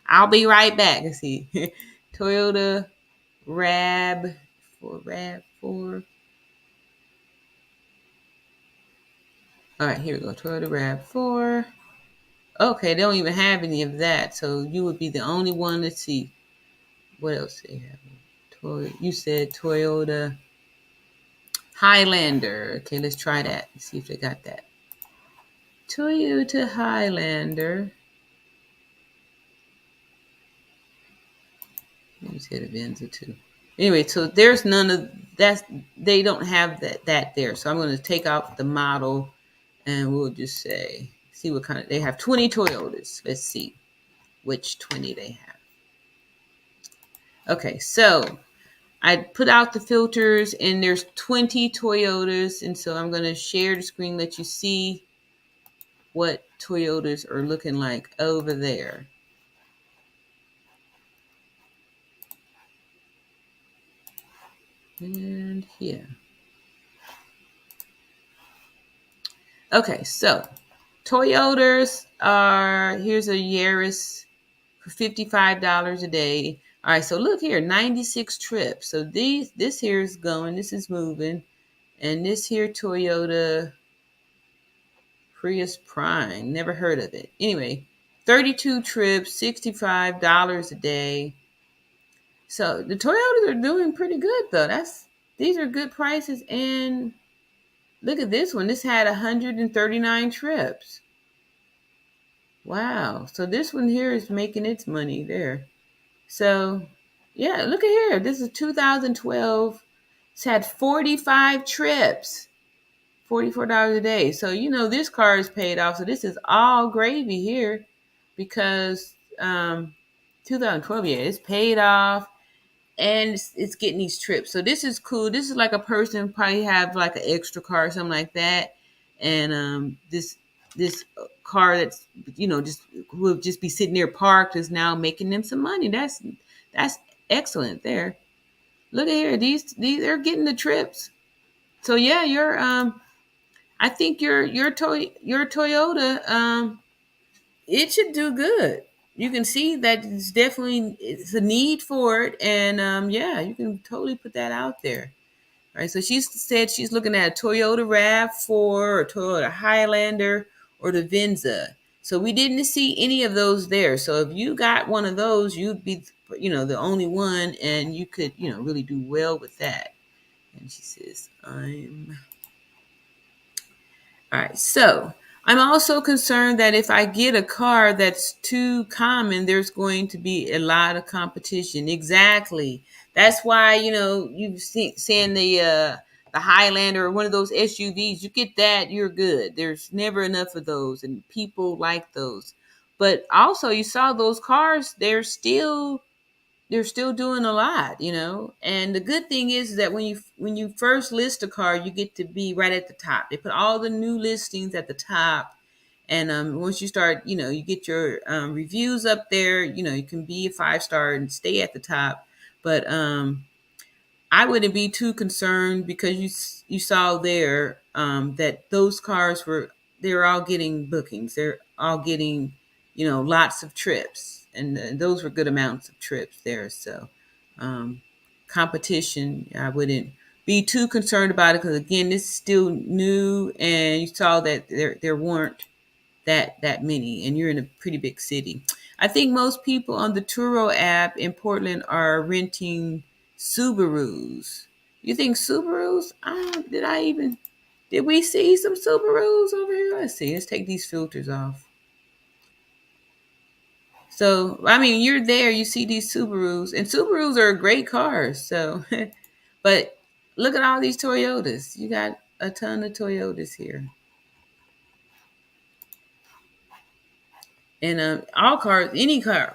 Speaker 1: I'll be right back. Let's see. Toyota RAV4. All right, here we go. Toyota RAV4. Okay, they don't even have any of that. So you would be the only one. Let's see. What else they have? You said Toyota Highlander. Okay, let's try that. Let's see if they got that. Toyota Highlander. Let me say the Venza too. Anyway, so there's none of that. They don't have that there. So I'm going to take out the model, and we'll just see what kind of. They have 20 Toyotas. Let's see which 20 they have. Okay, so I put out the filters, and there's 20 Toyotas, and so I'm going to share the screen, let you see what Toyotas are looking like over there. And here. Okay, so Toyotas are, here's a Yaris for $55 a day. All right, so look here, 96 trips. So this here is going, this is moving. And this here Toyota Prius Prime, never heard of it. Anyway, 32 trips, $65 a day. So the Toyotas are doing pretty good though. These are good prices. And look at this one. This had 139 trips. Wow. So this one here is making its money there. So yeah, look at here. This is 2012. It's had 45 trips. $44 a day. So, this car is paid off. So this is all gravy here because 2012, yeah, it's paid off and it's getting these trips. So this is cool. This is like a person probably have like an extra car or something like that. And this car that's, just will just be sitting there parked is now making them some money. That's excellent there. Look at here. These they're getting the trips. So yeah, I think your Toyota, it should do good. You can see that it's a need for it, and yeah, you can totally put that out there. All right, so she said she's looking at a Toyota RAV4 or Toyota Highlander or the Venza. So we didn't see any of those there. So if you got one of those, you'd be, the only one, and you could, really do well with that. And she says, all right, so I'm also concerned that if I get a car that's too common, there's going to be a lot of competition. Exactly. That's why, you've seen the Highlander or one of those SUVs. You get that, you're good. There's never enough of those, and people like those. But also, you saw those cars. They're still doing a lot, And the good thing is that when you first list a car, you get to be right at the top. They put all the new listings at the top, and once you start, you get your reviews up there. You can be a 5-star and stay at the top. But I wouldn't be too concerned because you saw there that those cars they're all getting bookings. They're all getting lots of trips, and those were good amounts of trips there. So competition, I wouldn't be too concerned about it, because again, this is still new, and you saw that there weren't that many, and you're in a pretty big city. I think most people on the Turo app in Portland are renting Subarus. You think Subarus? Did we see some Subarus over here? Let's see. Let's take these filters off. So, I mean, you're there, you see these Subarus, and Subarus are great cars. So, but look at all these Toyotas. You got a ton of Toyotas here. And all cars,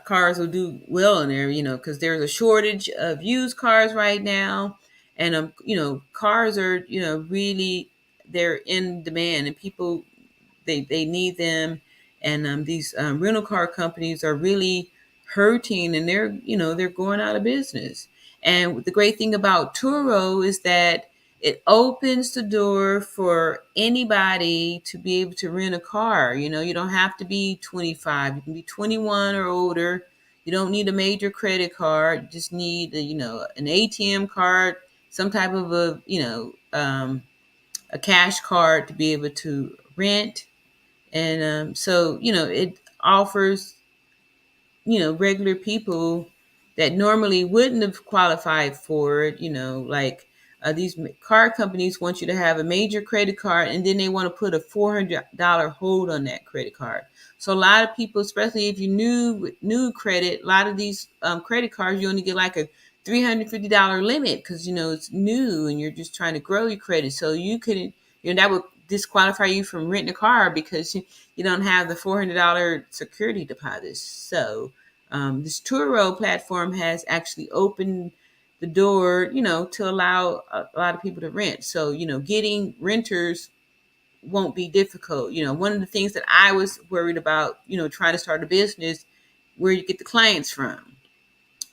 Speaker 1: cars will do well in there, because there's a shortage of used cars right now, and cars are, really, they're in demand, and people, they need them, and these rental car companies are really hurting, and they're going out of business. And the great thing about Turo is that it opens the door for anybody to be able to rent a car. You don't have to be 25. You can be 21 or older. You don't need a major credit card. You just need an ATM card, some type of a cash card to be able to rent. And so it offers regular people that normally wouldn't have qualified for it, like these car companies want you to have a major credit card, and then they want to put a $400 hold on that credit card. So a lot of people, especially if you new credit, a lot of these credit cards, you only get like a $350 limit, because it's new and you're just trying to grow your credit. So you couldn't, that would disqualify you from renting a car, because you don't have the $400 security deposit. So this Turo platform has actually opened the door, to allow a lot of people to rent. So, getting renters won't be difficult. One of the things that I was worried about, trying to start a business, where you get the clients from.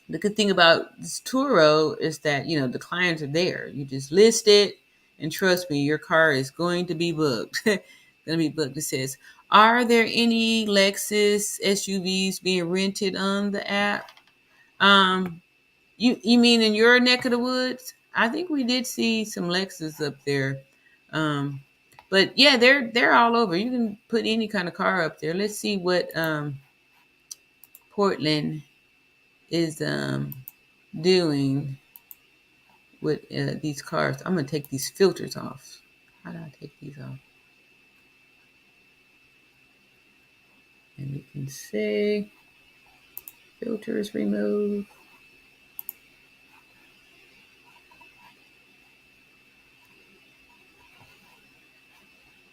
Speaker 1: The good thing about this Turo is that, the clients are there. You just list it, and trust me, your car is going to be booked. Going to be booked. It says, are there any Lexus SUVs being rented on the app? You mean in your neck of the woods? I think we did see some Lexus up there. But yeah, they're all over. You can put any kind of car up there. Let's see what Portland is doing with these cars. I'm gonna take these filters off. How do I take these off? And you can say filters remove.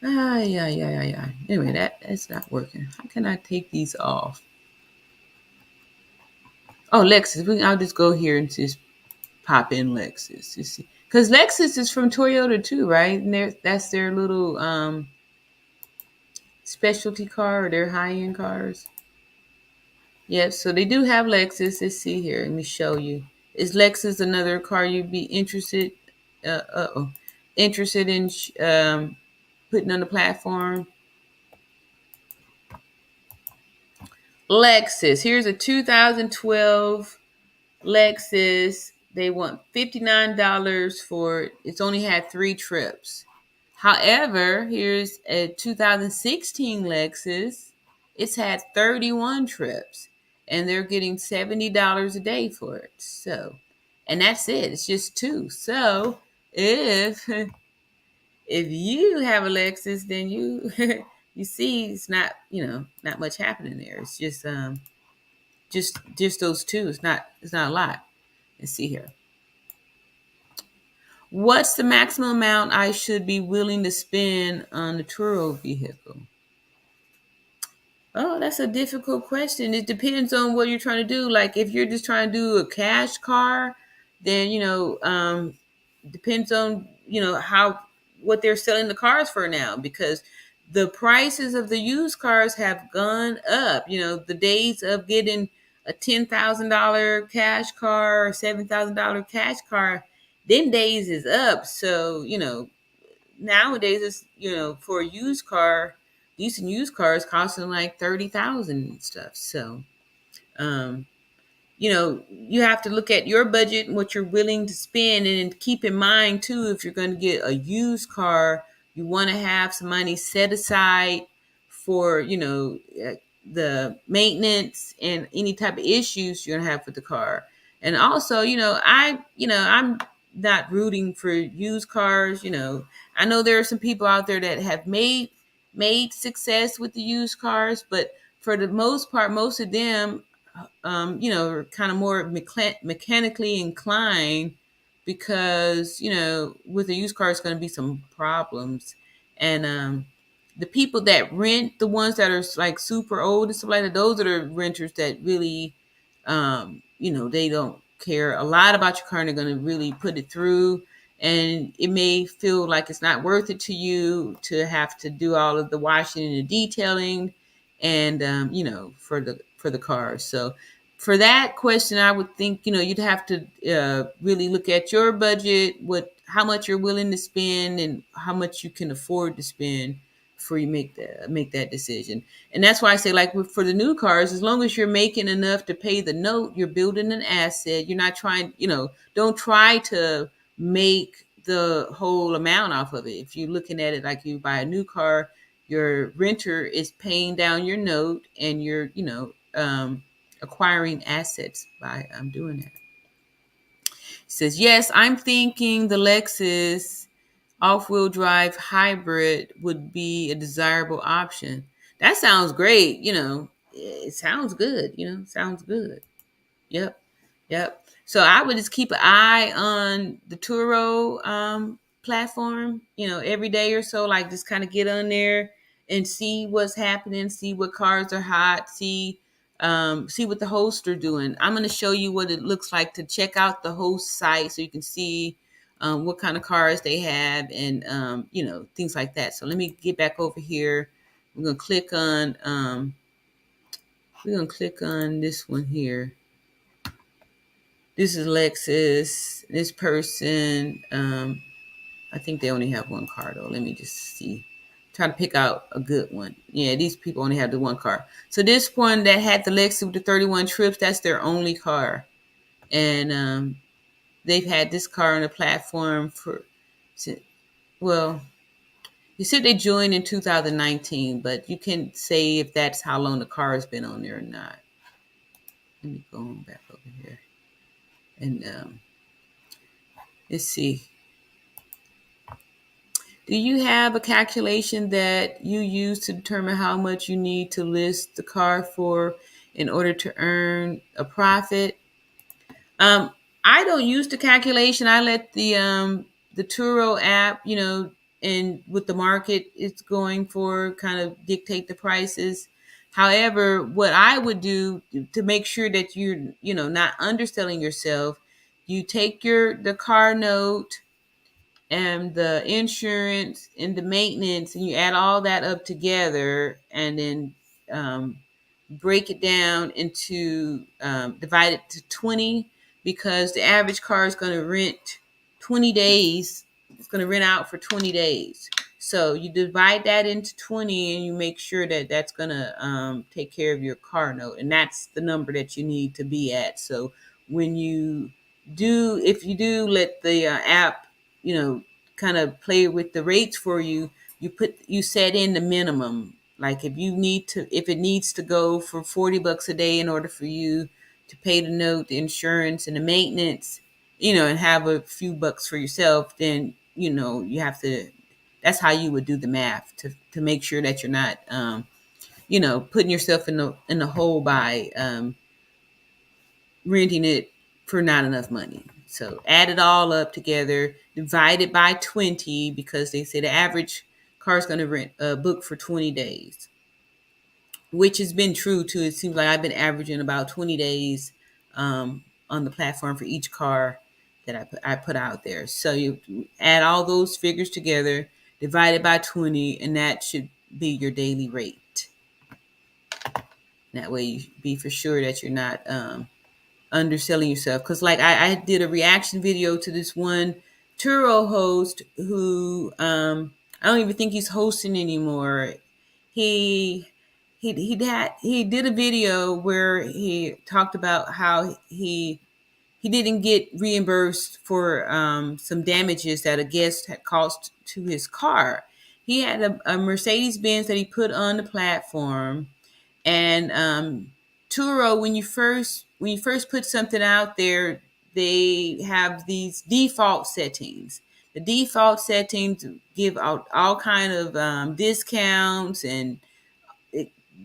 Speaker 1: Yeah. Anyway, that's not working. How can I take these off? Oh, Lexus. I'll just go here and just pop in Lexus. You see, because Lexus is from Toyota too, right? And that's their little specialty car, or their high end cars. Yes, so they do have Lexus. Let's see here. Let me show you. Is Lexus another car you'd be interested? Interested in putting on the platform? Lexus. Here's a 2012 Lexus. They want $59 for it. It's only had 3 trips. However, here's a 2016 Lexus. It's had 31 trips, and they're getting $70 a day for it. So, and that's it. It's just 2. So, if you have a Lexus, then you you see it's not much happening there. It's just those 2. It's not a lot. Let's see here. What's the maximum amount I should be willing to spend on the Turo vehicle? Oh, that's a difficult question. It depends on what you're trying to do. Like if you're just trying to do a cash car, then depends on how what they're selling the cars for now, because the prices of the used cars have gone up. The days of getting a $10,000 cash car or $7,000 cash car, them days is up. So nowadays it's for a used car, decent used cars costing like 30,000 and stuff. So you have to look at your budget and what you're willing to spend, and keep in mind too, if you're going to get a used car, you want to have some money set aside for the maintenance and any type of issues you're going to have with the car. And also, I'm not rooting for used cars. I know there are some people out there that have made success with the used cars, but for the most part, most of them are kind of more mechanically inclined, because with a used car, it's going to be some problems. And the people that rent, the ones that are like super old and stuff like that, those are the renters that really, they don't care a lot about your car, and they're going to really put it through. And it may feel like it's not worth it to you to have to do all of the washing and the detailing, and for the cars. So for that question, I would think you'd have to really look at your budget, how much you're willing to spend, and how much you can afford to spend before you make that decision. And that's why I say, like for the new cars, as long as you're making enough to pay the note, you're building an asset. You're not trying, don't try to make the whole amount off of it. If you're looking at it like you buy a new car, your renter is paying down your note, and you're acquiring assets by doing that. It says, yes, I'm thinking the Lexus off-wheel drive hybrid would be a desirable option. That sounds great. It sounds good. Sounds good. Yep. Yep. So I would just keep an eye on the Turo platform, every day or so, like just kind of get on there and see what's happening, see what cars are hot, see what the hosts are doing. I'm going to show you what it looks like to check out the host site, so you can see what kind of cars they have, and things like that. So let me get back over here. We're going to click on this one here. This is Lexus. This person, I think they only have one car though. Let me just see. Try to pick out a good one. Yeah, these people only have the one car. So this one that had the Lexus with the 31 trips, that's their only car. And they've had this car on the platform well, you said they joined in 2019, but you can say if that's how long the car has been on there or not. Let me go on back over here. And let's see. Do you have a calculation that you use to determine how much you need to list the car for in order to earn a profit? I don't use the calculation. I let the Turo app, and with the market it's going for, kind of dictate the prices. However, what I would do to make sure that you're, not underselling yourself, you take the car note and the insurance and the maintenance, and you add all that up together, and then break it down into divide it to 20, because the average car is going to rent 20 days. It's going to rent out for 20 days. So you divide that into 20, and you make sure that that's going to take care of your car note. And that's the number that you need to be at. So when if you do let the app, kind of play with the rates for you, you set in the minimum. Like if it needs to go for $40 a day in order for you to pay the note, the insurance, and the maintenance, and have a few bucks for yourself, then, you have to, that's how you would do the math to make sure that you're not, putting yourself in the hole by renting it for not enough money. So add it all up together, divide it by 20, because they say the average car is going to rent a book for 20 days, which has been true too. It seems like I've been averaging about 20 days on the platform for each car that I put out there. So you add all those figures together, divide it by 20, and that should be your daily rate. That way you be for sure that you're not underselling yourself. Because like I did a reaction video to this one Turo host who I don't even think he's hosting anymore. He he did a video where he talked about how he didn't get reimbursed for some damages that a guest had caused to his car. He had a Mercedes Benz that he put on the platform, and Turo, when you first put something out there, they have these default settings. The default settings give out all kind of discounts and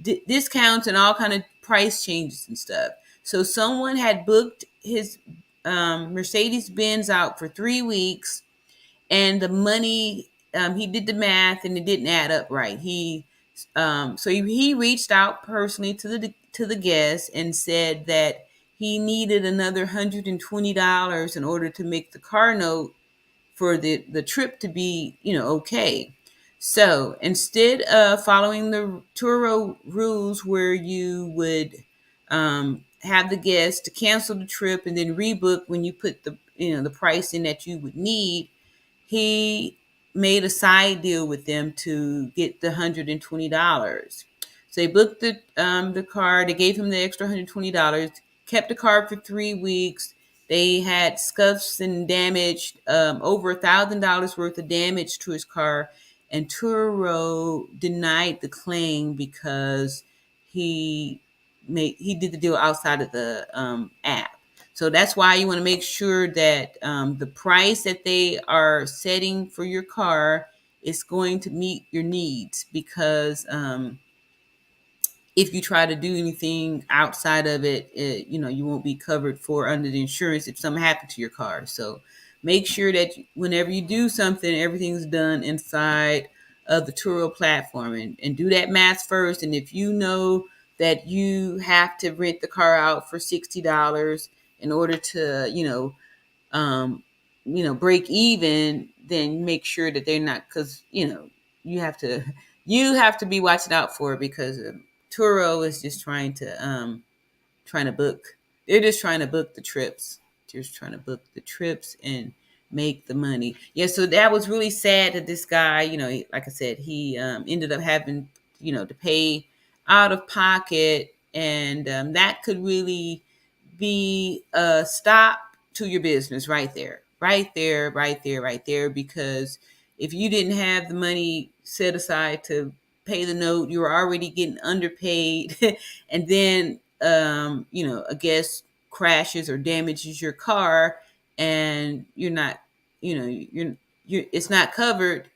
Speaker 1: discounts and all kind of price changes and stuff. So someone had booked his Mercedes Benz out for 3 weeks, and the money, he did the math and it didn't add up right. He reached out personally to the guest and said that he needed another $120 in order to make the car note for the trip to be, okay. So instead of following the Turo rules where you would have the guest to cancel the trip and then rebook when you put the pricing that you would need, he made a side deal with them to get the $120. So they booked the car. They gave him the extra $120. Kept the car for 3 weeks. They had scuffs and damage, over $1,000 worth of damage to his car, and Turo denied the claim because he did the deal outside of the app. So that's why you want to make sure that the price that they are setting for your car is going to meet your needs, because if you try to do anything outside of it, you won't be covered for under the insurance if something happened to your car. So make sure that whenever you do something, everything's done inside of the Turo platform, and do that math first. And if you know that you have to rent the car out for $60 in order to, um, break even, then make sure that they're not, because you have to be watching out for it, because Turo is just trying to book. They're just trying to book the trips. Just trying to book the trips and make the money. Yeah, so that was really sad that this guy, like I said, he ended up having, to pay out of pocket, and that could really be a stop to your business right there, right there, right there, right there. Because if you didn't have the money set aside to pay the note, you were already getting underpaid, and then a guest crashes or damages your car, and you're not, it's not covered.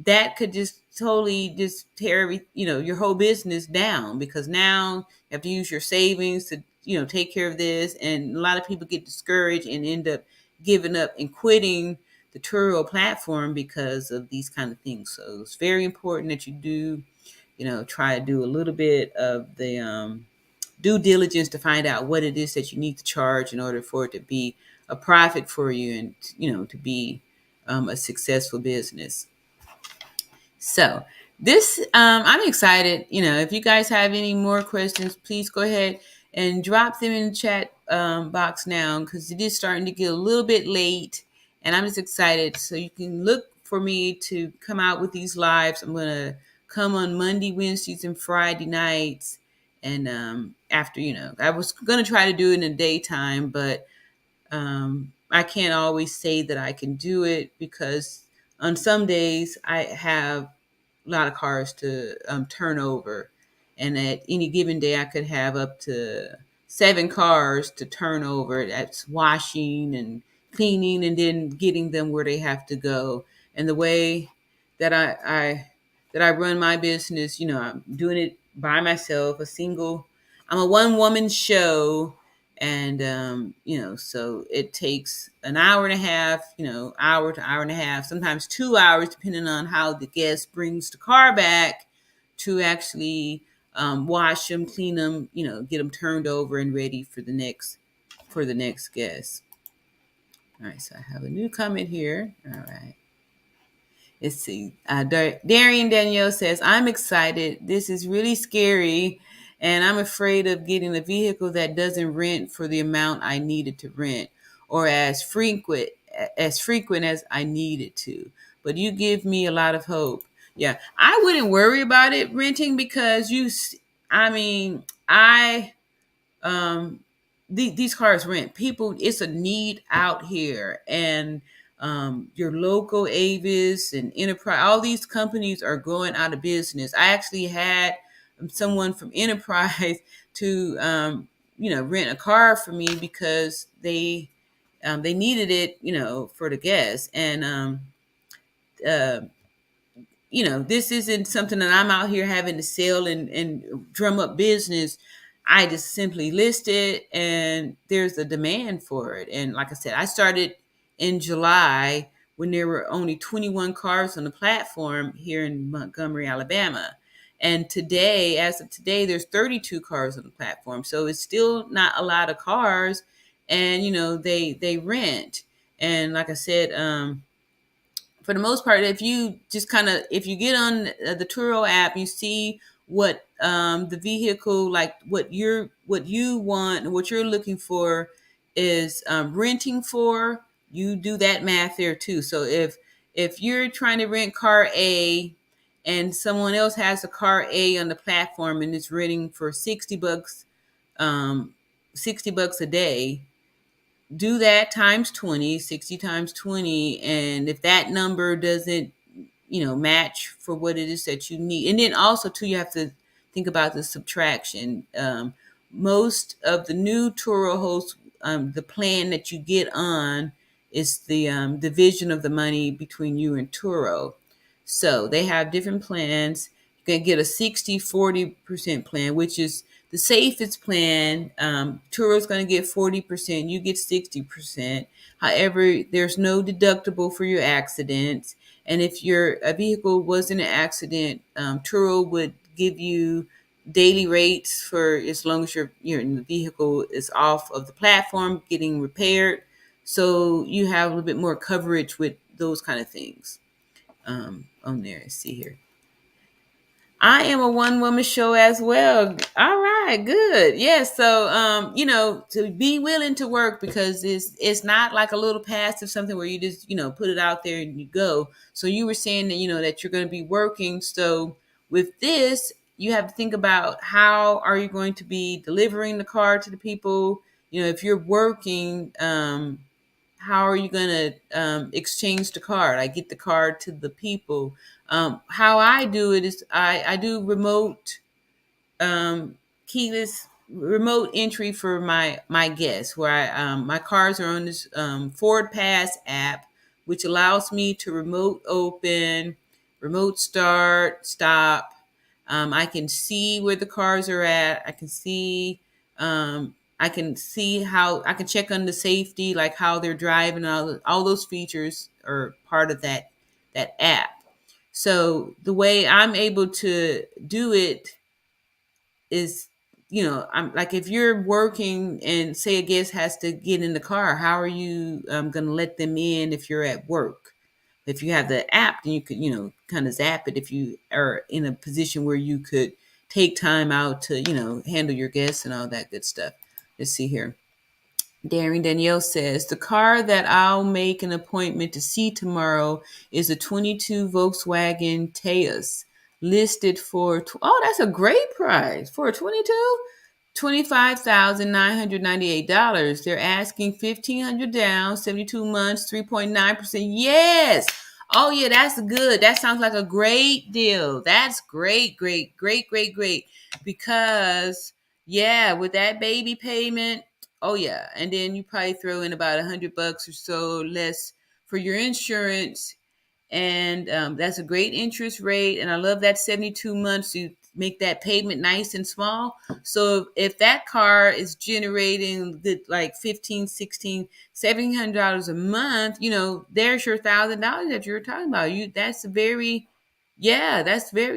Speaker 1: That could just totally just tear your whole business down, because now you have to use your savings to take care of this. And a lot of people get discouraged and end up giving up and quitting the Turo platform because of these kind of things. So it's very important that you do try to do a little bit of the due diligence to find out what it is that you need to charge in order for it to be a profit for you, and to be a successful business. So this, I'm excited. If you guys have any more questions, please go ahead and drop them in the chat box now, because it is starting to get a little bit late, and I'm just excited. So you can look for me to come out with these lives. I'm going to come on Monday, Wednesdays, and Friday nights. And after, I was going to try to do it in the daytime, but I can't always say that I can do it, because on some days I have a lot of cars to turn over, and at any given day I could have up to 7 cars to turn over. That's washing and cleaning and then getting them where they have to go. And the way that I run my business, I'm doing it by myself, I'm a one woman show. And so it takes an hour and a half, hour to hour and a half, sometimes 2 hours, depending on how the guest brings the car back, to actually wash them, clean them, get them turned over and ready for the next guest. All right, so I have a new comment here. All right. Let's see. Darian Danielle says, I'm excited. This is really scary, and I'm afraid of getting a vehicle that doesn't rent for the amount I needed to rent, or as frequent as I needed to. But you give me a lot of hope. Yeah, I wouldn't worry about it renting, because I mean, I these cars rent. People, it's a need out here, and your local Avis and Enterprise, all these companies are going out of business. I actually had someone from Enterprise to rent a car for me because they needed it, for the guests. And uh, this isn't something that I'm out here having to sell and drum up business. I just simply list it, and there's a demand for it. And like I said, I started in July when there were only 21 cars on the platform here in Montgomery, Alabama. And today, as of today, there's 32 cars on the platform. So it's still not a lot of cars. And, they rent. And like I said, for the most part, if you just if you get on the Turo app, you see what the vehicle, like what you want and what you're looking for is renting for. You do that math there too. So if you're trying to rent car A and someone else has a car A on the platform and it's renting for $60, um, $60 a day, do that times 20, 60 times 20. And if that number doesn't, match for what it is that you need. And then also too, you have to think about the subtraction. Most of the new Turo hosts, the plan that you get on is the division of the money between you and Turo. So they have different plans. You can get a 60-40% plan, which is the safest plan. Turo's going to get 40%, you get 60%. However, there's no deductible for your accidents. And if your a vehicle was in an accident, Turo would give you daily rates for as long as your the vehicle is off of the platform getting repaired. So you have a little bit more coverage with those kind of things on there. Let's see here. I am a one woman show as well. All right, good. Yes, so to be willing to work, because it's not like a little passive something where you just, put it out there and you go. So you were saying that, that you're going to be working. So with this, you have to think about how are you going to be delivering the car to the people. If you're working, how are you going to exchange the card? I get the card to the people. How I do it is I do keyless remote entry for my guests, where my cars are on this Ford Pass app, which allows me to remote open, remote start, stop. I can see where the cars are at. I can see how I can check on the safety, like how they're driving. All those features are part of that app. So the way I'm able to do it is, I'm like, if you're working and say a guest has to get in the car, how are you going to let them in if you're at work? If you have the app, then you could, kind of zap it if you are in a position where you could take time out to, handle your guests and all that good stuff. Let's see here. Daring Danielle says, the car that I'll make an appointment to see tomorrow is a 22 Volkswagen Taos, listed for, oh, that's a great price for a 22. $25,998. They're asking $1,500 down, 72 months, 3.9%. Yes. Oh yeah, that's good. That sounds like a great deal. That's great, great, great, great, great. Because yeah, with that baby payment, oh yeah, and then you probably throw in about $100 or so less for your insurance, and that's a great interest rate. And I love that 72 months. You make that payment nice and small. So if that car is generating like 15, 16, $1,700 a month, there's your $1,000 that you're talking about. That's very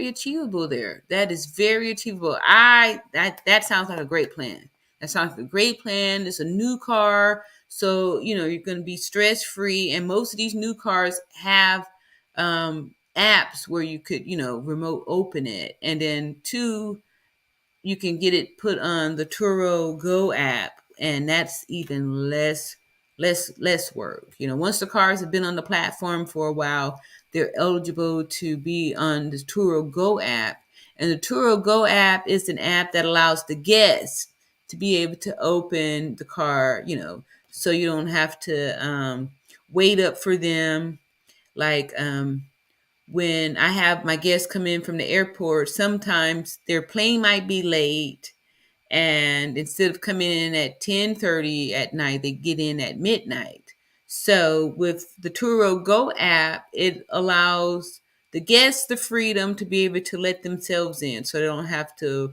Speaker 1: achievable there. That is very achievable. That sounds like a great plan. That sounds like a great plan. It's a new car. So, you're going to be stress free. And most of these new cars have apps where you could, remote open it. And then two, you can get it put on the Turo Go app, and that's even less work. Once the cars have been on the platform for a while, they're eligible to be on the Turo Go app. And the Turo Go app is an app that allows the guests to be able to open the car, so you don't have to wait up for them. Like when I have my guests come in from the airport, sometimes their plane might be late, and instead of coming in at 10:30 at night, they get in at midnight. So with the Turo Go app, it allows the guests the freedom to be able to let themselves in, so they don't have to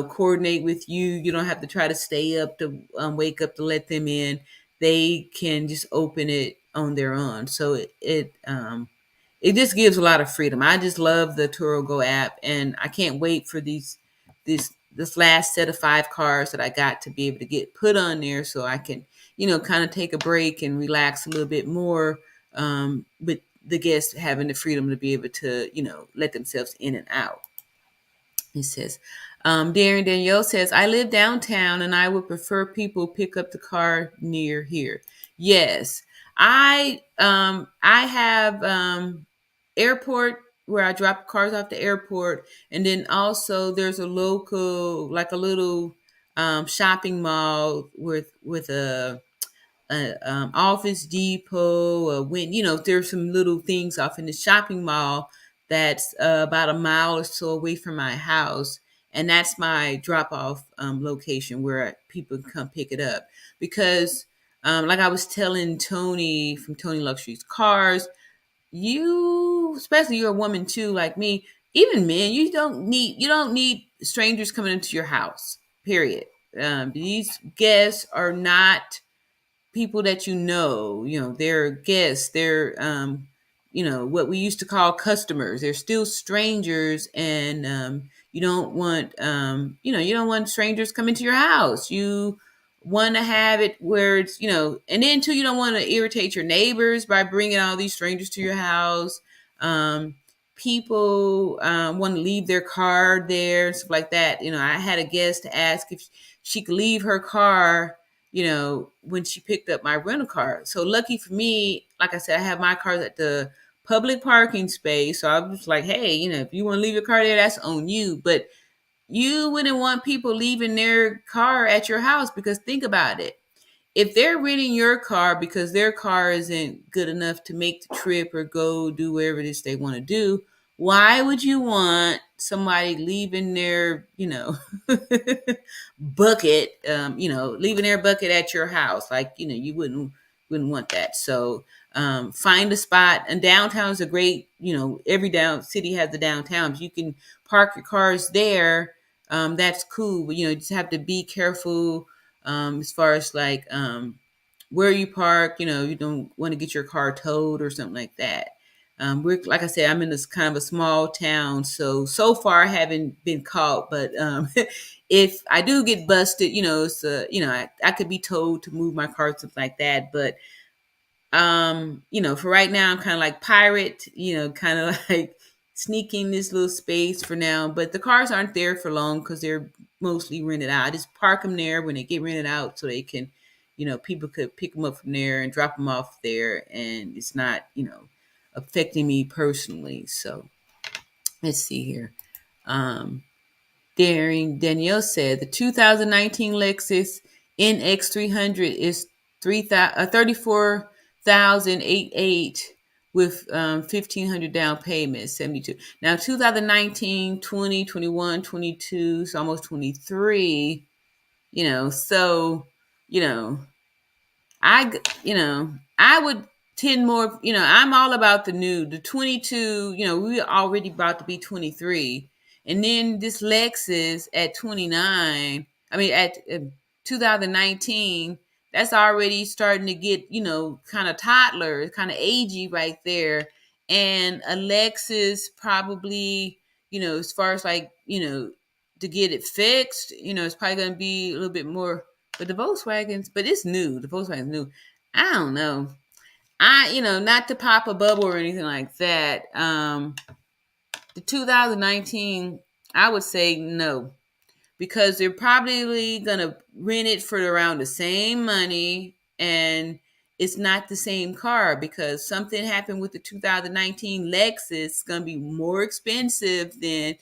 Speaker 1: coordinate with you. You don't have to try to stay up to wake up to let them in. They can just open it on their own. So it just gives a lot of freedom. I just love the Turo Go app, and I can't wait for this last set of 5 cars that I got to be able to get put on there, so I can kind of take a break and relax a little bit more, with the guests having the freedom to be able to let themselves in and out. He says, Danielle says, I live downtown and I would prefer people pick up the car near here. Yes, I have airport where I drop cars off the airport, and then also there's a local, like a little shopping mall with a Office Depot, there's some little things off in the shopping mall that's about a mile or so away from my house, and that's my drop off location where people can come pick it up. Because like I was telling Tony from Tony Luxury's Cars, especially you're a woman too, like me, even men, you don't need strangers coming into your house, period. These guests are not people that they're guests, they're what we used to call customers. They're still strangers, and you don't want strangers coming to your house. You want to have it where it's, and then too, you don't want to irritate your neighbors by bringing all these strangers to your house. People want to leave their car there and stuff like that. I had a guest ask if she could leave her car when she picked up my rental car. So lucky for me, like I said, I have my cars at the public parking space. So I was like, hey, if you want to leave your car there, that's on you. But you wouldn't want people leaving their car at your house, because think about it. If they're renting your car because their car isn't good enough to make the trip or go do wherever it is they want to do, why would you want somebody leaving their, bucket, leaving their bucket at your house? Like, you wouldn't want that. So find a spot. And downtown is a great, every down city has the downtowns. You can park your cars there. That's cool. But, you just have to be careful as far as like where you park. You don't want to get your car towed or something like that. We're, like I said, I'm in this kind of a small town, so far I haven't been caught. But if I do get busted, it's I could be told to move my car, something like that. But for right now, I'm kind of like pirate, kind of like sneaking this little space for now. But the cars aren't there for long because they're mostly rented out. I just park them there when they get rented out, so they can, people could pick them up from there and drop them off there, and it's not, affecting me personally. So let's see here. Danielle said the 2019 Lexus NX 300 is 34,888 with 1,500 down payment, 72. Now 2019, 20, 21, 22, so almost 23. So I would tend more. I'm all about the 22. We already about to be 23, and then this Lexus at 29. I mean, at 2019, that's already starting to get kind of toddler, kind of agey right there. And a Lexus probably, as far as like to get it fixed, it's probably going to be a little bit more. But the Volkswagens, but it's new. The Volkswagen's new. I don't know. Not to pop a bubble or anything like that. The 2019, I would say no, because they're probably gonna rent it for around the same money, and it's not the same car because something happened with the 2019 Lexus. It's gonna be more expensive than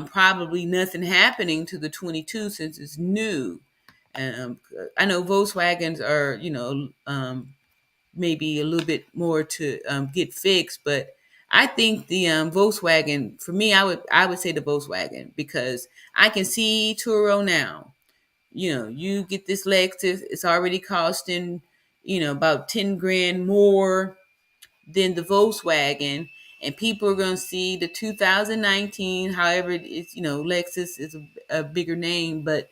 Speaker 1: probably nothing happening to the 22 since it's new. I know Volkswagens are, maybe a little bit more to get fixed, but I think the Volkswagen, for me, I would say the Volkswagen, because I can see Turo now. You get this Lexus, it's already costing, about 10 grand more than the Volkswagen. And people are going to see the 2019, however it is, Lexus is a bigger name, but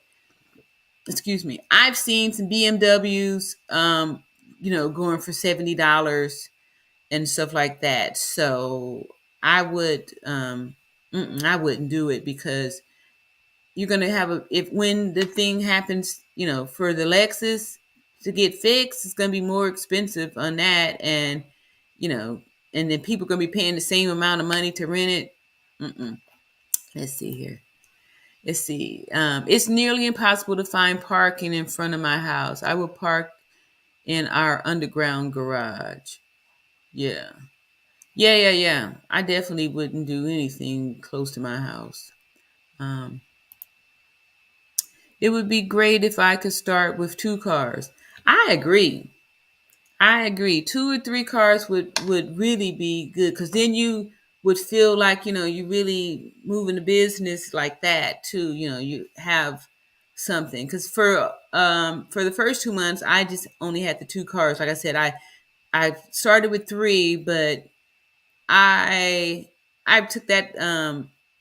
Speaker 1: excuse me, I've seen some BMWs, going for $70 and stuff like that. So I would, I wouldn't do it, because you're gonna have if when the thing happens, for the Lexus to get fixed, it's gonna be more expensive on that, and you know, and then people are gonna be paying the same amount of money to rent it. Mm-mm. Let's see here. Let's see. It's nearly impossible to find parking in front of my house. I will park in our underground garage. Yeah. Yeah. I definitely wouldn't do anything close to my house. Um, it would be great if I could start with 2 cars. I agree. I agree. 2 or 3 cars would really be good, because then you would feel like, you really moving the business like that too. You have something. Because for the first 2 months, I just only had the 2 cars. Like I said, I started with 3, but I I took that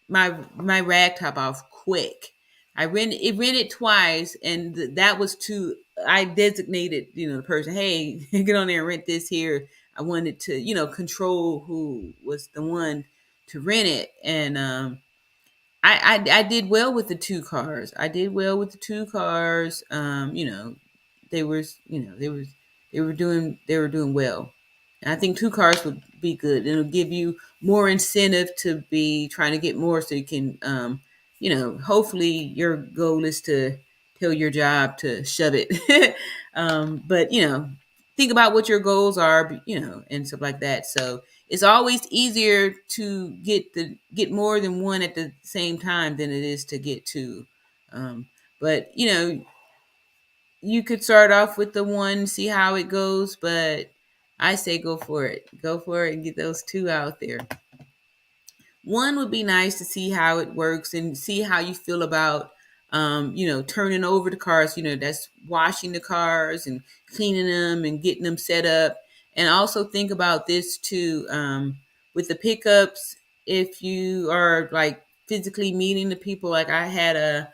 Speaker 1: my rag top off quick. I rented twice, and that was to I designated, the person, hey, get on there and rent this here. I wanted to, control who was the one to rent it, and I did well with the 2 cars. I did well with the 2 cars. They were they were doing well. And I think 2 cars would be good. It'll give you more incentive to be trying to get more, so you can, hopefully your goal is to tell your job to shove it. But think about what your goals are, and stuff like that. So it's always easier to get more than one at the same time than it is to get two. But you could start off with the one, see how it goes, but I say go for it. Go for it and get those 2 out there. One would be nice to see how it works and see how you feel about, turning over the cars. That's washing the cars and cleaning them and getting them set up. And also think about this too, with the pickups. If you are like physically meeting the people, like I had a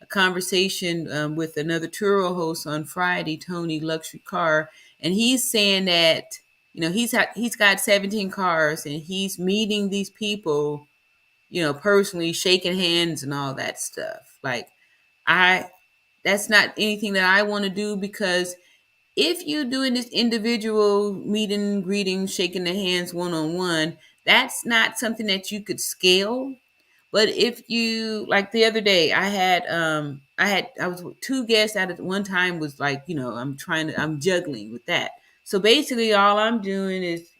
Speaker 1: conversation with another Turo host on Friday, Tony Luxury Car, and he's saying that he's got 17 cars, and he's meeting these people, personally, shaking hands and all that stuff. Like, I that's not anything that I want to do, because if you're doing this individual meeting, greeting, shaking the hands one on one, that's not something that you could scale. But if you, like the other day, I was with 2 guests at one time, was like, I'm juggling with that. So basically all I'm doing is,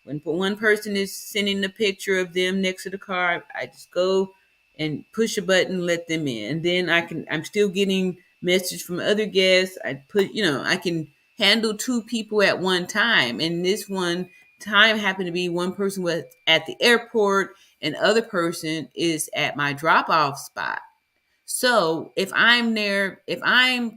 Speaker 1: when one person is sending the picture of them next to the car, I just go and push a button, let them in. And then I'm still getting message from other guests. I can handle 2 people at one time. And this one time happened to be one person was at the airport, and other person is at my drop off spot. So if I'm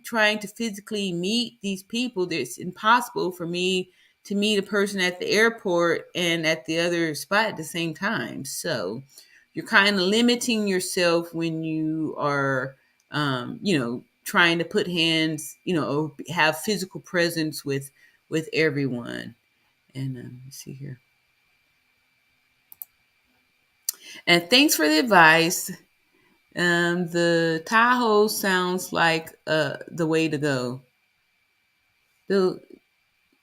Speaker 1: trying to physically meet these people, it's impossible for me to meet a person at the airport and at the other spot at the same time. So you're kind of limiting yourself when you are, trying to put hands, or have physical presence with everyone. And let's see here. And thanks for the advice. The Tahoe sounds like the way to go. The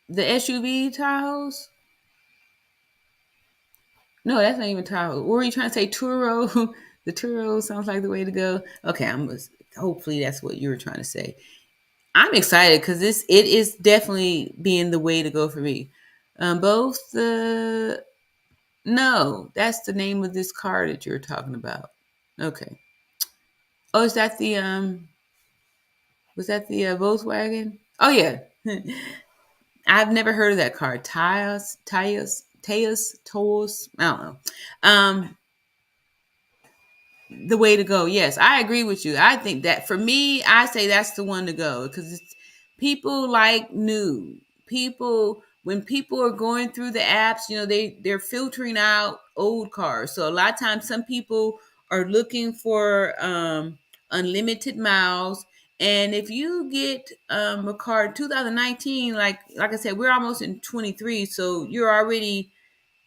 Speaker 1: the SUV Tahoes? No, that's not even Tahoe. What were you trying to say? Turo? The Turo sounds like the way to go. Okay, hopefully that's what you were trying to say. I'm excited because it is definitely being the way to go for me. Both the No, that's the name of this car that you're talking about. Okay. Oh, is that the was that the Volkswagen? Oh yeah. I've never heard of that car. Tias. I don't know. Um, the way to go. Yes, I agree with you. I think that for me, I say that's the one to go because people like new people. When people are going through the apps, they're filtering out old cars. So a lot of times, some people are looking for unlimited miles. And if you get a car 2019, like I said, we're almost in 23, so you're already,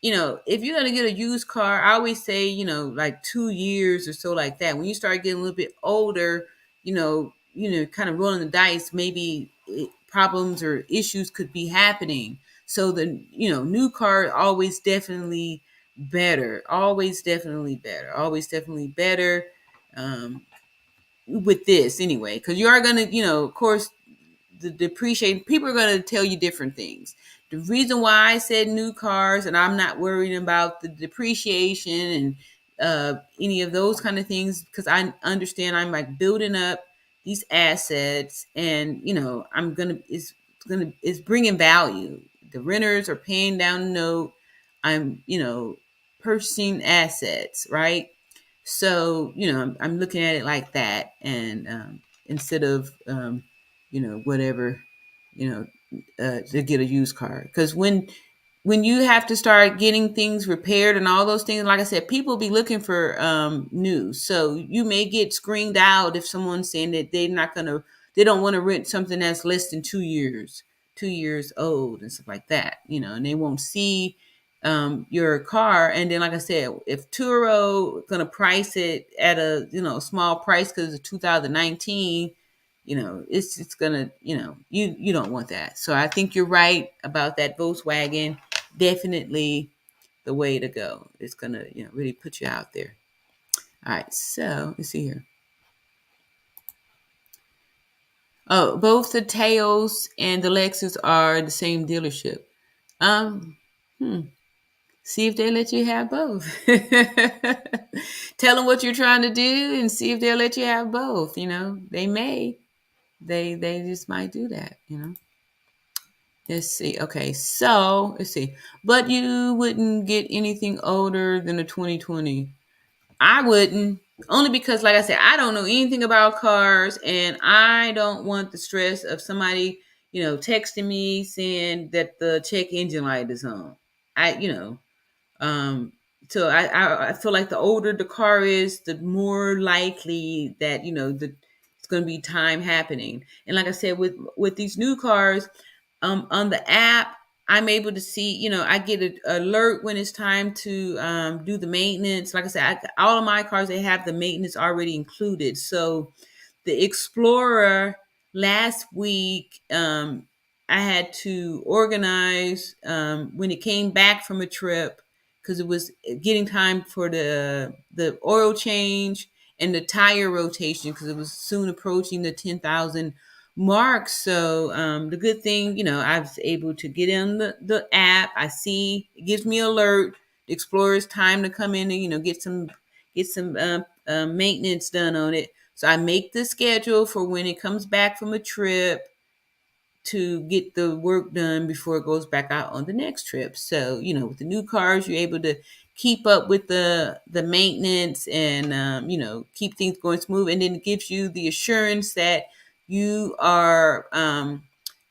Speaker 1: if you're gonna get a used car, I always say, like 2 years or so, like that. When you start getting a little bit older, kind of rolling the dice, maybe problems or issues could be happening. So the new car always definitely better, always definitely better, always definitely better. Um, with this anyway, because you are gonna, of course, the depreciation, people are going to tell you different things. The reason why I said new cars and I'm not worried about the depreciation and any of those kind of things, because I understand I'm like building up these assets, and I'm gonna it's bringing value. The renters are paying down the note. I'm purchasing assets, right? So I'm looking at it like that, and instead of whatever, you know, to get a used car. Because when you have to start getting things repaired and all those things, like I said, people be looking for new. So you may get screened out if someone's saying that they don't want to rent something that's less than 2 years, 2 years old and stuff like that, and they won't see your car. And then, like I said, if Turo gonna price it at a small price because it's 2019, it's gonna, you don't want that. So I think you're right about that Volkswagen. Definitely the way to go. It's gonna really put you out there. All right, so let's see here. Oh, both the Taos and the Lexus are the same dealership. Um, hmm. See if they let you have both. Tell them what you're trying to do and see if they'll let you have both. They may. They just might do that. Let's see. Okay, so let's see. But you wouldn't get anything older than a 2020. I wouldn't. Only because, like I said, I don't know anything about cars, and I don't want the stress of somebody, texting me saying that the check engine light is on. I, you know, um, so I feel like the older the car is, the more likely that it's going to be time happening. And like I said, with these new cars, on the app, I'm able to see. I get an alert when it's time to do the maintenance. Like I said, all of my cars, they have the maintenance already included. So the Explorer last week, I had to organize when it came back from a trip, because it was getting time for the oil change and the tire rotation, because it was soon approaching the 10,000 mark. So the good thing, I was able to get in the app. I see it gives me alert. The Explorer's time to come in and get some maintenance done on it. So I make the schedule for when it comes back from a trip to get the work done before it goes back out on the next trip. So, with the new cars, you're able to keep up with the maintenance and, keep things going smooth. And then it gives you the assurance that you are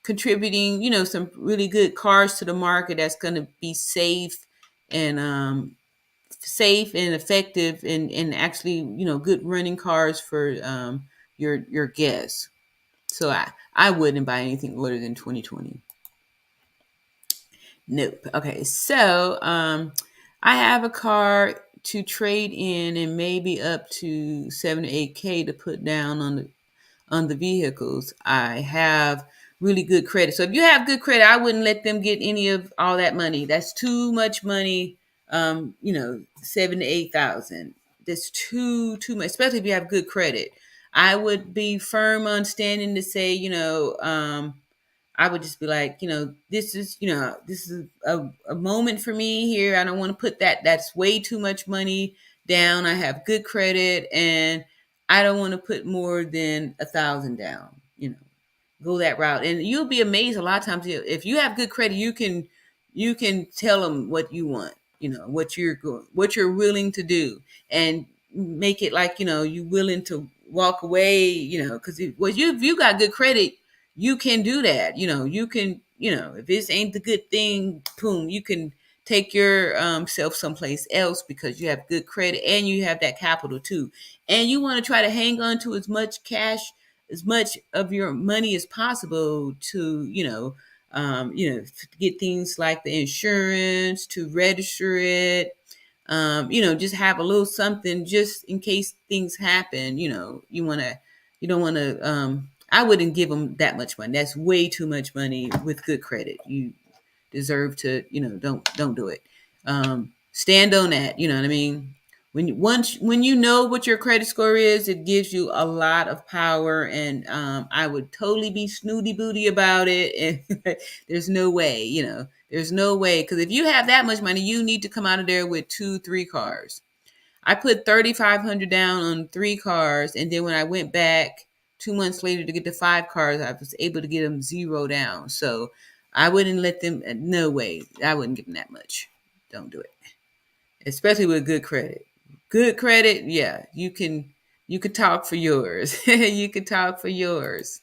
Speaker 1: contributing, some really good cars to the market that's going to be safe and effective, and actually, good running cars for your guests. So I wouldn't buy anything older than 2020. Nope. Okay, so I have a car to trade in, and maybe up to 7 to 8K to put down on the vehicles. I have really good credit. So if you have good credit, I wouldn't let them get any of all that money. That's too much money. 7 to 8 thousand. That's too much, especially if you have good credit. I would be firm on standing to say, I would just be like, this is a moment for me here. I don't want to put that. That's way too much money down. I have good credit, and I don't want to put more than 1,000 down. Go that route, and you'll be amazed. A lot of times, if you have good credit, you can tell them what you want. What you're willing to do, and make it like you willing to walk away. Because if you got good credit, you can do that. You can if this ain't the good thing, boom, you can take your self someplace else because you have good credit and you have that capital too. And you want to try to hang on to as much cash, as much of your money as possible to to get things like the insurance, to register it, just have a little something just in case things happen. You don't want to. I wouldn't give them that much money. That's way too much money with good credit. You deserve to, don't do it. Stand on that. You know what I mean? When you know what your credit score is, it gives you a lot of power. And I would totally be snooty booty about it. And there's no way, there's no way, because if you have that much money, you need to come out of there with 2-3 cars. I put 3,500 down on 3 cars, and then when I went back 2 months later to get the 5 cars, I was able to get them 0 down. So I wouldn't let them. No way, I wouldn't give them that much. Don't do it, especially with good credit. Good credit, yeah, you can. You could talk for yours. You could talk for yours.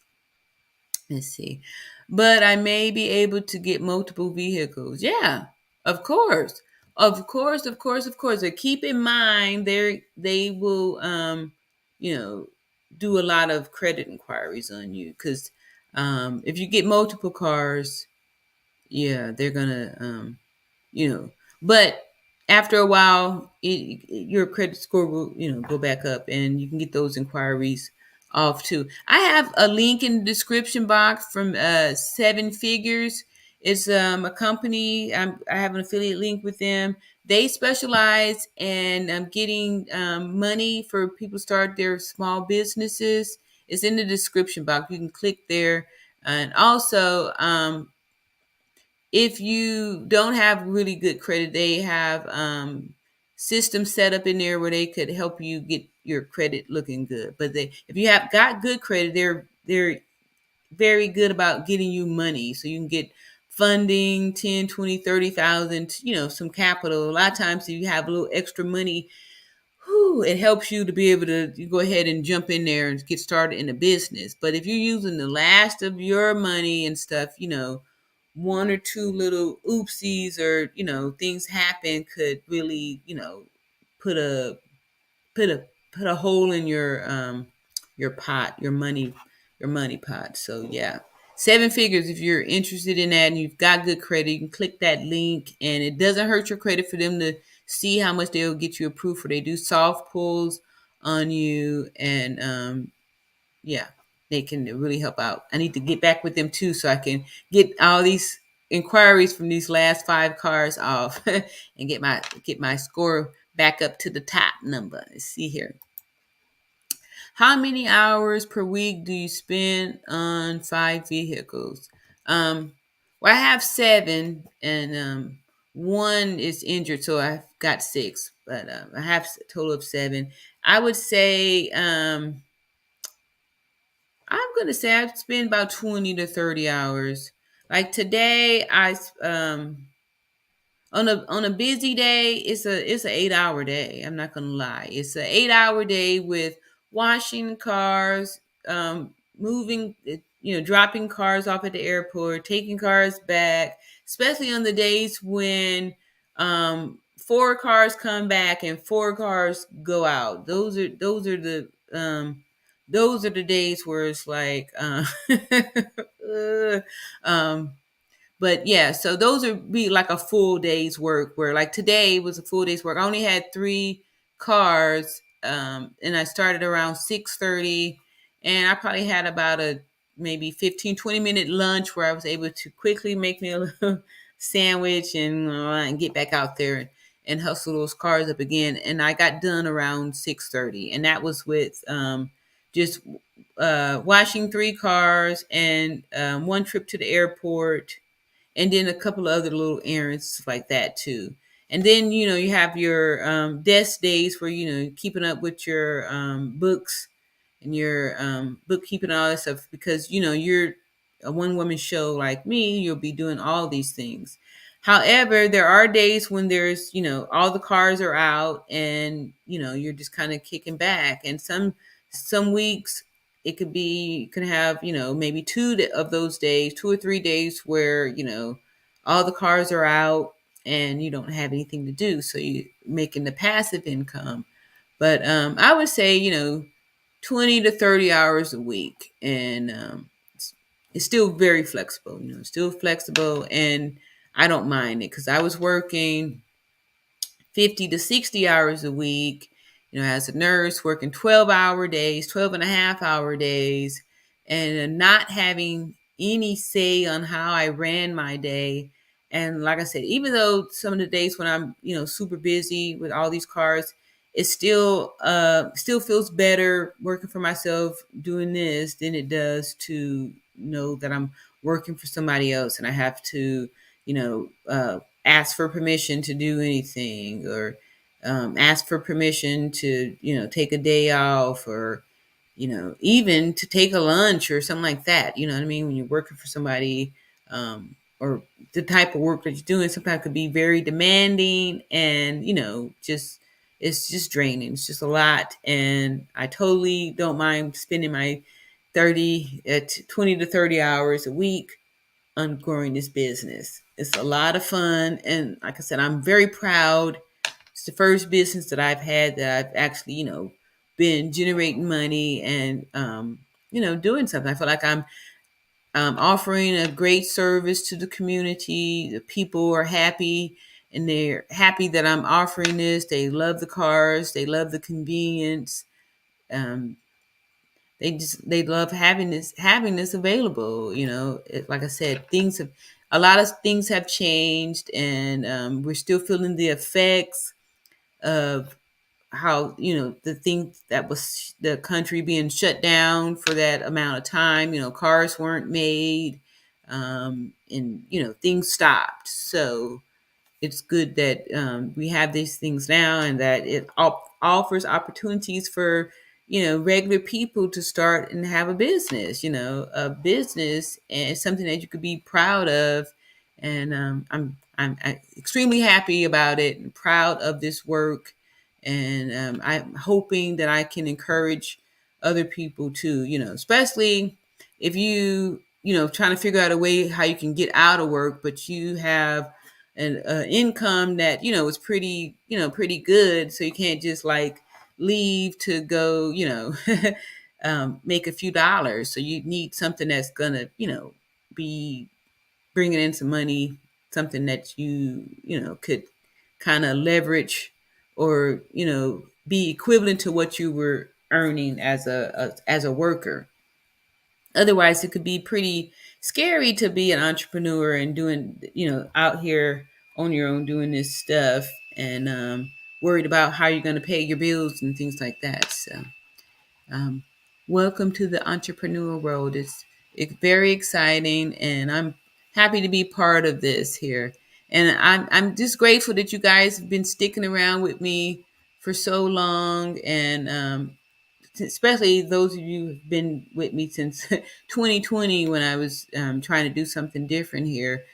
Speaker 1: Let's see. But I may be able to get multiple vehicles. Yeah, of course. Of course, of course, of course. But keep in mind they will you know, do a lot of credit inquiries on you, because if you get multiple cars, yeah, they're gonna you know, but after a while, your credit score will, go back up, and you can get those inquiries off too. I have a link in the description box from Seven Figures. It's a company. I have an affiliate link with them. They specialize in getting money for people to start their small businesses. It's in the description box. You can click there, and also if you don't have really good credit, they have systems set up in there where they could help you get your credit looking good. But if you have got good credit, they're very good about getting you money, so you can get funding, 10, 20, 30,000, some capital. A lot of times, if you have a little extra money, it helps you to be able to go ahead and jump in there and get started in a business. But if you're using the last of your money and stuff, one or two little oopsies, or things happen, could really put a put a put a hole in your pot, your money pot. So yeah, Seven Figures, if you're interested in that and you've got good credit, you can click that link, and it doesn't hurt your credit for them to see how much they'll get you approved for. They do soft pulls on you, and yeah, they can really help out. I need to get back with them too, so I can get all these inquiries from these last 5 cars off and get my score back up to the top number. Let's see here. How many hours per week do you spend on 5 vehicles? Well, I have 7, and one is injured, so I've got 6. But I have a total of 7. I would say I'm gonna say I've spent about 20 to 30 hours. Like today, I on a busy day, it's a 8-hour day. I'm not gonna lie. It's a 8-hour day with washing cars, moving, dropping cars off at the airport, taking cars back, especially on the days when 4 cars come back and 4 cars go out. Those are the days where it's like um but yeah, so those would be like a full day's work, where like today was a full day's work. I only had 3 cars, and I started around 6:30, and I probably had about a maybe 15-20 minute lunch where I was able to quickly make me a little sandwich, and get back out there and hustle those cars up again. And I got done around 6:30, and that was with just washing 3 cars, and one trip to the airport, and then a couple of other little errands like that too. And then, you have your desk days where, keeping up with your books and your bookkeeping and all that stuff, because, you're a one woman show like me, you'll be doing all these things. However, there are days when there's, all the cars are out and, you're just kind of kicking back. And some weeks it could be, you can have, maybe of those days, 2 or 3 days where, all the cars are out and you don't have anything to do. So you're making the passive income. But I would say, 20 to 30 hours a week. And it's still very flexible, still flexible. And I don't mind it because I was working 50 to 60 hours a week, as a nurse, working 12-hour days, 12 and a half hour days, and not having any say on how I ran my day. And like I said, even though some of the days when I'm, super busy with all these cars, it still feels better working for myself doing this than it does to know that I'm working for somebody else and I have to, ask for permission to do anything, or ask for permission to, take a day off, or, even to take a lunch or something like that. You know what I mean? When you're working for somebody, or the type of work that you're doing sometimes could be very demanding and, just, it's just draining. It's just a lot. And I totally don't mind spending my 20 to 30 hours a week on growing this business. It's a lot of fun. And like I said, I'm very proud. It's the first business that I've had that I've actually, been generating money and, doing something. I feel like I'm offering a great service to the community. The people are happy and they're happy that I'm offering this. They love the cars. They love the convenience. Um, they love having this available. Like I said, a lot of things have changed, and we're still feeling the effects of how, the thing that was the country being shut down for that amount of time. Cars weren't made, and things stopped. So it's good that we have these things now, and that it offers opportunities for, regular people to start and have a business. A business and something that you could be proud of. And I'm extremely happy about it and proud of this work. And I'm hoping that I can encourage other people too. Especially if trying to figure out a way how you can get out of work, but you have an income that is pretty good, so you can't just like leave to go make a few dollars. So you need something that's gonna be bringing in some money, something that you could kind of leverage, or be equivalent to what you were earning as a worker. Otherwise, it could be pretty scary to be an entrepreneur and doing, out here on your own doing this stuff, and worried about how you're going to pay your bills and things like that. So, um, welcome to the entrepreneur world. It's very exciting, and I'm happy to be part of this here. And I'm just grateful that you guys have been sticking around with me for so long, and especially those of you who've been with me since 2020, when I was trying to do something different here.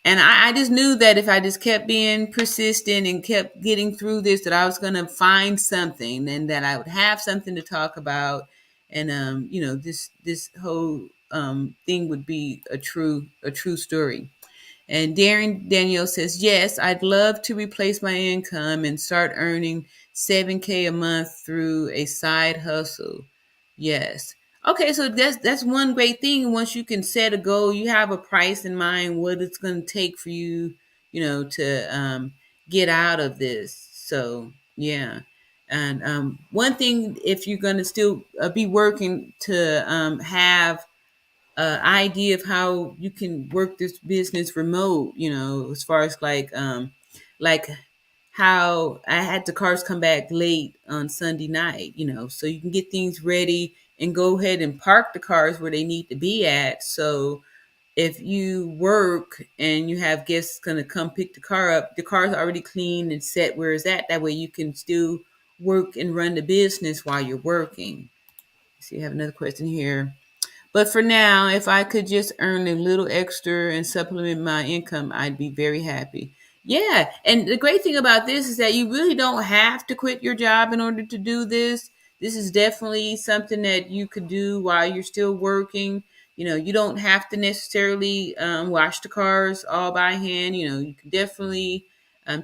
Speaker 1: And I just knew that if I just kept being persistent and kept getting through this, that I was going to find something, and that I would have something to talk about. And, this whole thing would be a true story. And Darren Danielle says, yes, I'd love to replace my income and start earning 7K a month through a side hustle. Yes. Okay, so that's one great thing. Once you can set a goal, you have a price in mind, what it's going to take for you, to get out of this. So, yeah. And one thing, if you're going to still be working to have idea of how you can work this business remote, as far as like how I had the cars come back late on Sunday night, so you can get things ready and go ahead and park the cars where they need to be at. So if you work and you have guests going to come pick the car up, the car's already clean and set where it's at. That way you can still work and run the business while you're working. So you have another question here. But for now, if I could just earn a little extra and supplement my income, I'd be very happy. Yeah. And the great thing about this is that you really don't have to quit your job in order to do this. This is definitely something that you could do while you're still working. You don't have to necessarily wash the cars all by hand. You can definitely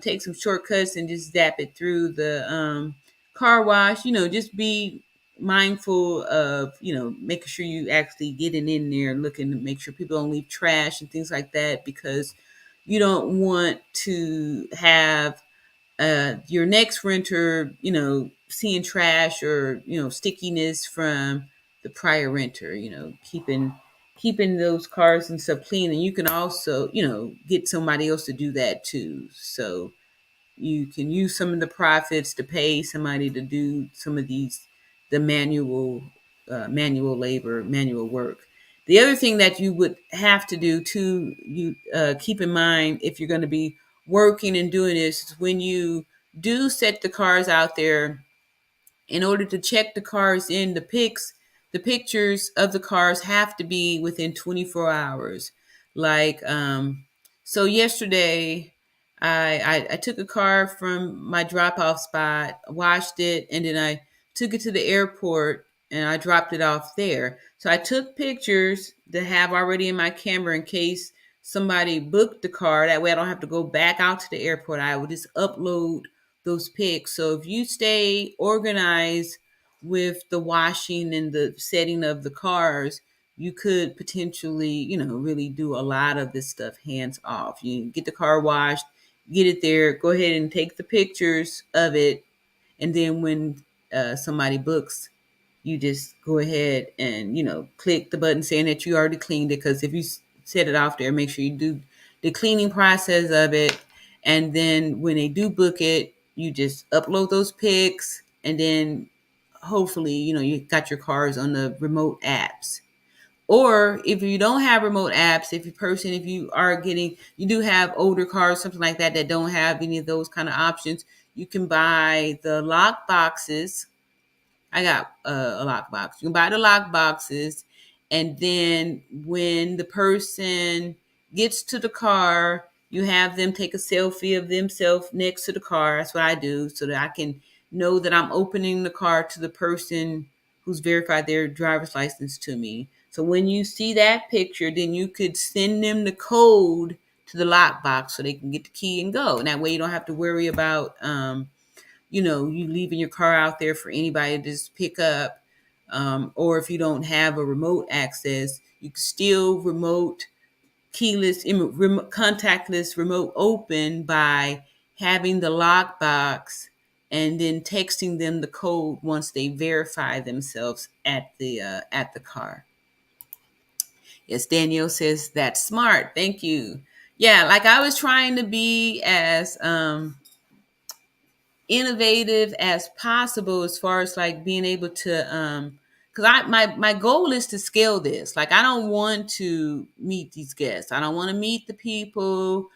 Speaker 1: take some shortcuts and just zap it through the car wash. Just be mindful of making sure you actually getting in there, looking to make sure people don't leave trash and things like that, because you don't want to have your next renter seeing trash or stickiness from the prior renter. Keeping those cars and stuff clean, and you can also get somebody else to do that too, so you can use some of the profits to pay somebody to do some of the manual labor, manual work. The other thing that you would have to do too, you keep in mind if you're going to be working and doing this, is when you do set the cars out there, in order to check the cars in, the pictures of the cars have to be within 24 hours. Like, so yesterday, I took a car from my drop off spot, washed it, and then I took it to the airport and I dropped it off there. So I took pictures that have already in my camera in case somebody booked the car. That way I don't have to go back out to the airport. I would just upload those pics. So if you stay organized with the washing and the setting of the cars, you could potentially, really do a lot of this stuff hands off. You get the car washed, get it there, go ahead and take the pictures of it. And then when somebody books, you just go ahead and, click the button saying that you already cleaned it. Because if you set it off there, make sure you do the cleaning process of it. And then when they do book it, you just upload those pics, and then hopefully, you got your cars on the remote apps. Or if you don't have remote apps, if you are you do have older cars, something like that, that don't have any of those kind of options, you can buy the lock boxes. I got a lockbox. You can buy the lock boxes, and then when the person gets to the car, you have them take a selfie of themselves next to the car. That's what I do, so that I can know that I'm opening the car to the person who's verified their driver's license to me. So when you see that picture, then you could send them the code to the lockbox so they can get the key and go. And that way you don't have to worry about you leaving your car out there for anybody to just pick up. Or if you don't have a remote access, you can still contactless remote open by having the lockbox and then texting them the code once they verify themselves at the car. Yes, Danielle says that's smart. Thank you. Yeah, like I was trying to be as innovative as possible as far as like being able to because my goal is to scale this. Like, I don't want to meet these guests, I don't want to meet the people,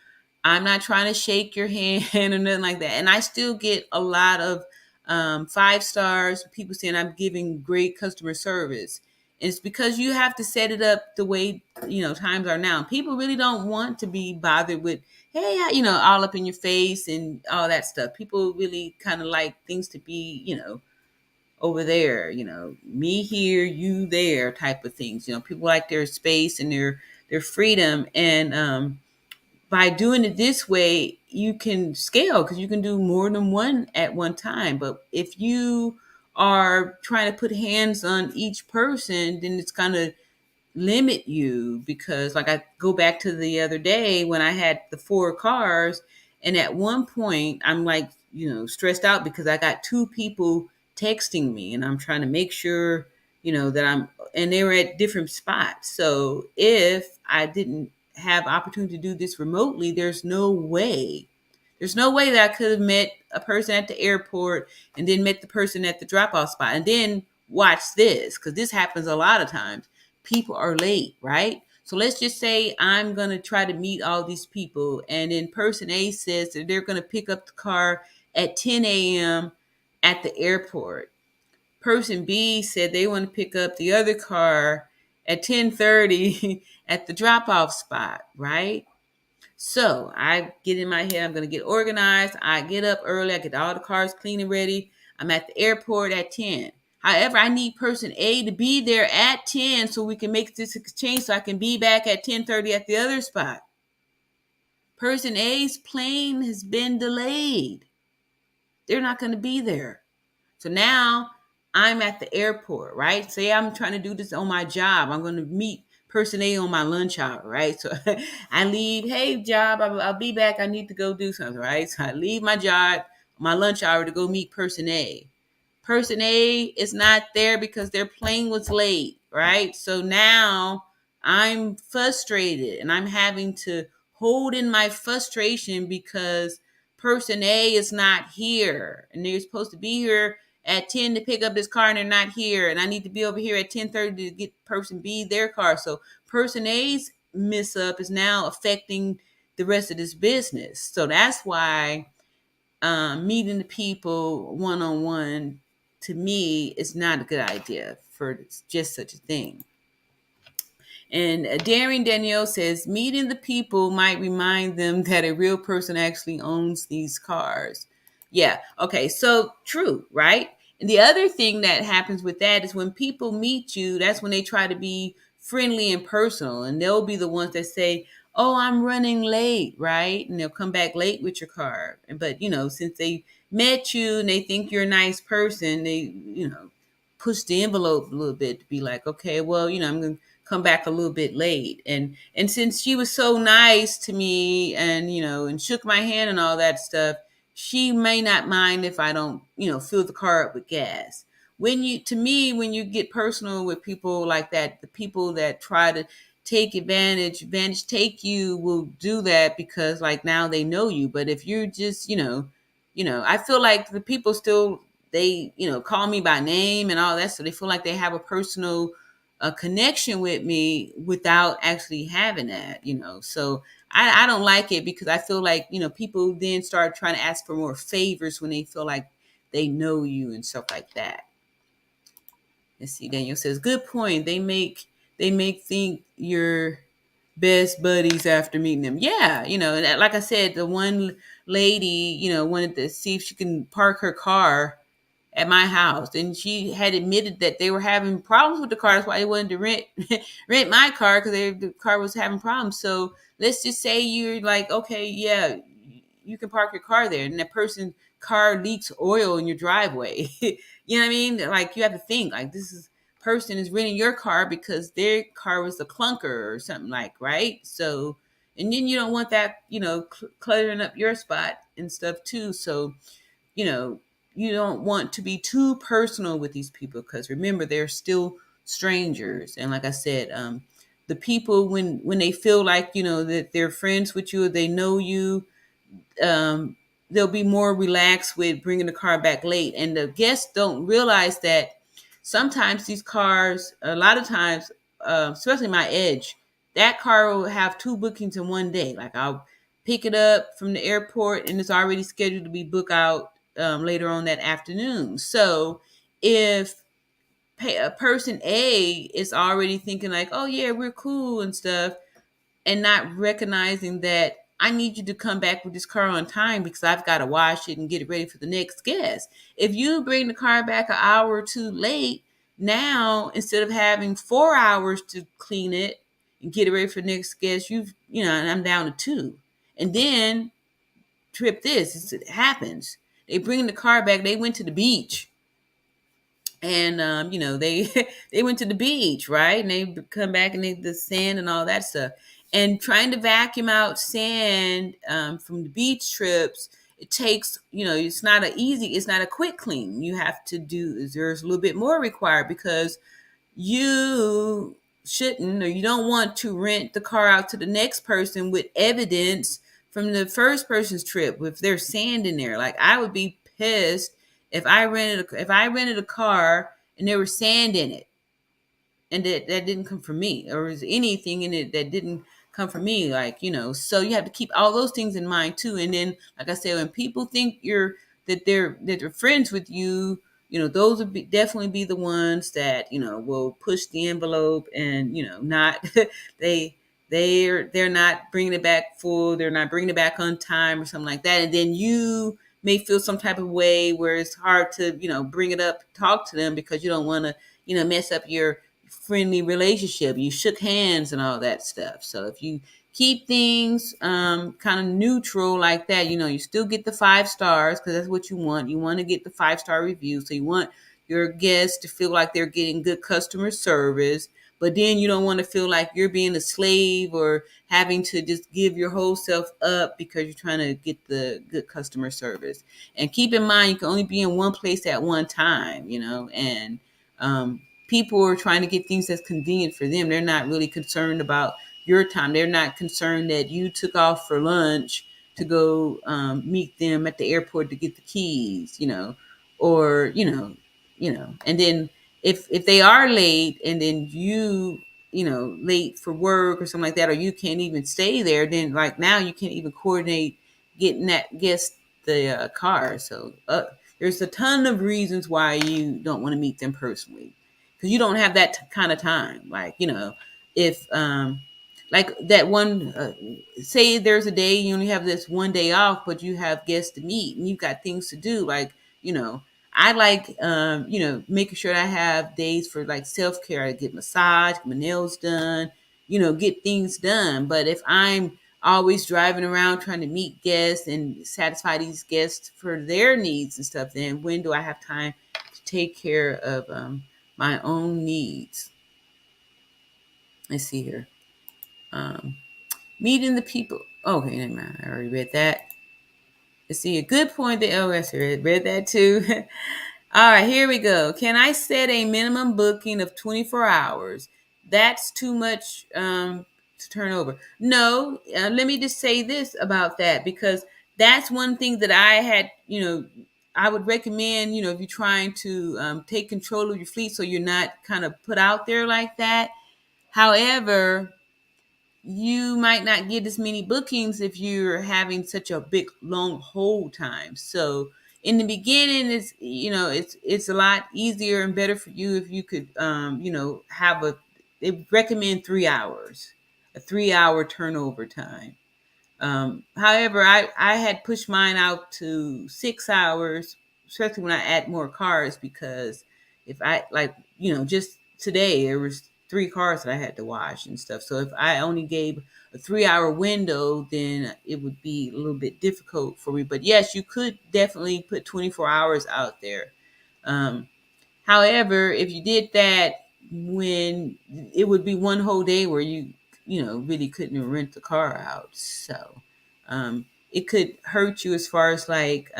Speaker 1: I'm not trying to shake your hand or nothing like that. And I still get a lot of 5 stars, people saying I'm giving great customer service. And it's because you have to set it up the way times are now. People really don't want to be bothered with, hey, all up in your face and all that stuff. People really kind of like things to be, over there, me here, you there type of things. People like their space and their freedom. And by doing it this way, you can scale because you can do more than one at one time. But if you are trying to put hands on each person, then it's going to limit you, because like I go back to the other day when I had the 4 cars, and at one point I'm like, stressed out because I got 2 people texting me, and I'm trying to make sure, that and they were at different spots. So if I didn't have opportunity to do this remotely, there's no way that I could have met a person at the airport and then met the person at the drop off spot and then watch this, because this happens a lot of times. People are late, right? So let's just say I'm going to try to meet all these people, and then person A says that they're going to pick up the car at 10 a.m. at the airport. Person B said they want to pick up the other car at 10:30 at the drop-off spot, right? So I get in my head, I'm going to get organized. I get up early. I get all the cars clean and ready. I'm at the airport at 10. However, I need person A to be there at 10 so we can make this exchange so I can be back at 10:30 at the other spot. Person A's plane has been delayed. They're not going to be there. So now I'm at the airport, right? Say I'm trying to do this on my job. I'm going to meet person A on my lunch hour, right? So I leave, hey, job, I'll be back. I need to go do something, right? So I leave my job, my lunch hour to go meet person A. Person A is not there because their plane was late, right? So now I'm frustrated and I'm having to hold in my frustration because person A is not here and they're supposed to be here at 10 to pick up this car and they're not here, and I need to be over here at 10:30 to get person B their car. So person A's miss up is now affecting the rest of this business. So that's why meeting the people one-on-one, to me, is not a good idea for just such a thing. And Daring Danielle says, meeting the people might remind them that a real person actually owns these cars. Yeah, okay, so true, right? And the other thing that happens with that is when people meet you, that's when they try to be friendly and personal. And they'll be the ones that say, oh, I'm running late, right? And they'll come back late with your car. But, since they met you and they think you're a nice person, they, push the envelope a little bit to be like, okay, well, I'm going to come back a little bit late. And since she was so nice to me and, and shook my hand and all that stuff, she may not mind if I don't, fill the car up with gas. When you get personal with people like that, the people that try to take advantage, take you will do that because like now they know you. But if you're just, I feel like the people still, they, call me by name and all that. So they feel like they have a personal connection with me without actually having that, So I don't like it because I feel like, people then start trying to ask for more favors when they feel like they know you and stuff like that. Let's see. Daniel says, good point. They make think you're best buddies after meeting them. Yeah. Like I said, the one lady, wanted to see if she can park her car at my house, and she had admitted that they were having problems with the car. That's why they wanted to rent my car, because the car was having problems. So let's just say you're like, okay, yeah, you can park your car there, and that person's car leaks oil in your driveway. You know what I mean? Like, you have to think like this person is renting your car because their car was a clunker or something, like, right? So, and then you don't want that, cluttering up your spot and stuff too. So, you don't want to be too personal with these people because remember, they're still strangers. And like I said, the people, when they feel like, that they're friends with you or they know you, they'll be more relaxed with bringing the car back late. And the guests don't realize that sometimes these cars, a lot of times, especially my Edge, that car will have two bookings in one day. Like, I'll pick it up from the airport and it's already scheduled to be booked out later on that afternoon. So if person A is already thinking like, oh yeah, we're cool and stuff, and not recognizing that I need you to come back with this car on time because I've got to wash it and get it ready for the next guest. If you bring the car back an hour or two late, now instead of having 4 hours to clean it and get it ready for the next guest, and I'm down to 2. And then it happens. They bring the car back. They went to the beach, and they they went to the beach, right? And they come back and the sand and all that stuff. And trying to vacuum out sand from the beach trips, it takes, it's not a quick clean. You have to there's a little bit more required because you shouldn't, or you don't want to rent the car out to the next person with evidence from the first person's trip if there's sand in there. Like, I would be pissed if I rented a car and there was sand in it. and that didn't come from me, or is anything in it that didn't come from me, like, so you have to keep all those things in mind too. And then, like I said, when people think they're friends with you, those would definitely be the ones that will push the envelope, and not they they're not bringing it back full, they're not bringing it back on time or something like that, and then you may feel some type of way where it's hard to bring it up, talk to them, because you don't want to mess up your friendly relationship. You shook hands and all that stuff. So if you keep things kind of neutral like that, you still get the 5 stars, because that's what you want. You want to get the 5-star review. So you want your guests to feel like they're getting good customer service, but then you don't want to feel like you're being a slave or having to just give your whole self up because you're trying to get the good customer service. And keep in mind, you can only be in one place at one time, and people are trying to get things that's convenient for them. They're not really concerned about your time. They're not concerned that you took off for lunch to go meet them at the airport to get the keys, or and then if they are late, and then late for work or something like that, or you can't even stay there, then like now you can't even coordinate getting that guest the car. So there's a ton of reasons why you don't want to meet them personally, because you don't have that kind of time. Like, if like that one, say there's a day you only have this one day off, but you have guests to meet and you've got things to do. Like, I like, making sure I have days for like self-care. I get massage, get my nails done, get things done. But if I'm always driving around trying to meet guests and satisfy these guests for their needs and stuff, then when do I have time to take care of my own needs? Let's see here. Um, Meeting the people. Okay, never mind. I already read that. Let's see, a good point that I read that too. All right, here we go. Can I set a minimum booking of 24 hours? That's too much to turn over. No, let me just say this about that, because that's one thing that I had, I would recommend, if you're trying to take control of your fleet so you're not kind of put out there like that. However, you might not get as many bookings if you're having such a big long hold time. So in the beginning, it's a lot easier and better for you if you could have they recommend 3 hours, a 3 hour turnover time. However, I had pushed mine out to 6 hours, especially when I add more cars, because if I like, just today there was 3 cars that I had to wash and stuff. So if I only gave a 3 hour window, then it would be a little bit difficult for me. But yes, you could definitely put 24 hours out there. Um, However, if you did that, when it would be one whole day where you really couldn't rent the car out. So it could hurt you as far as like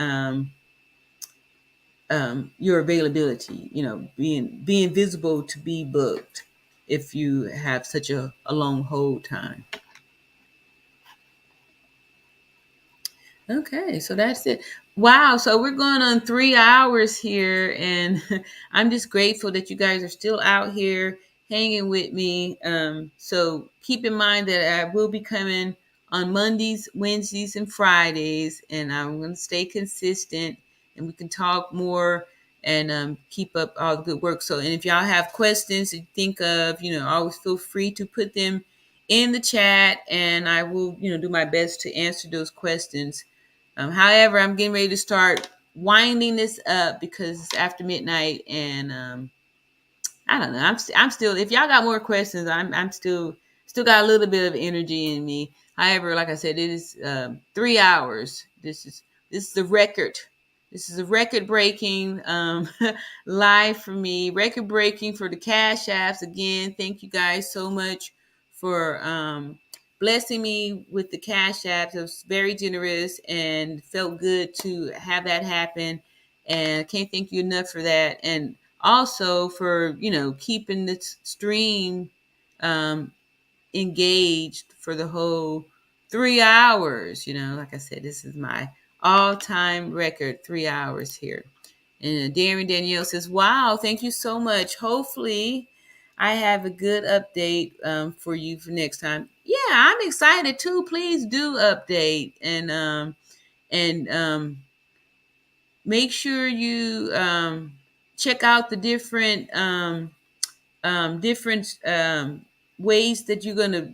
Speaker 1: your availability, being visible to be booked if you have such a long hold time. Okay, so that's it. Wow, so we're going on 3 hours here, and I'm just grateful that you guys are still out here hanging with me. So keep in mind that I will be coming on Mondays, Wednesdays, and Fridays, and I'm going to stay consistent, and we can talk more and keep up all the good work. So, and if y'all have questions that you think of, always feel free to put them in the chat, and I will, do my best to answer those questions. However, I'm getting ready to start winding this up because it's after midnight, and I don't know. I'm still. If y'all got more questions, I'm still got a little bit of energy in me. However, like I said, it is 3 hours. This is the record. This is a record breaking live for me. Record breaking for the Cash Apps. Again, thank you guys so much for blessing me with the Cash Apps. It was very generous and felt good to have that happen. And I can't thank you enough for that. And also for keeping this stream um, engaged for the whole 3 hours. Like I said, this is my all-time record, 3 hours here. And Darren Danielle says, wow, thank you so much. Hopefully I have a good update for you for next time. Yeah, I'm excited too. Please do update and make sure you check out the different ways that you're gonna,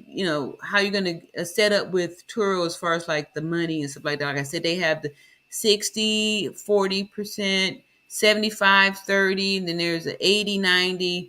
Speaker 1: how you're gonna set up with Turo as far as like the money and stuff like that. Like I said, they have the 60-40%, 75-30, and then there's an 80-90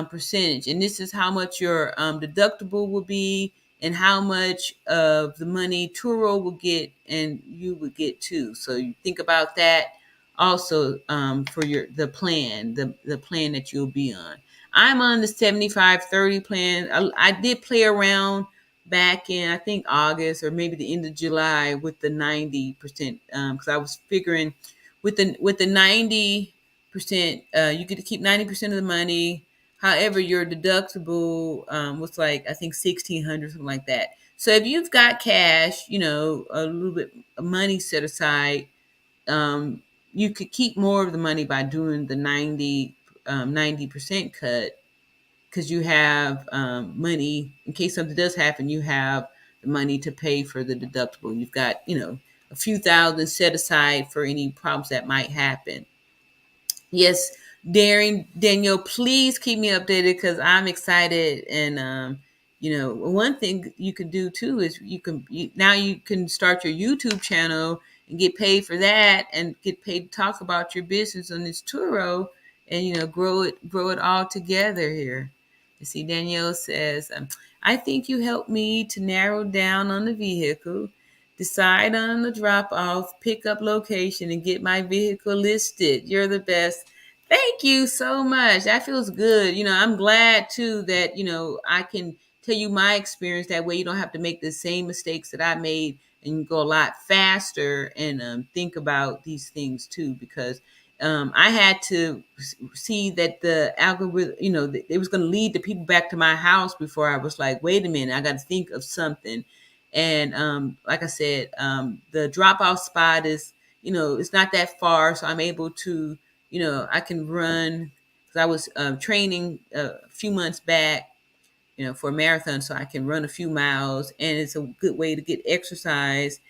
Speaker 1: percentage. And this is how much your deductible will be and how much of the money Turo will get and you would get too. So you think about that also for the plan, the plan that you'll be on. I'm on the 75-30 plan. I did play around back in, I think, August or maybe the end of July with the 90%, because I was figuring with the 90%, you get to keep 90% of the money. However, your deductible was like, I think, 1,600, something like that. So if you've got cash, a little bit of money set aside, you could keep more of the money by doing the 90% cut, because you have money in case something does happen. You have the money to pay for the deductible. You've got, a few thousand set aside for any problems that might happen. Yes, Daniel, please keep me updated because I'm excited. And one thing you can do too is now you can start your YouTube channel and get paid for that, and get paid to talk about your business on this Turo, and grow it all together here. You see, Danielle says, I think you helped me to narrow down on the vehicle, decide on the drop off, pickup location, and get my vehicle listed. You're the best. Thank you so much. That feels good. I'm glad too that, I can tell you my experience. That way you don't have to make the same mistakes that I made, and you go a lot faster and think about these things too, because I had to see that the algorithm, it was going to lead the people back to my house before I was like, wait a minute, I got to think of something. And like I said, the drop off spot is, it's not that far. So I'm able to, I can run, because I was training a few months back, for a marathon, so I can run a few miles, and it's a good way to get exercise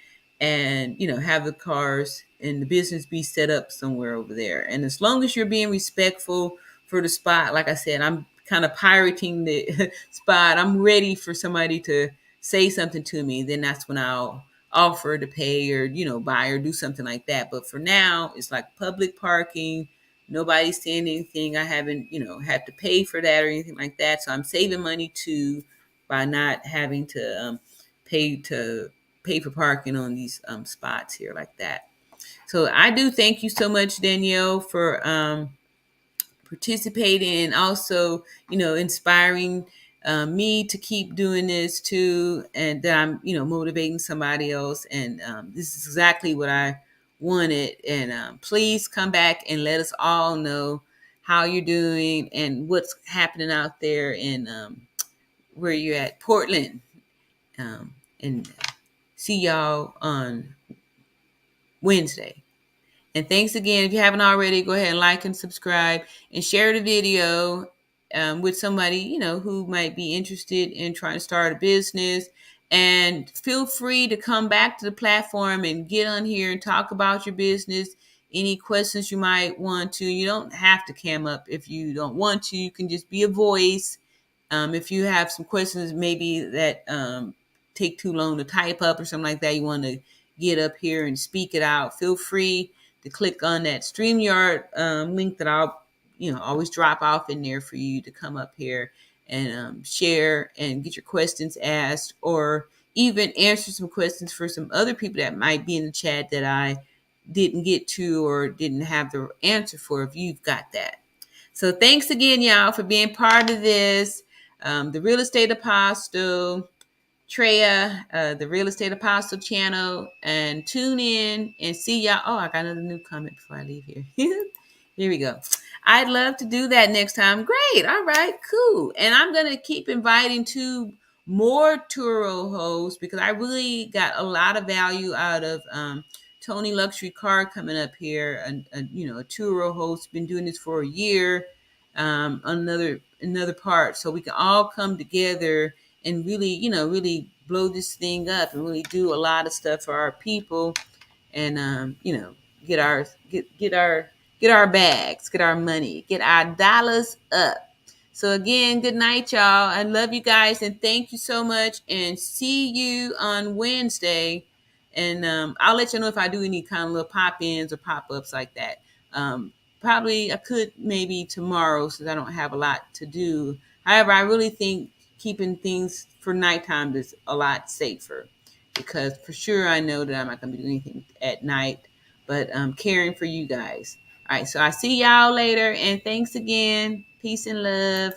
Speaker 1: and, have the cars and the business be set up somewhere over there. And as long as you're being respectful for the spot, like I said, I'm kind of pirating the spot. I'm ready for somebody to say something to me. Then that's when I'll offer to pay or, buy or do something like that. But for now, it's like public parking. Nobody's saying anything. I haven't, had to pay for that or anything like that. So I'm saving money too by not having to pay to pay for parking on these spots here like that. So I do thank you so much, Danielle, for participating, and also, inspiring me to keep doing this too, and that I'm, motivating somebody else. And this is exactly what I wanted. And please come back and let us all know how you're doing and what's happening out there in where you're at, Portland. And see y'all on Wednesday. And thanks again. If you haven't already, go ahead and like and subscribe and share the video with somebody, who might be interested in trying to start a business. And feel free to come back to the platform and get on here and talk about your business. Any questions you might want to. You don't have to cam up if you don't want to. You can just be a voice. If you have some questions maybe that take too long to type up or something like that, you want to get up here and speak it out, feel free to click on that StreamYard link that I'll, always drop off in there for you to come up here and share and get your questions asked, or even answer some questions for some other people that might be in the chat that I didn't get to or didn't have the answer for, if you've got that. So thanks again, y'all, for being part of this. The Real Estate Apostle, Treya, the Real Estate Apostle channel, and tune in and see y'all. Oh, I got another new comment before I leave here. Here we go. I'd love to do that next time. Great. All right, cool. And I'm going to keep inviting two more Turo hosts, because I really got a lot of value out of Tony Luxury Car coming up here. A Turo host, been doing this for a year. another part, so we can all come together and really, really blow this thing up and really do a lot of stuff for our people, and get our bags, get our money, get our dollars up. So again, good night, y'all. I love you guys, and thank you so much, and see you on Wednesday. And I'll let you know if I do any kind of little pop-ins or pop-ups like that. Probably I could maybe tomorrow, since I don't have a lot to do. However, I really think keeping things for nighttime is a lot safer, because for sure I know that I'm not going to be doing anything at night, but caring for you guys. All right, so I see y'all later, and thanks again. Peace and love.